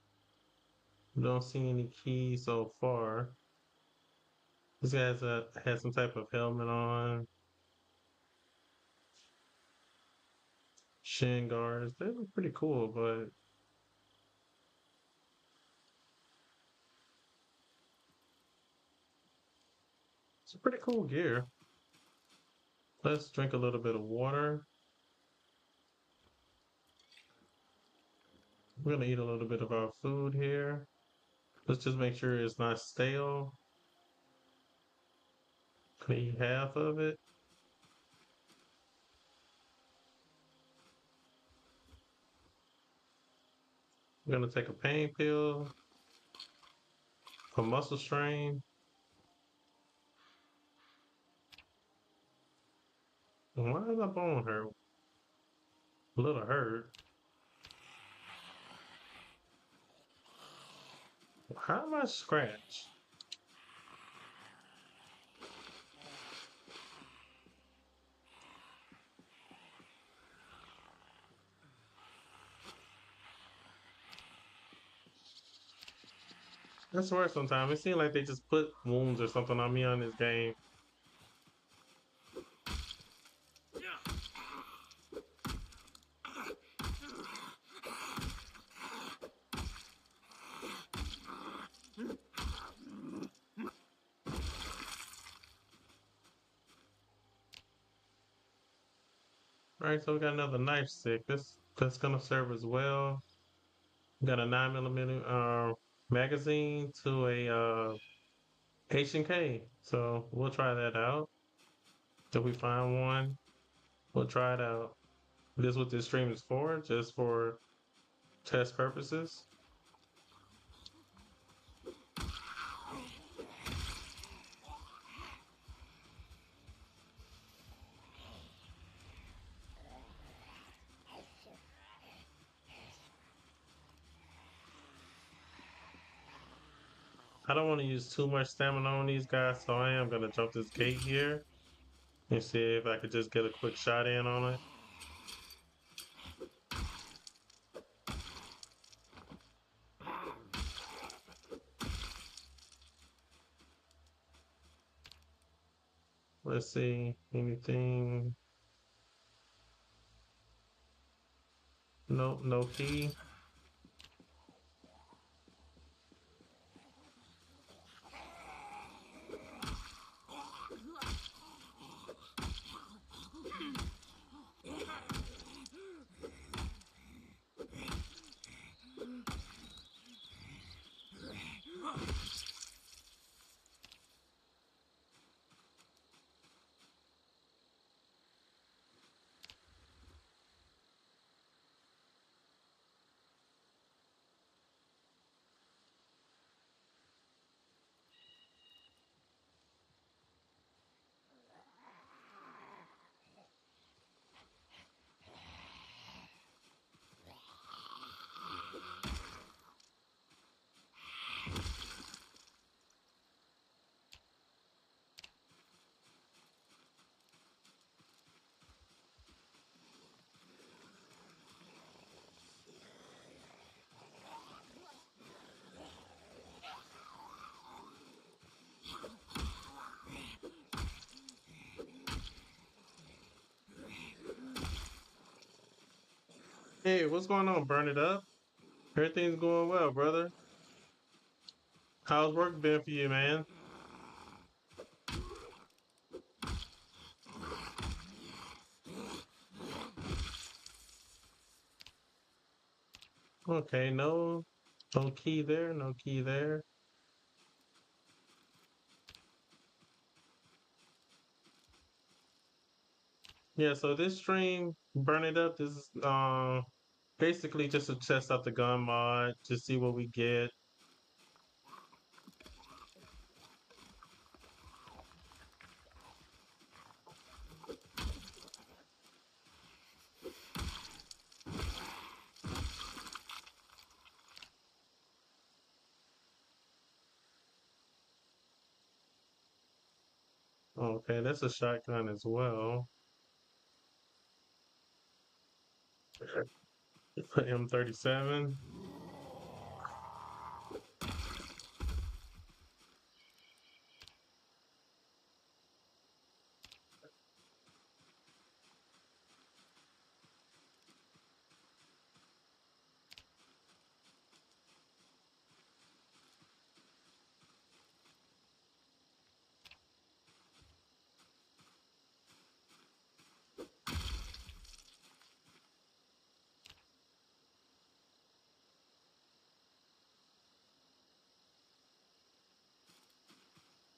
Don't see any keys so far. This guy has some type of helmet on, shin guards. They look pretty cool, but it's a pretty cool gear. Let's drink a little bit of water. We're gonna eat a little bit of our food here. Let's just make sure it's not stale. Gonna eat half of it. We're gonna take a pain pill for muscle strain. And why is my bone hurt? A little hurt. How am I scratched? That's worse sometimes. It seems like they just put wounds or something on me on this game. All right, so we got another knife stick. That's gonna serve as well. We got a 9mm magazine to a H&K. So we'll try that out. If we find one, we'll try it out. This is what this stream is for, just for test purposes. I don't want to use too much stamina on these guys, so I am gonna jump this gate here and see if I could just get a quick shot in on it. Let's see, anything? Nope, no key. Hey, what's going on? Burn it up? Everything's going well, brother. How's work been for you, man? Okay, no key there, no key there. Yeah, so this stream, burn it up. This is basically just to test out the gun mod, to see what we get. Okay, that's a shotgun as well. M37.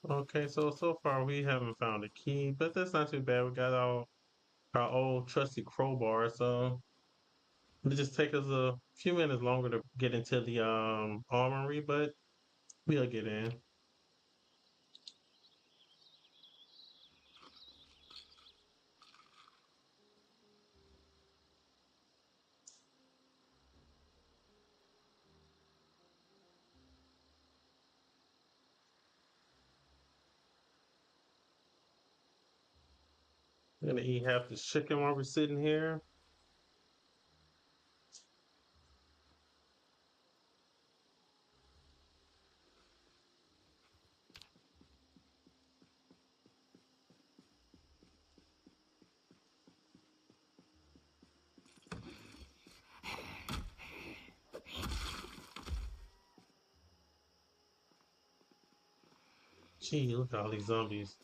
Okay, so far we haven't found a key, but that's not too bad. We got our old trusty crowbar, so it'll just take us a few minutes longer to get into the armory, but we'll get in. I'm gonna eat half the chicken while we're sitting here. Gee, look at all these zombies.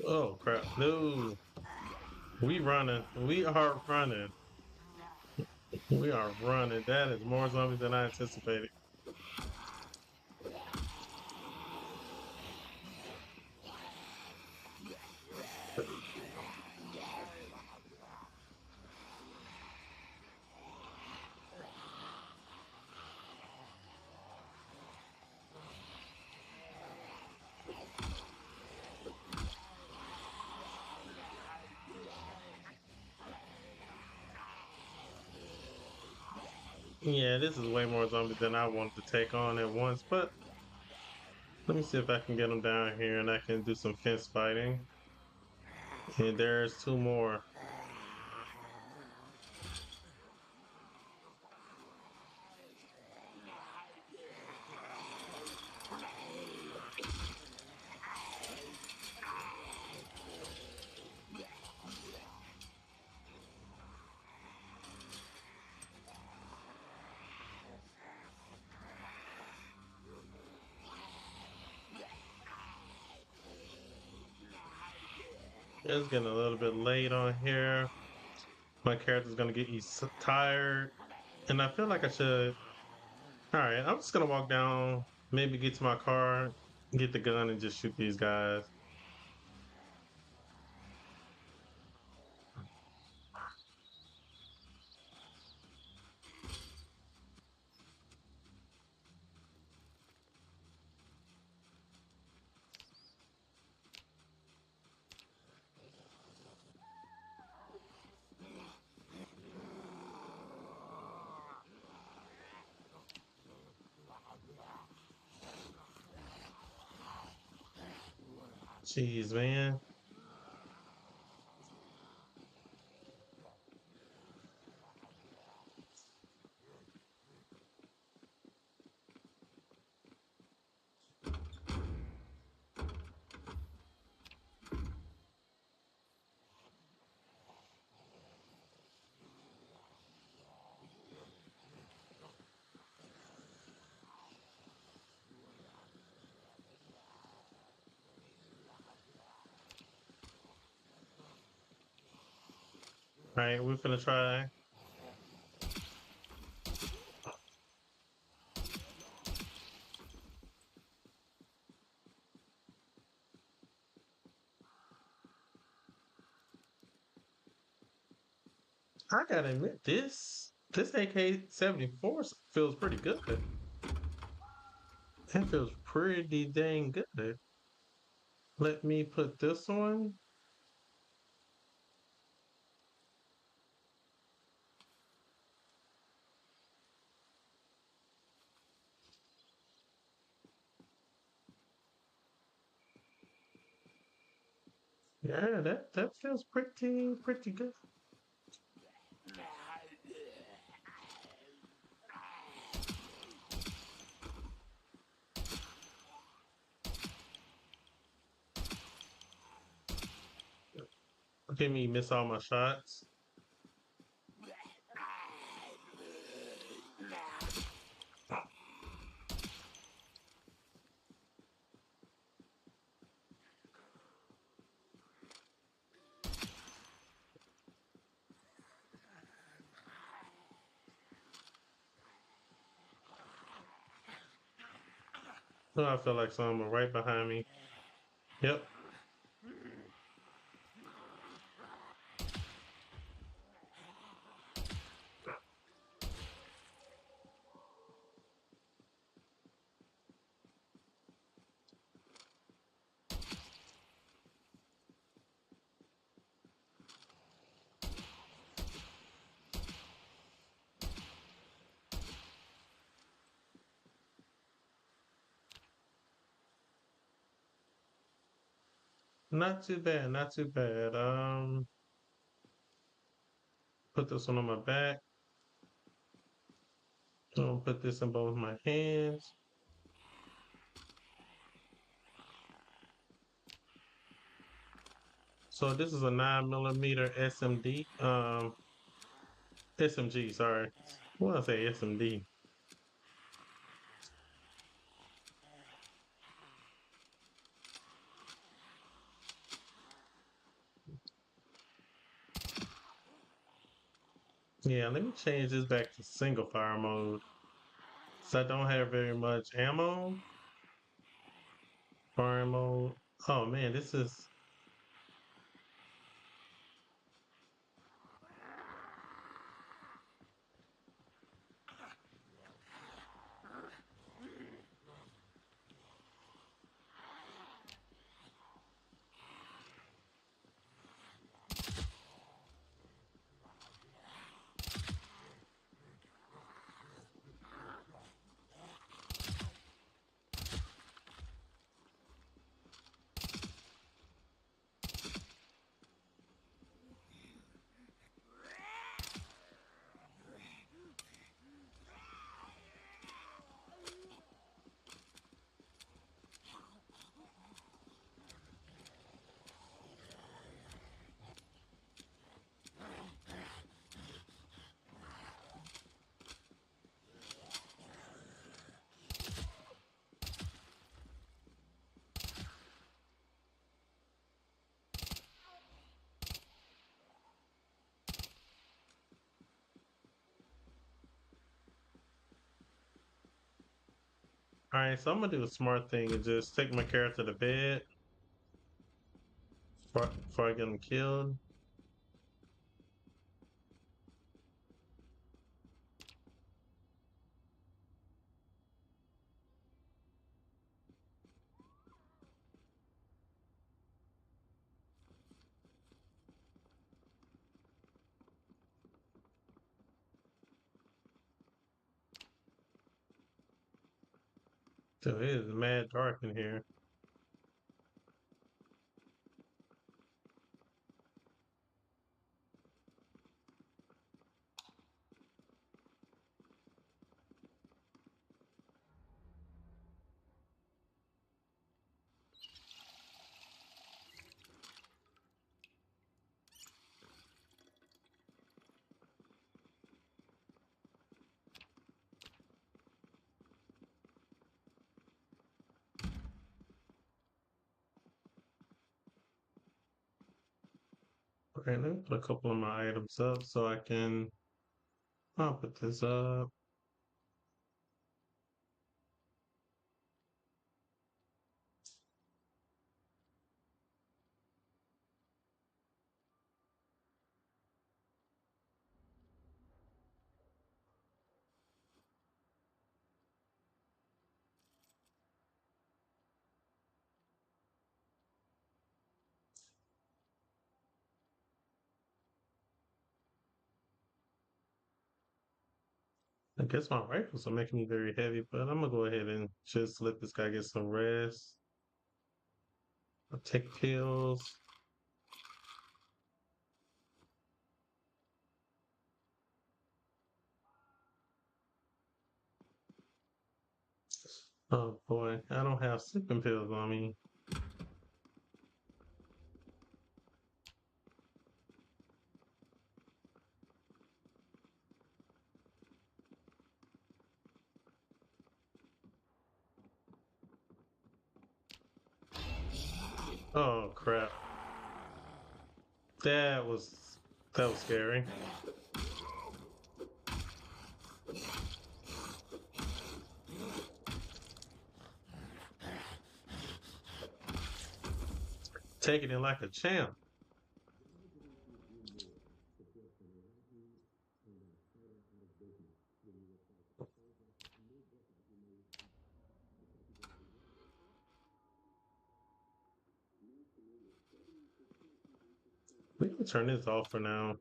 Oh crap. No. We running. We are running. We are running. That is more zombies than I anticipated. Yeah, this is way more zombies than I wanted to take on at once, but let me see if I can get them down here and I can do some fence fighting. And there's two more. It's getting a little bit late on here. My character's gonna get tired, and I feel like I should. All right, I'm just gonna walk down, maybe get to my car, get the gun, and just shoot these guys. Jeez, man. All right, we're gonna try. I gotta admit, this AK-74 feels pretty good. That feels pretty dang good. Let me put this one. Yeah, that feels pretty good. Give me miss all my shots. Oh, I feel like someone right behind me. Yep. Not too bad, not too bad. Put this one on my back. I'll put this in both my hands. So this is a 9mm SMD, SMG, sorry. What did I say SMD? Yeah, let me change this back to single fire mode. So I don't have very much ammo. Fire mode. Oh man, this is all right. So I'm gonna do a smart thing and just take my character to bed before I get him killed. So it is mad dark in here. Okay, let me put a couple of my items up so I can. I'll put this up. I guess my rifles are making me very heavy, but I'm gonna go ahead and just let this guy get some rest. I'll take pills. Oh boy, I don't have sleeping pills on me. Oh crap. That was that was scary. Taking it like a champ. We can turn this off for now.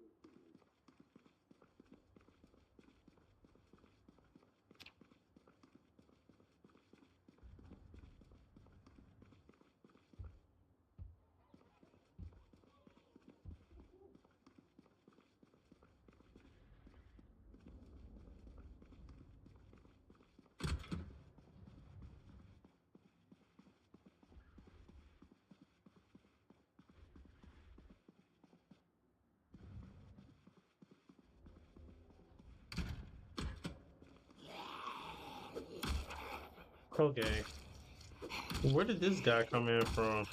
Okay. Where did this guy come in from?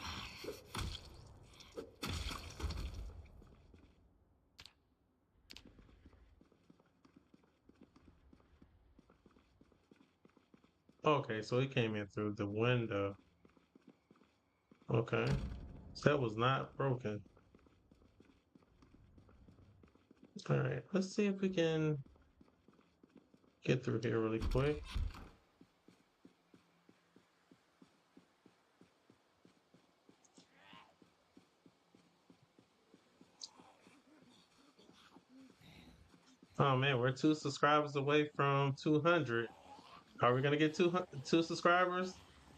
Okay, so he came in through the window. Okay. So that was not broken. All right, let's see if we can get through here really quick. Oh man, we're 2 subscribers away from 200. Are we gonna get two subscribers?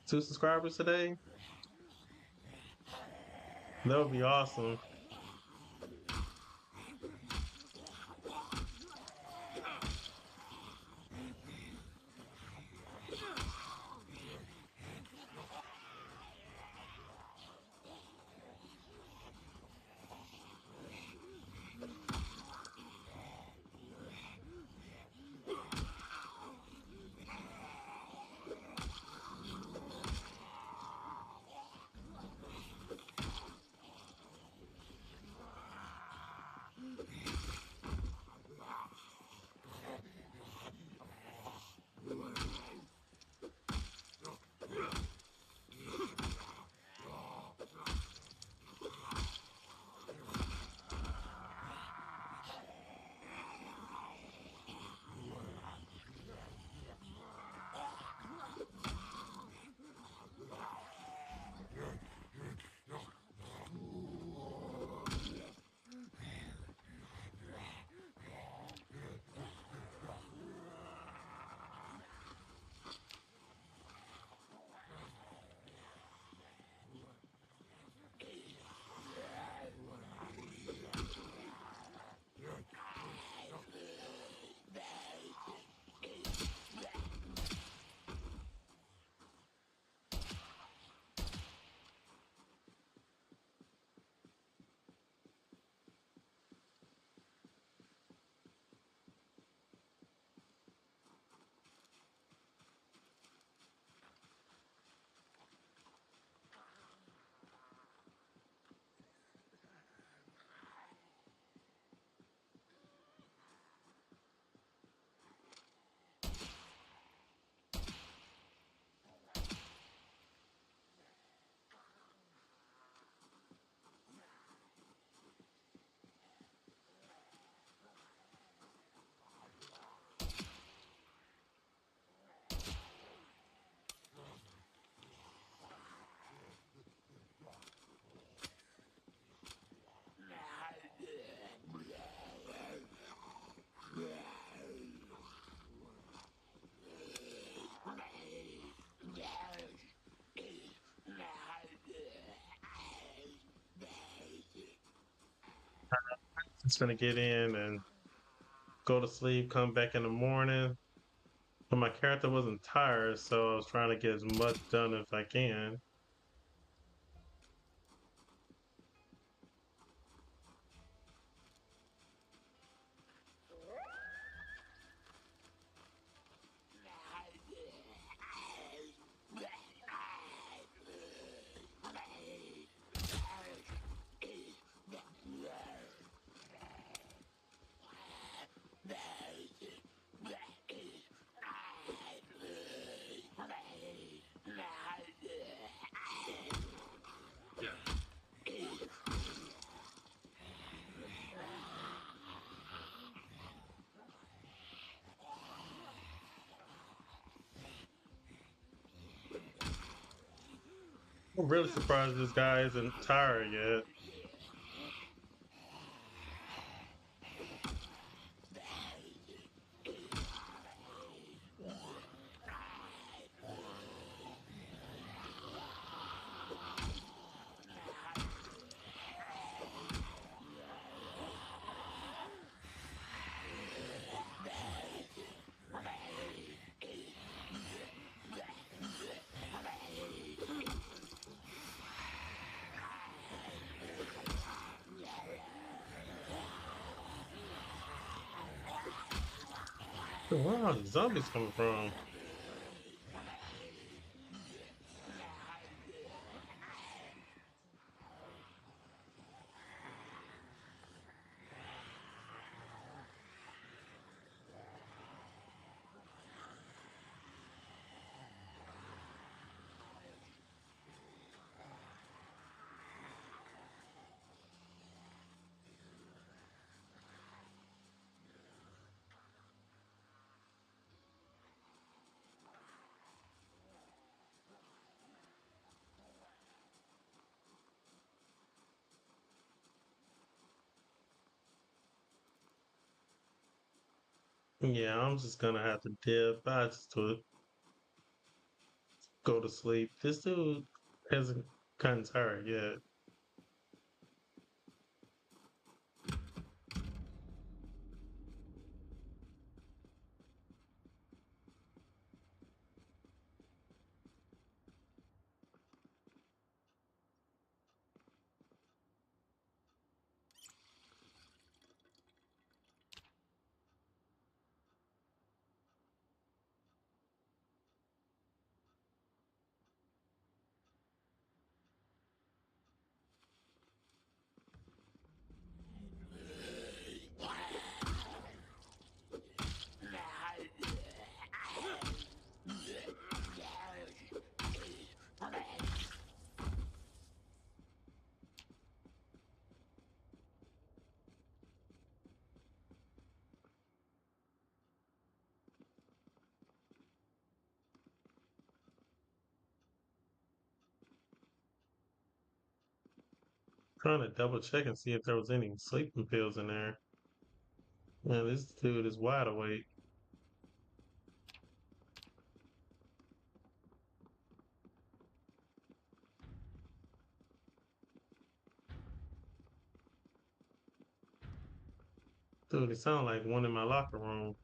2 subscribers today? That would be awesome. Just gonna get in and go to sleep, come back in the morning. But my character wasn't tired, so I was trying to get as much done as I can. I'm really surprised this guy isn't tired yet. Where are all these zombies coming from? Yeah, I'm just gonna have to dip. I just to go to sleep. This dude hasn't gotten tired yet. Trying to double check and see if there was any sleeping pills in there. Man, this dude is wide awake. Dude, it sounds like one in my locker room.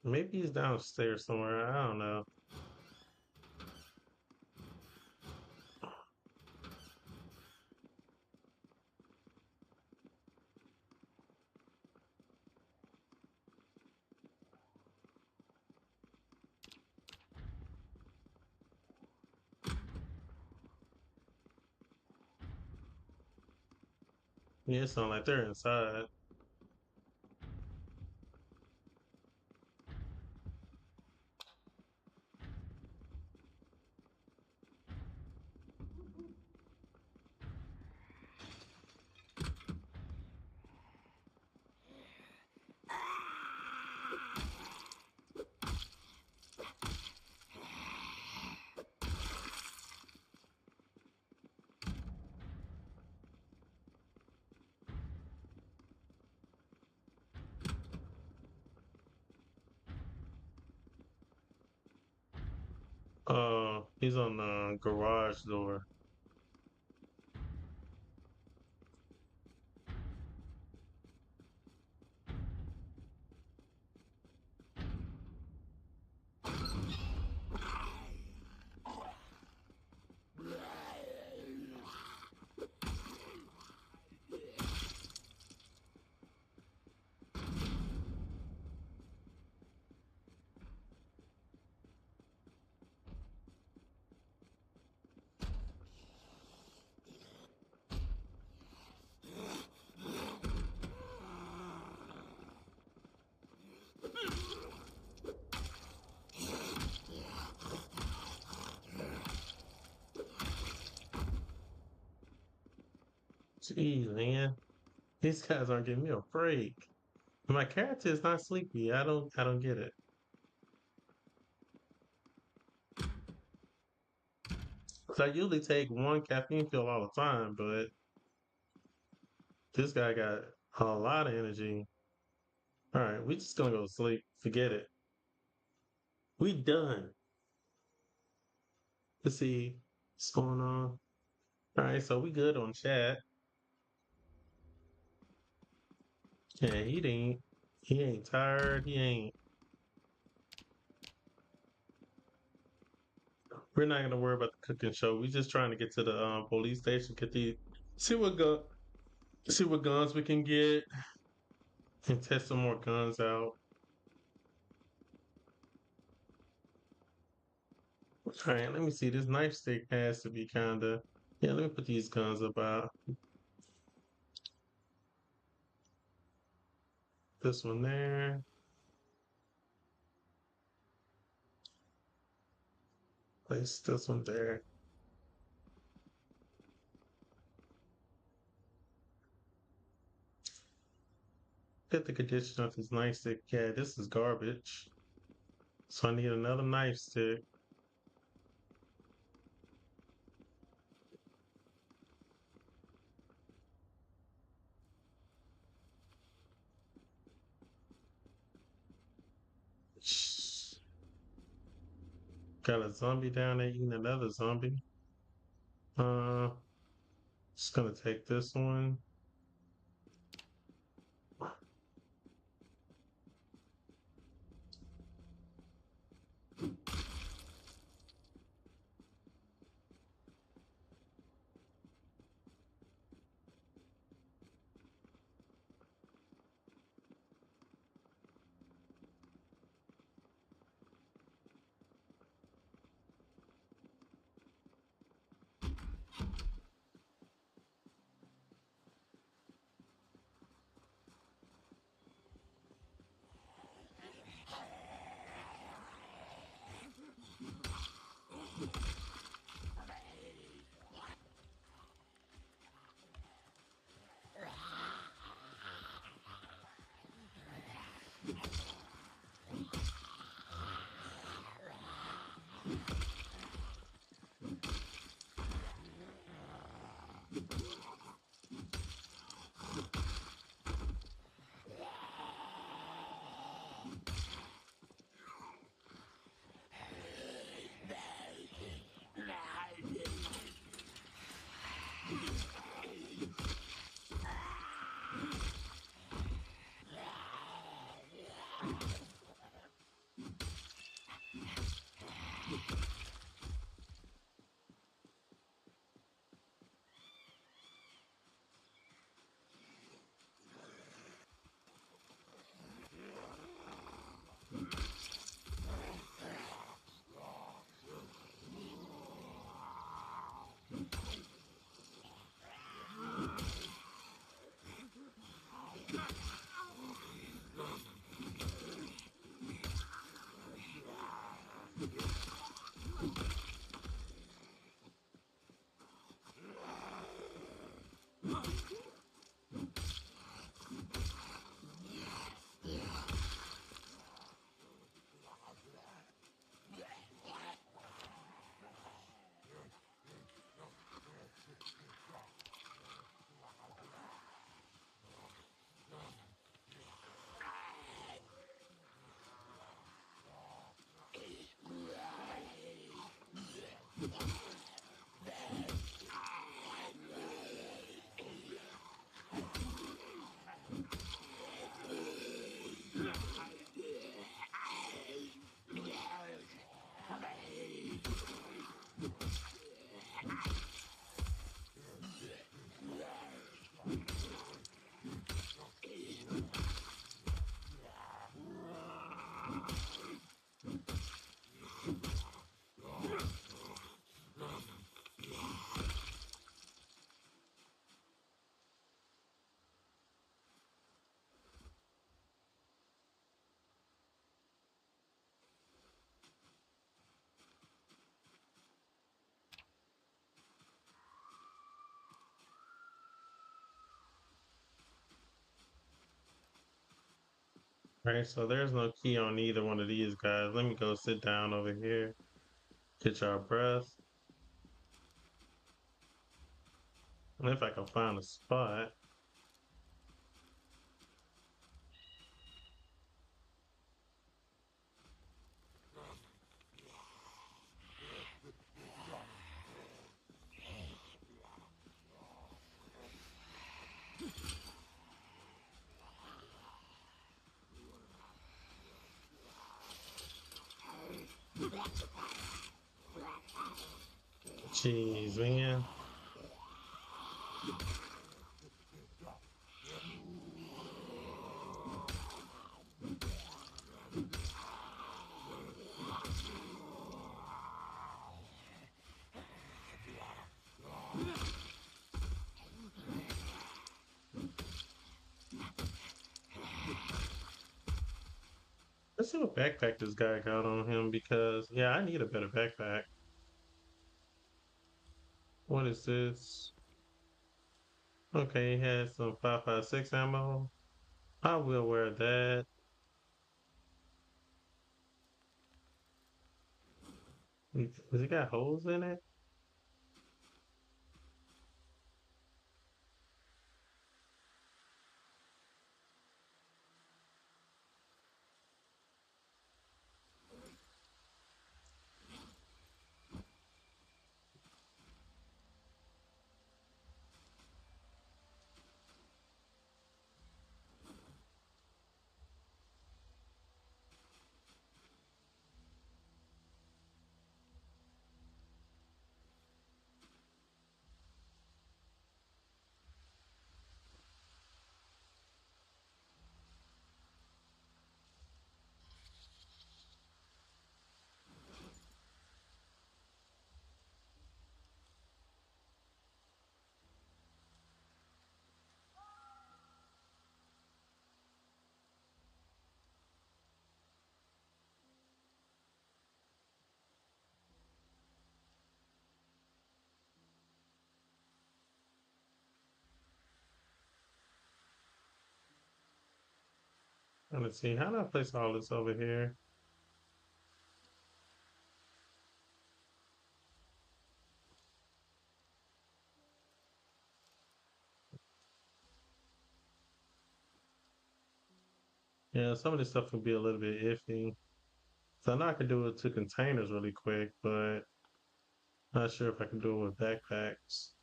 Maybe he's downstairs somewhere. I don't know. Yeah, it sounds like they're inside. He's on the garage door. Jeez, man. These guys aren't giving me a break. My character is not sleepy. I don't get it. 'Cause I usually take one caffeine pill all the time, but this guy got a lot of energy. All right, we just gonna go to sleep. Forget it. We done. Let's see what's going on. All right, so we good on chat. Yeah, he ain't tired. He ain't. We're not gonna worry about the cooking show. We just trying to get to the police station. See what gun, see what guns we can get, and test some more guns out. All right, let me see. This knife stick has to be kinda. Yeah, let me put these guns about. This one there. Place this one there. Get the condition of this nightstick. Yeah, this is garbage. So I need another nightstick. Got a zombie down there eating another zombie. Uh, just gonna take this one. Right, so there's no key on either one of these guys. Let me go sit down over here, catch our breath, and if I can find a spot. Jeez, man. Let's see what backpack this guy got on him because, yeah, I need a better backpack. What is this? Okay, he has some 5.56 ammo. I will wear that. Does it got holes in it? Let's see. How do I place all this over here? Yeah, some of this stuff can be a little bit iffy. So I know I can do it to containers really quick, but not sure if I can do it with backpacks.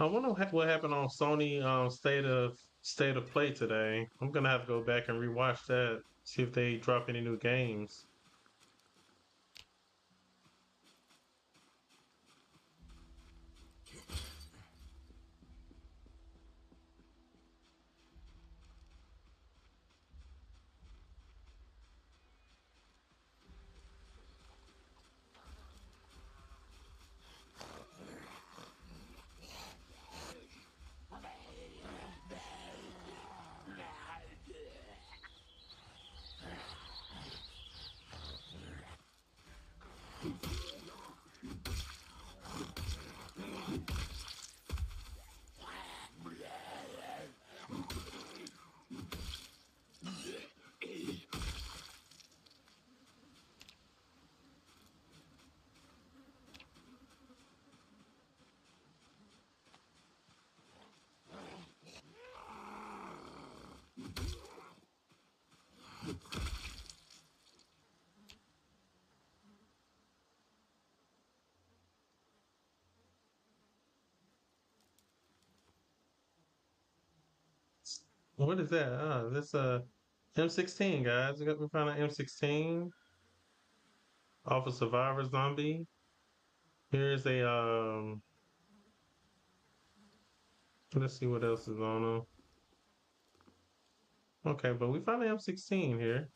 I wonder what happened on Sony State of Play today. I'm gonna have to go back and rewatch that, see if they drop any new games. What is that? This M16, guys. We found an M16 off a Survivor Zombie. Here's a let's see what else is on them. Okay, but we found an M16 here.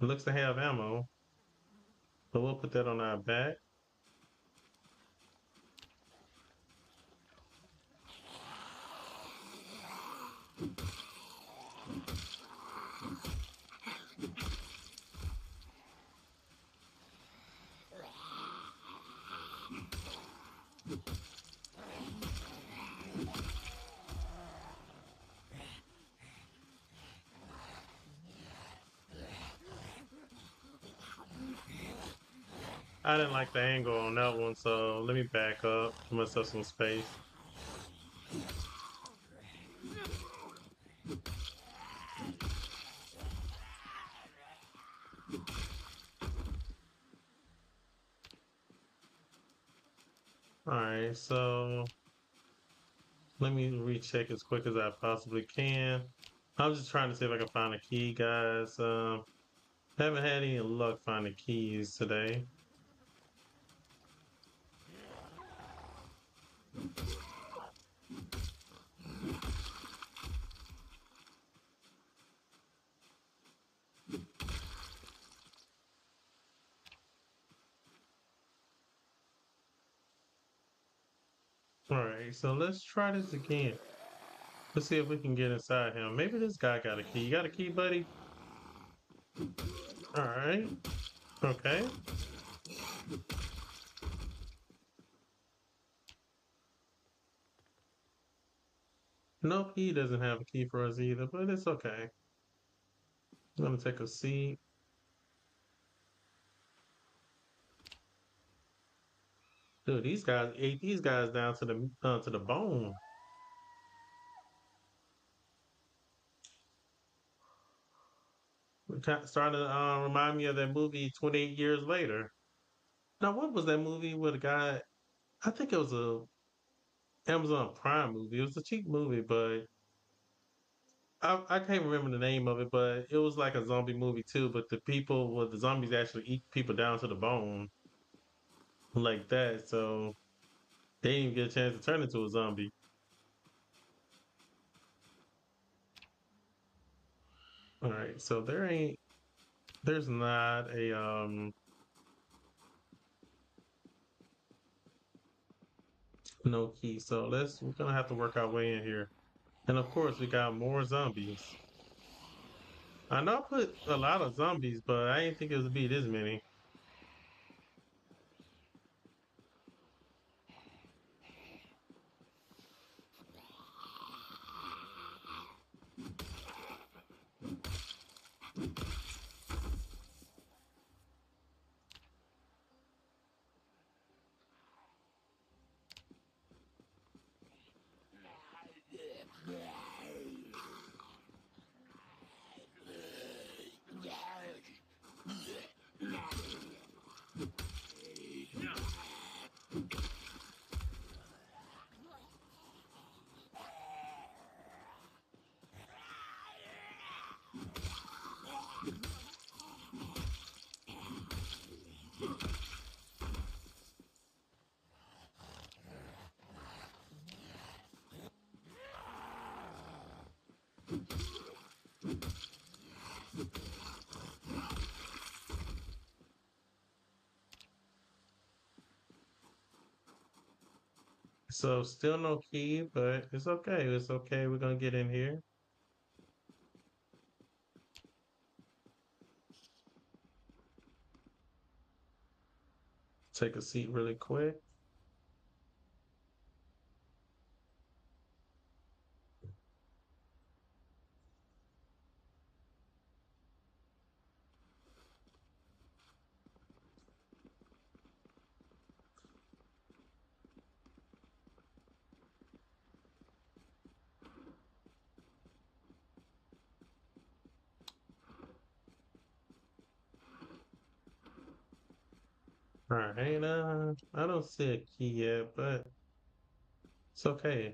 It looks to have ammo, so we'll put that on our back. I didn't like the angle on that one, so let me back up, give myself some space. All right, so let me recheck as quick as I possibly can. I'm just trying to see if I can find a key, guys. Haven't had any luck finding keys today. All right, so let's try this again. Let's see if we can get inside him. Maybe this guy got a key. You got a key, buddy? All right. Okay. Nope, he doesn't have a key for us either, but it's okay. I'm gonna take a seat. Dude, these guys ate these guys down to the bone. Starting to remind me of that movie 28 Years Later. Now, what was that movie with a guy? I think it was a Amazon Prime movie. It was a cheap movie, but I can't remember the name of it. But it was like a zombie movie too. But the zombies actually eat people down to the bone like that. So they didn't even get a chance to turn into a zombie. All right, so there's not a no key. So we're gonna have to work our way in here. And of course, we got more zombies. I know I put a lot of zombies, but I didn't think it would be this many. So still no key, but it's okay. It's okay. We're gonna get in here. Take a seat really quick. All right. I don't see a key yet, but it's okay.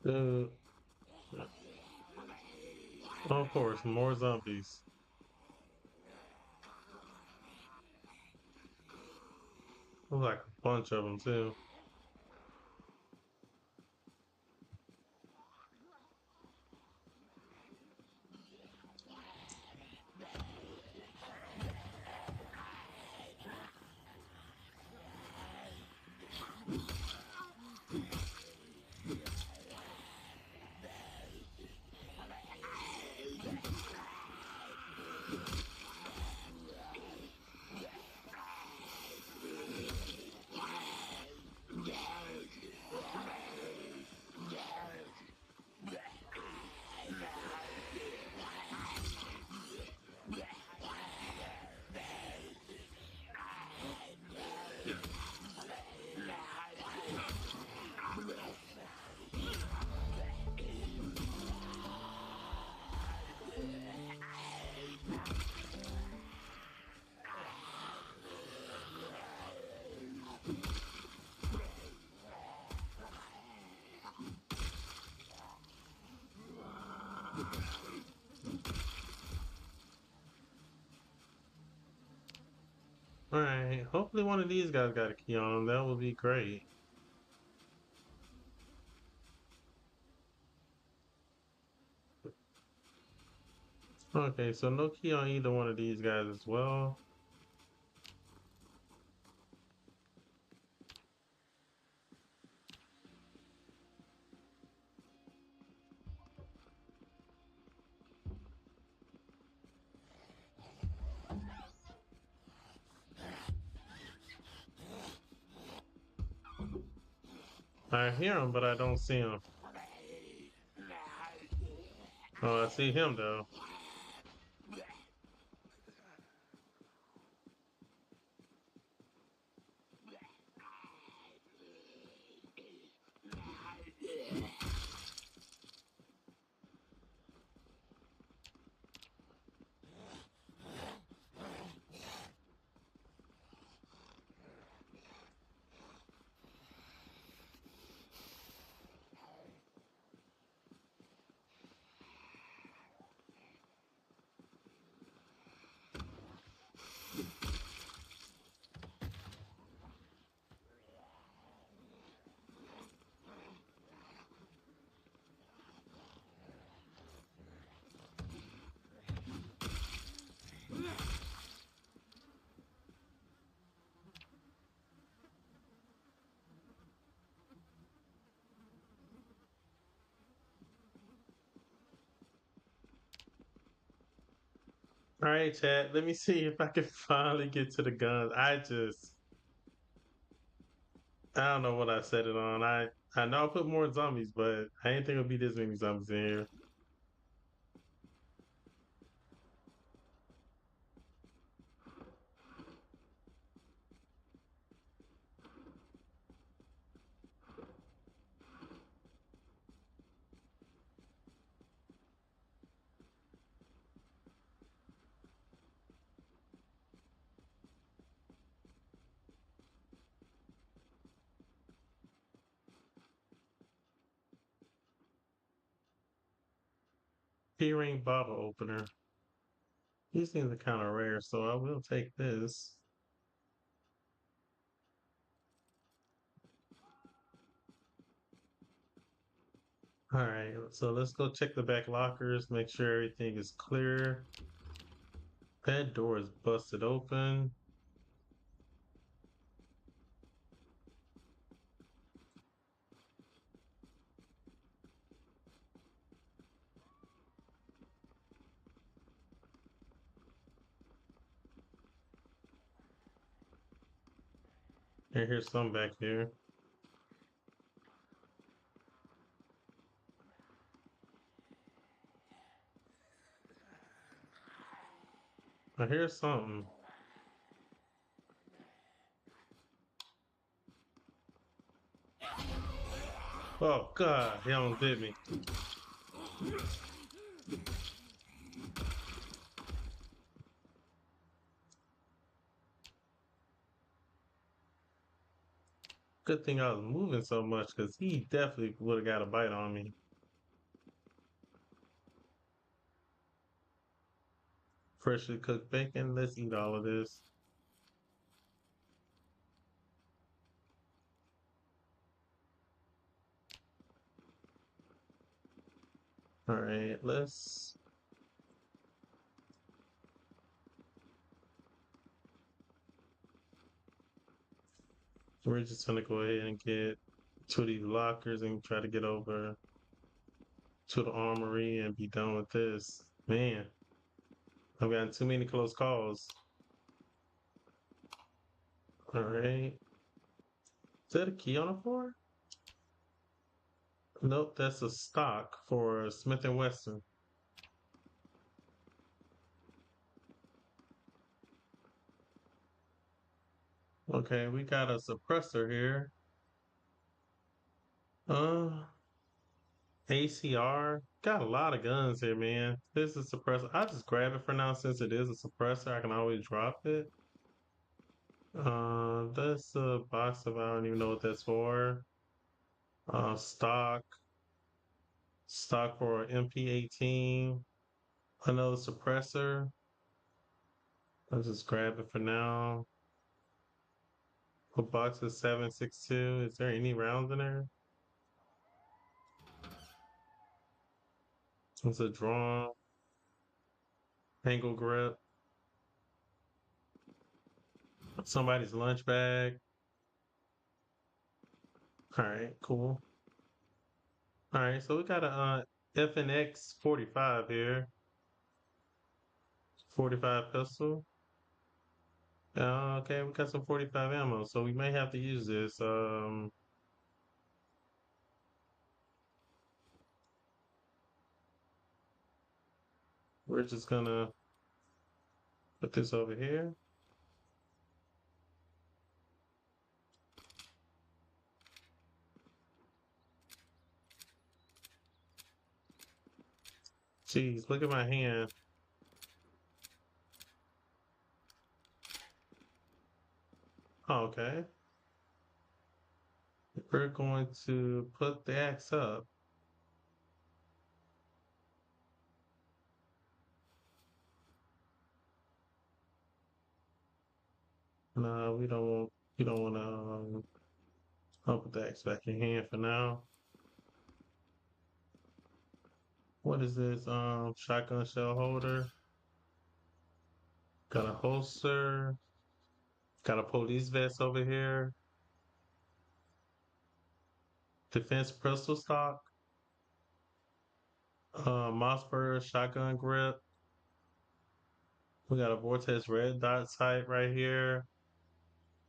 Uh, of course, more zombies. There's like a bunch of them too. All right. Hopefully one of these guys got a key on them. That would be great. Okay, so no key on either one of these guys as well. I hear him, but I don't see him. Oh, I see him though. All right, chat. Let me see if I can finally get to the guns. I don't know what I set it on. I know I put more zombies, but I didn't think it'd be this many zombies in here. Keyring bottle opener. These things are kind of rare, so I will take this. All right, so let's go check the back lockers, make sure everything is clear. That door is busted open. And here's some back here. I hear something. Oh God, he almost bit me. Good thing I was moving so much because he definitely would have got a bite on me. Freshly cooked bacon. Let's eat all of this. All right, we're just gonna go ahead and get two of these lockers and try to get over to the armory and be done with this. Man, I've gotten too many close calls. All right. Is that a key on the floor? Nope, that's a stock for Smith and Wesson. Okay, we got a suppressor here. Uh, ACR. Got a lot of guns here, man. This is a suppressor. I'll just grab it for now since it is a suppressor. I can always drop it. That's a box of I don't even know what that's for. Stock. Stock for MP18. Another suppressor. I'll just grab it for now. A box of 7.62. Is there any rounds in there? It's a drawn angle grip. Somebody's lunch bag. All right, cool. All right, so we got a FNX 45 here. 45 pistol. Okay, we got some 45 ammo, so we may have to use this. We're just gonna put this over here. Jeez, look at my hand. Okay. We're going to put the axe up. No, we don't want to, I'll put the axe back in hand for now. What is this? Shotgun shell holder. Got a holster. Got a police vest over here. Defense pistol stock. Mossberg shotgun grip. We got a Vortex red dot sight right here.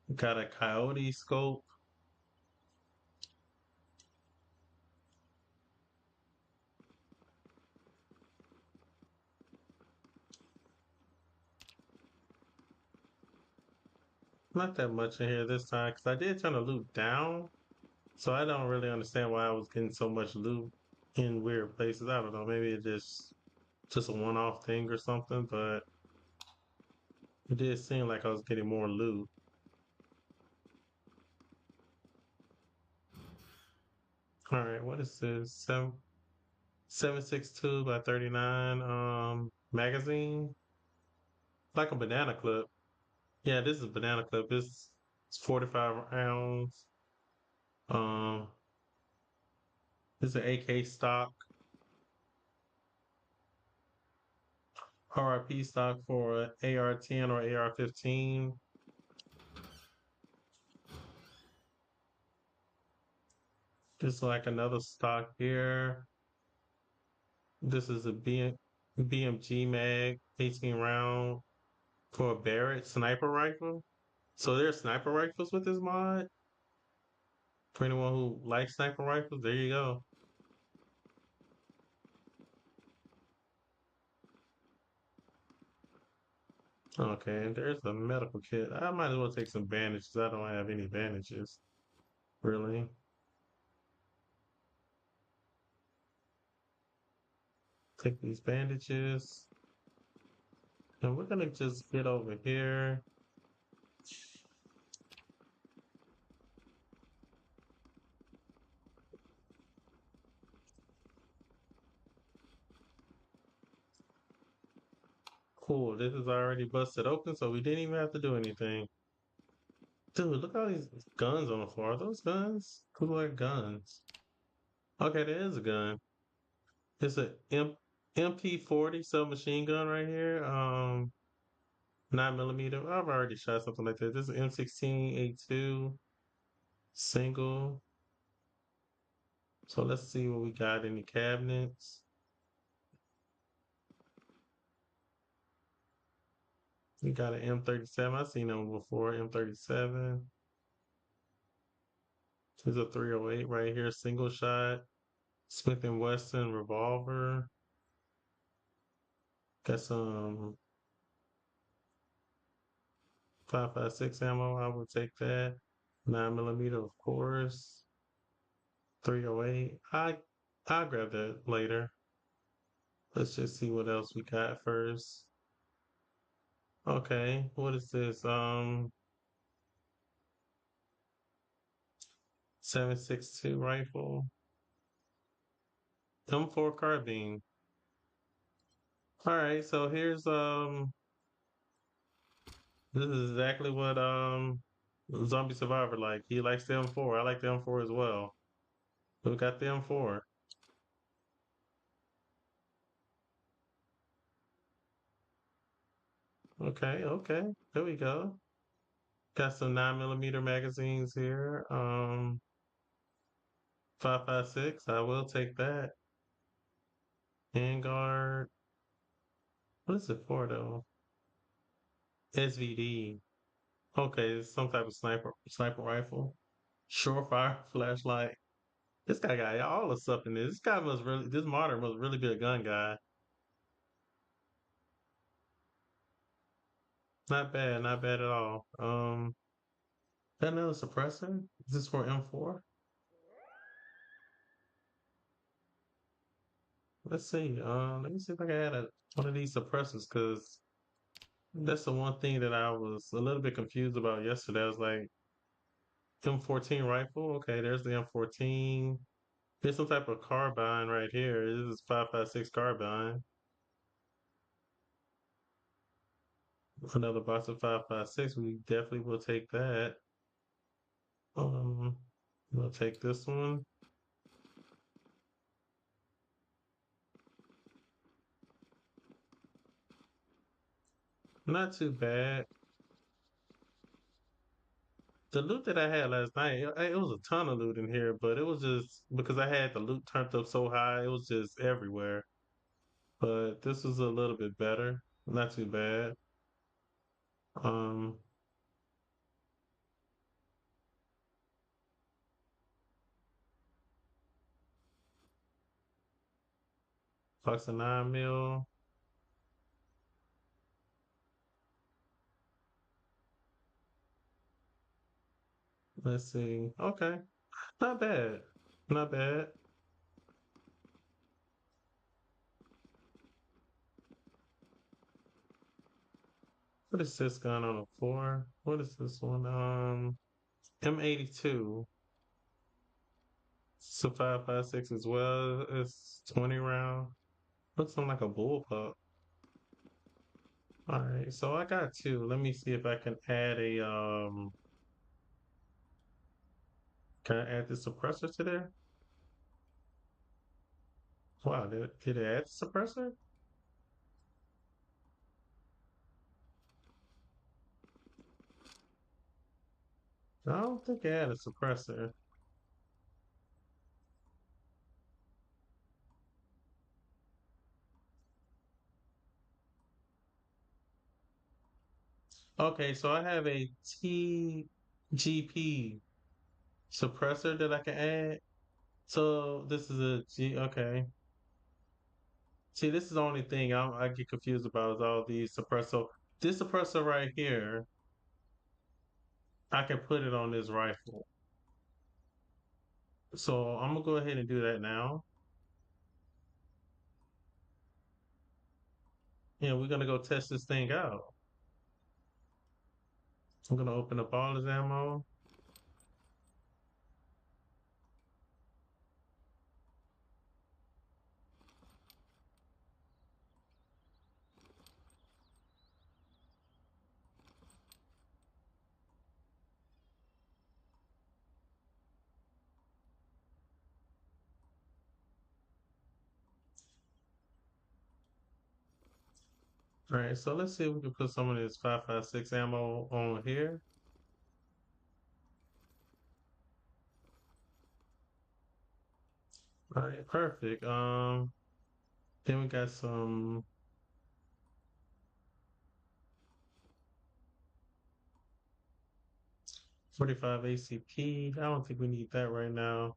We got a coyote scope. Not that much in here this time because I did turn the loot down. So I don't really understand why I was getting so much loot in weird places. I don't know. Maybe it just a one-off thing or something, but it did seem like I was getting more loot. All right, what is this? 7.62 by 39 magazine. Like a banana clip. Yeah, this is a banana clip. It's 45 rounds. Um this is an AK stock. RRP stock for AR-10 or AR-15. Just like another stock here. This is a BMG mag, 18 round for a Barrett sniper rifle. So there's sniper rifles with this mod. For anyone who likes sniper rifles, there you go. Okay, and there's a medical kit. I might as well take some bandages. I don't have any bandages, really. Take these bandages. And we're gonna just get over here. Cool, this is already busted open, so we didn't even have to do anything. Dude, look at all these guns on the floor. Are those guns? Who like guns? Okay, there is a gun. It's a MP40 submachine gun right here. 9 millimeter. I've already shot something like that. This is M16A2 single. So let's see what we got in the cabinets. We got an M37. I've seen them before. M37. There's a 308 right here, single shot. Smith and Wesson revolver. Got some 5.56 ammo. I would take that. 9 millimeter, of course. 308. I'll grab that later. Let's just see what else we got first. Okay, what is this? 7.62 rifle. M4 carbine. All right, so here's this is exactly what Zombie Survivor, like he likes the M4. I like the M4 as well. We got the M4. Okay, okay. There we go. Got some 9mm magazines here. 5.56. I will take that. Handguard. What is it for though? SVD. Okay, it's some type of sniper rifle. Surefire flashlight. This guy got all the stuff in this. This guy must really this modern must really be a gun guy. Not bad, not bad at all. Got another suppressor? Is this for M4? Let's see. Let me see if I can add one of these suppressors because that's the one thing that I was a little bit confused about yesterday. I was like, M14 rifle. Okay, there's the M14. There's some type of carbine right here. This is 5.56 carbine. Another box of 5.56. We definitely will take that. Um, we'll take this one. Not too bad. The loot that I had last night, it was a ton of loot in here, but it was just because I had the loot turned up so high, it was just everywhere. But this was a little bit better. Not too bad. Um, Fox and 9 mil. Let's see. Okay. Not bad. Not bad. What is this gun on the floor? What is this one? M82. So 5.56 as well. It's 20 round. Looks like a bullpup. All right, so I got two. Let me see if I can add can I add the suppressor to there? Wow, did it add the suppressor? I don't think it had a suppressor. Okay, so I have a TGP suppressor that I can add. So this is a G. Okay. See, this is the only thing I get confused about is all these suppressor. So this suppressor right here, I can put it on this rifle. So I'm gonna go ahead and do that now. Yeah, we're gonna go test this thing out. I'm gonna open up all his ammo. All right, so let's see if we can put some of this 5.56 ammo on here. All right, perfect. Then we got some 45 ACP. I don't think we need that right now.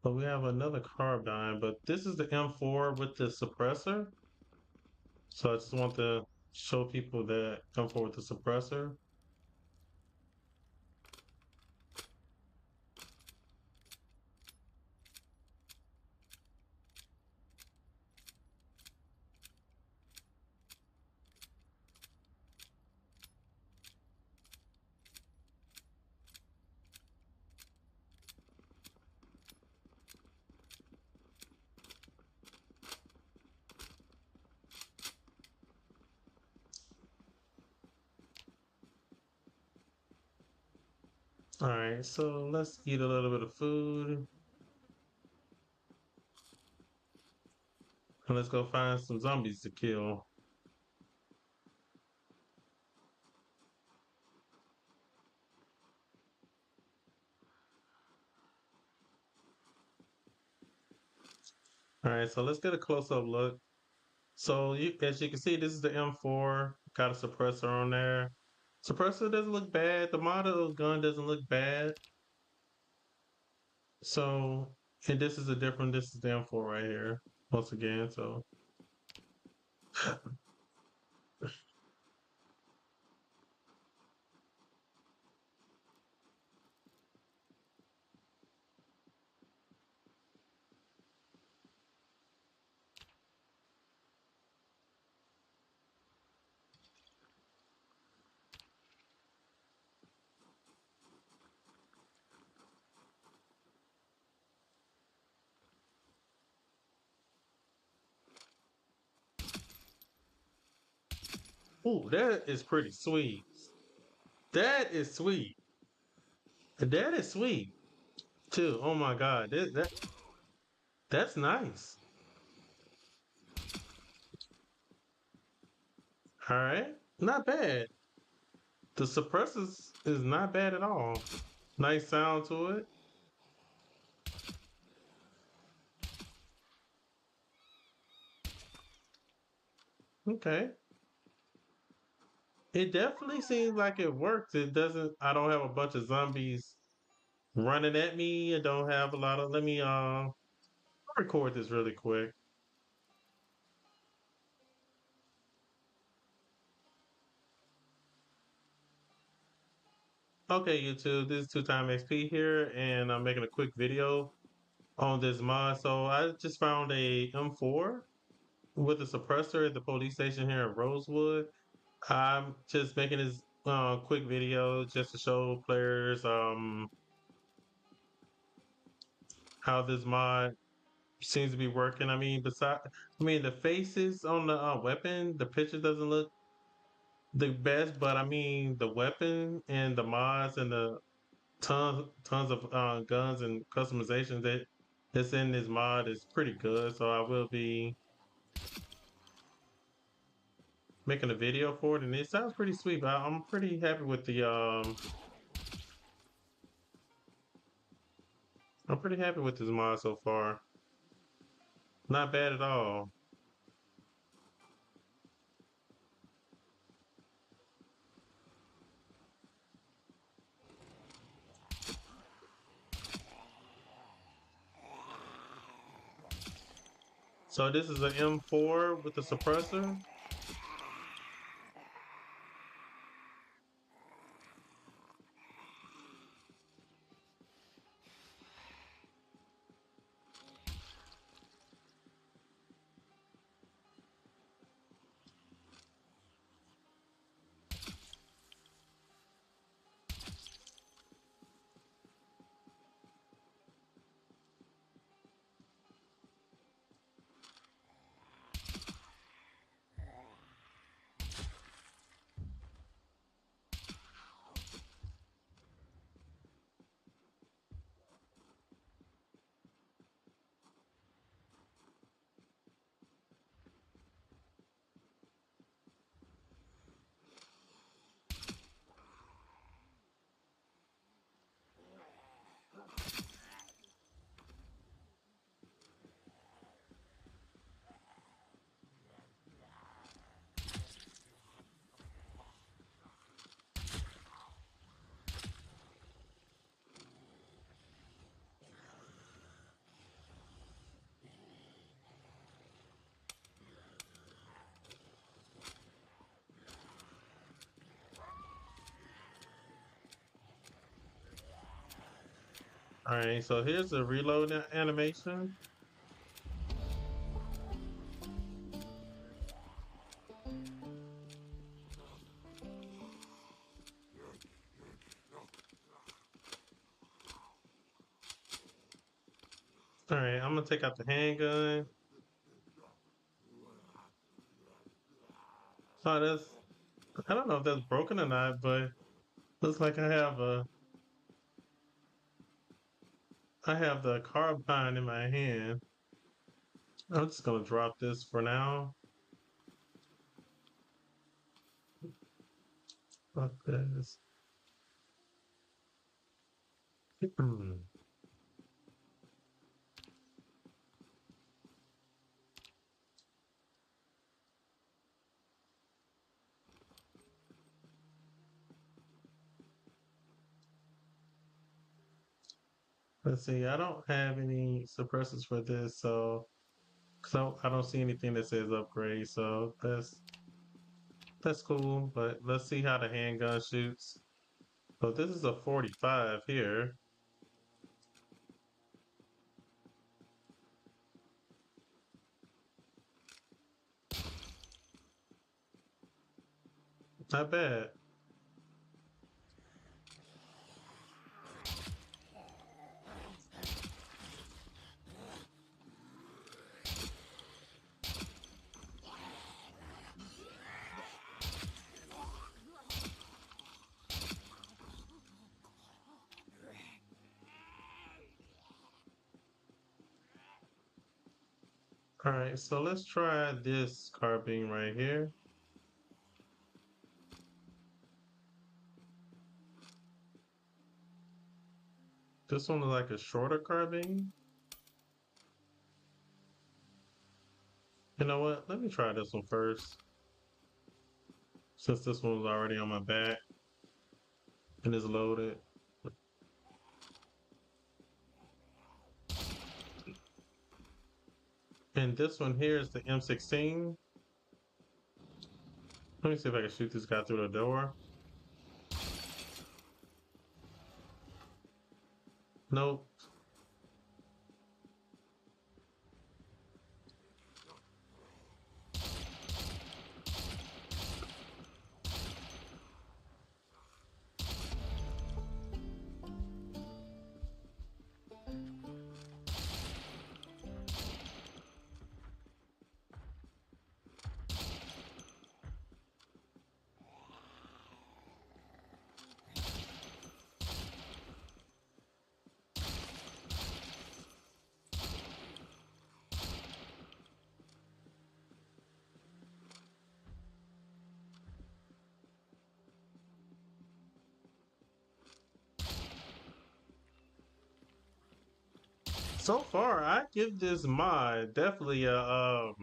But we have another carbine, but this is the M4 with the suppressor. So I just want to show people that M4 with the suppressor. All right, so let's eat a little bit of food and let's go find some zombies to kill. All right, so let's get a close-up look. So as you can see, this is the M4. Got a suppressor on there. Suppressor doesn't look bad. The model gun doesn't look bad. So, and this is a different. This is the M4 right here. Once again, so. Ooh, that is pretty sweet. That is sweet. That is sweet too. Oh my God, that's nice. All right, not bad. The suppressors is not bad at all. Nice sound to it. Okay. It definitely seems like it works. It doesn't, I don't have a bunch of zombies running at me. I don't have a lot of, let me record this really quick. Okay, YouTube, this is Two Time XP here, and I'm making a quick video on this mod. So I just found a M4 with a suppressor at the police station here in Rosewood. I'm just making this quick video just to show players how this mod seems to be working. I mean the faces on the weapon, the picture doesn't look the best, but I mean the weapon and the mods and the tons of guns and customizations that's in this mod is pretty good. So I will be making a video for it, and it sounds pretty sweet. But I'm pretty happy with the I'm pretty happy with this mod so far. Not bad at all. So this is an M4 with a suppressor. All right, so here's the reload animation. All right, I'm gonna take out the handgun. Oh, I don't know if that's broken or not, but looks like I have a I have the carbine in my hand. I'm just gonna drop this for now. Fuck this. Let's see. I don't have any suppressors for this, so I don't see anything that says upgrade. So that's cool. But let's see how the handgun shoots. So this is a 45 here. Not bad. All right, so let's try this carbine right here. This one is like a shorter carbine. You know what? Let me try this one first, since this one was already on my back and is loaded. And this one here is the M16. Let me see if I can shoot this guy through the door. Nope. So far, I give this mod definitely I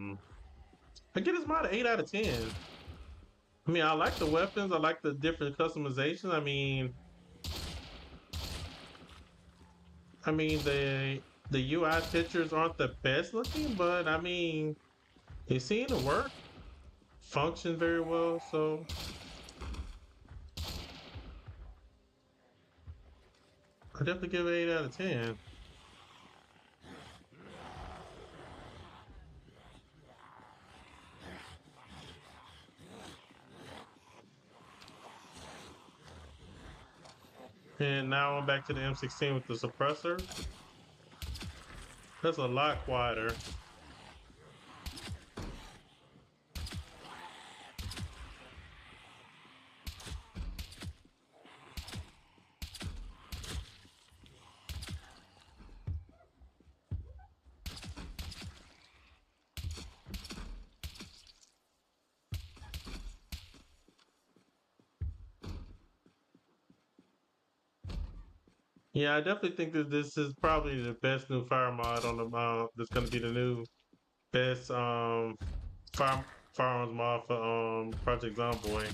give this mod an 8 out of 10. I mean, I like the weapons, I like the different customization. I mean the UI pictures aren't the best looking, but I mean they seem to work, function very well, so I definitely give it 8 out of 10. And now I'm back to the M16 with the suppressor. That's a lot quieter. Yeah, I definitely think that this is probably the best new fire mod on the that's gonna be the new best fire firearms mod for Project Zomboid.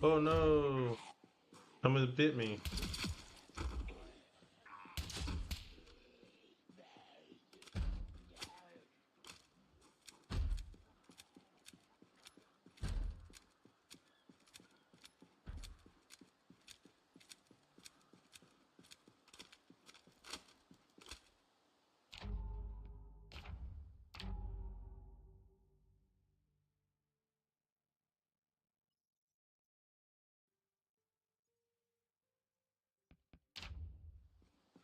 Oh no, someone bit me.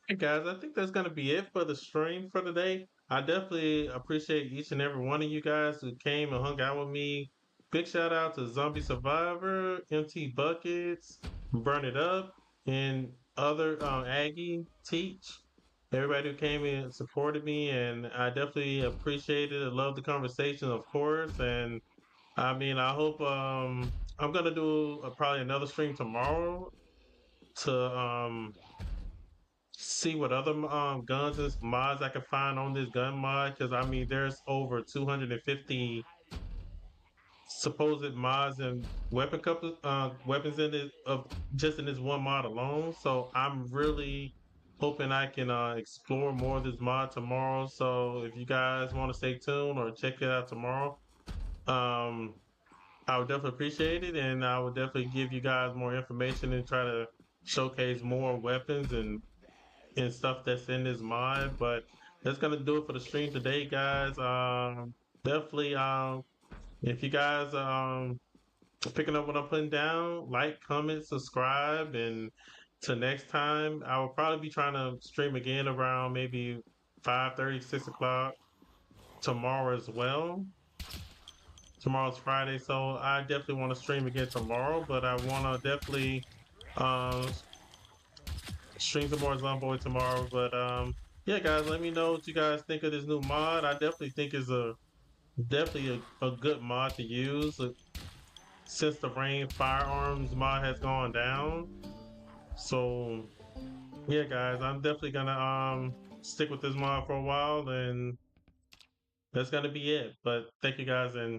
Hey guys, I think that's gonna be it for the stream for today. I definitely appreciate each and every one of you guys who came and hung out with me. Big shout out to Zombie Survivor, MT Buckets, Burn It Up, and other Aggie Teach. Everybody who came in and supported me, and I definitely appreciate it. I love the conversation, of course, and I mean, I hope I'm gonna do probably another stream tomorrow to see what other guns and mods I can find on this gun mod because I mean there's over 250 supposed mods and weapons in it of just in this one mod alone. So I'm really hoping I can explore more of this mod tomorrow. So if you guys want to stay tuned or check it out tomorrow, um, I would definitely appreciate it, and I would definitely give you guys more information and try to showcase more weapons and stuff that's in this mod. But that's gonna do it for the stream today, guys. Definitely, if you guys picking up what I'm putting down, like, comment, subscribe, and till next time, I will probably be trying to stream again around maybe 5:30, 6 o'clock tomorrow as well. Tomorrow's Friday, so I definitely want to stream again tomorrow, but I want to definitely um, stream some more Zomboid tomorrow. But yeah, guys, let me know what you guys think of this new mod. I definitely think it's a good mod to use since the rain firearms mod has gone down. So yeah, guys, I'm definitely gonna stick with this mod for a while, and that's gonna be it. But thank you guys, and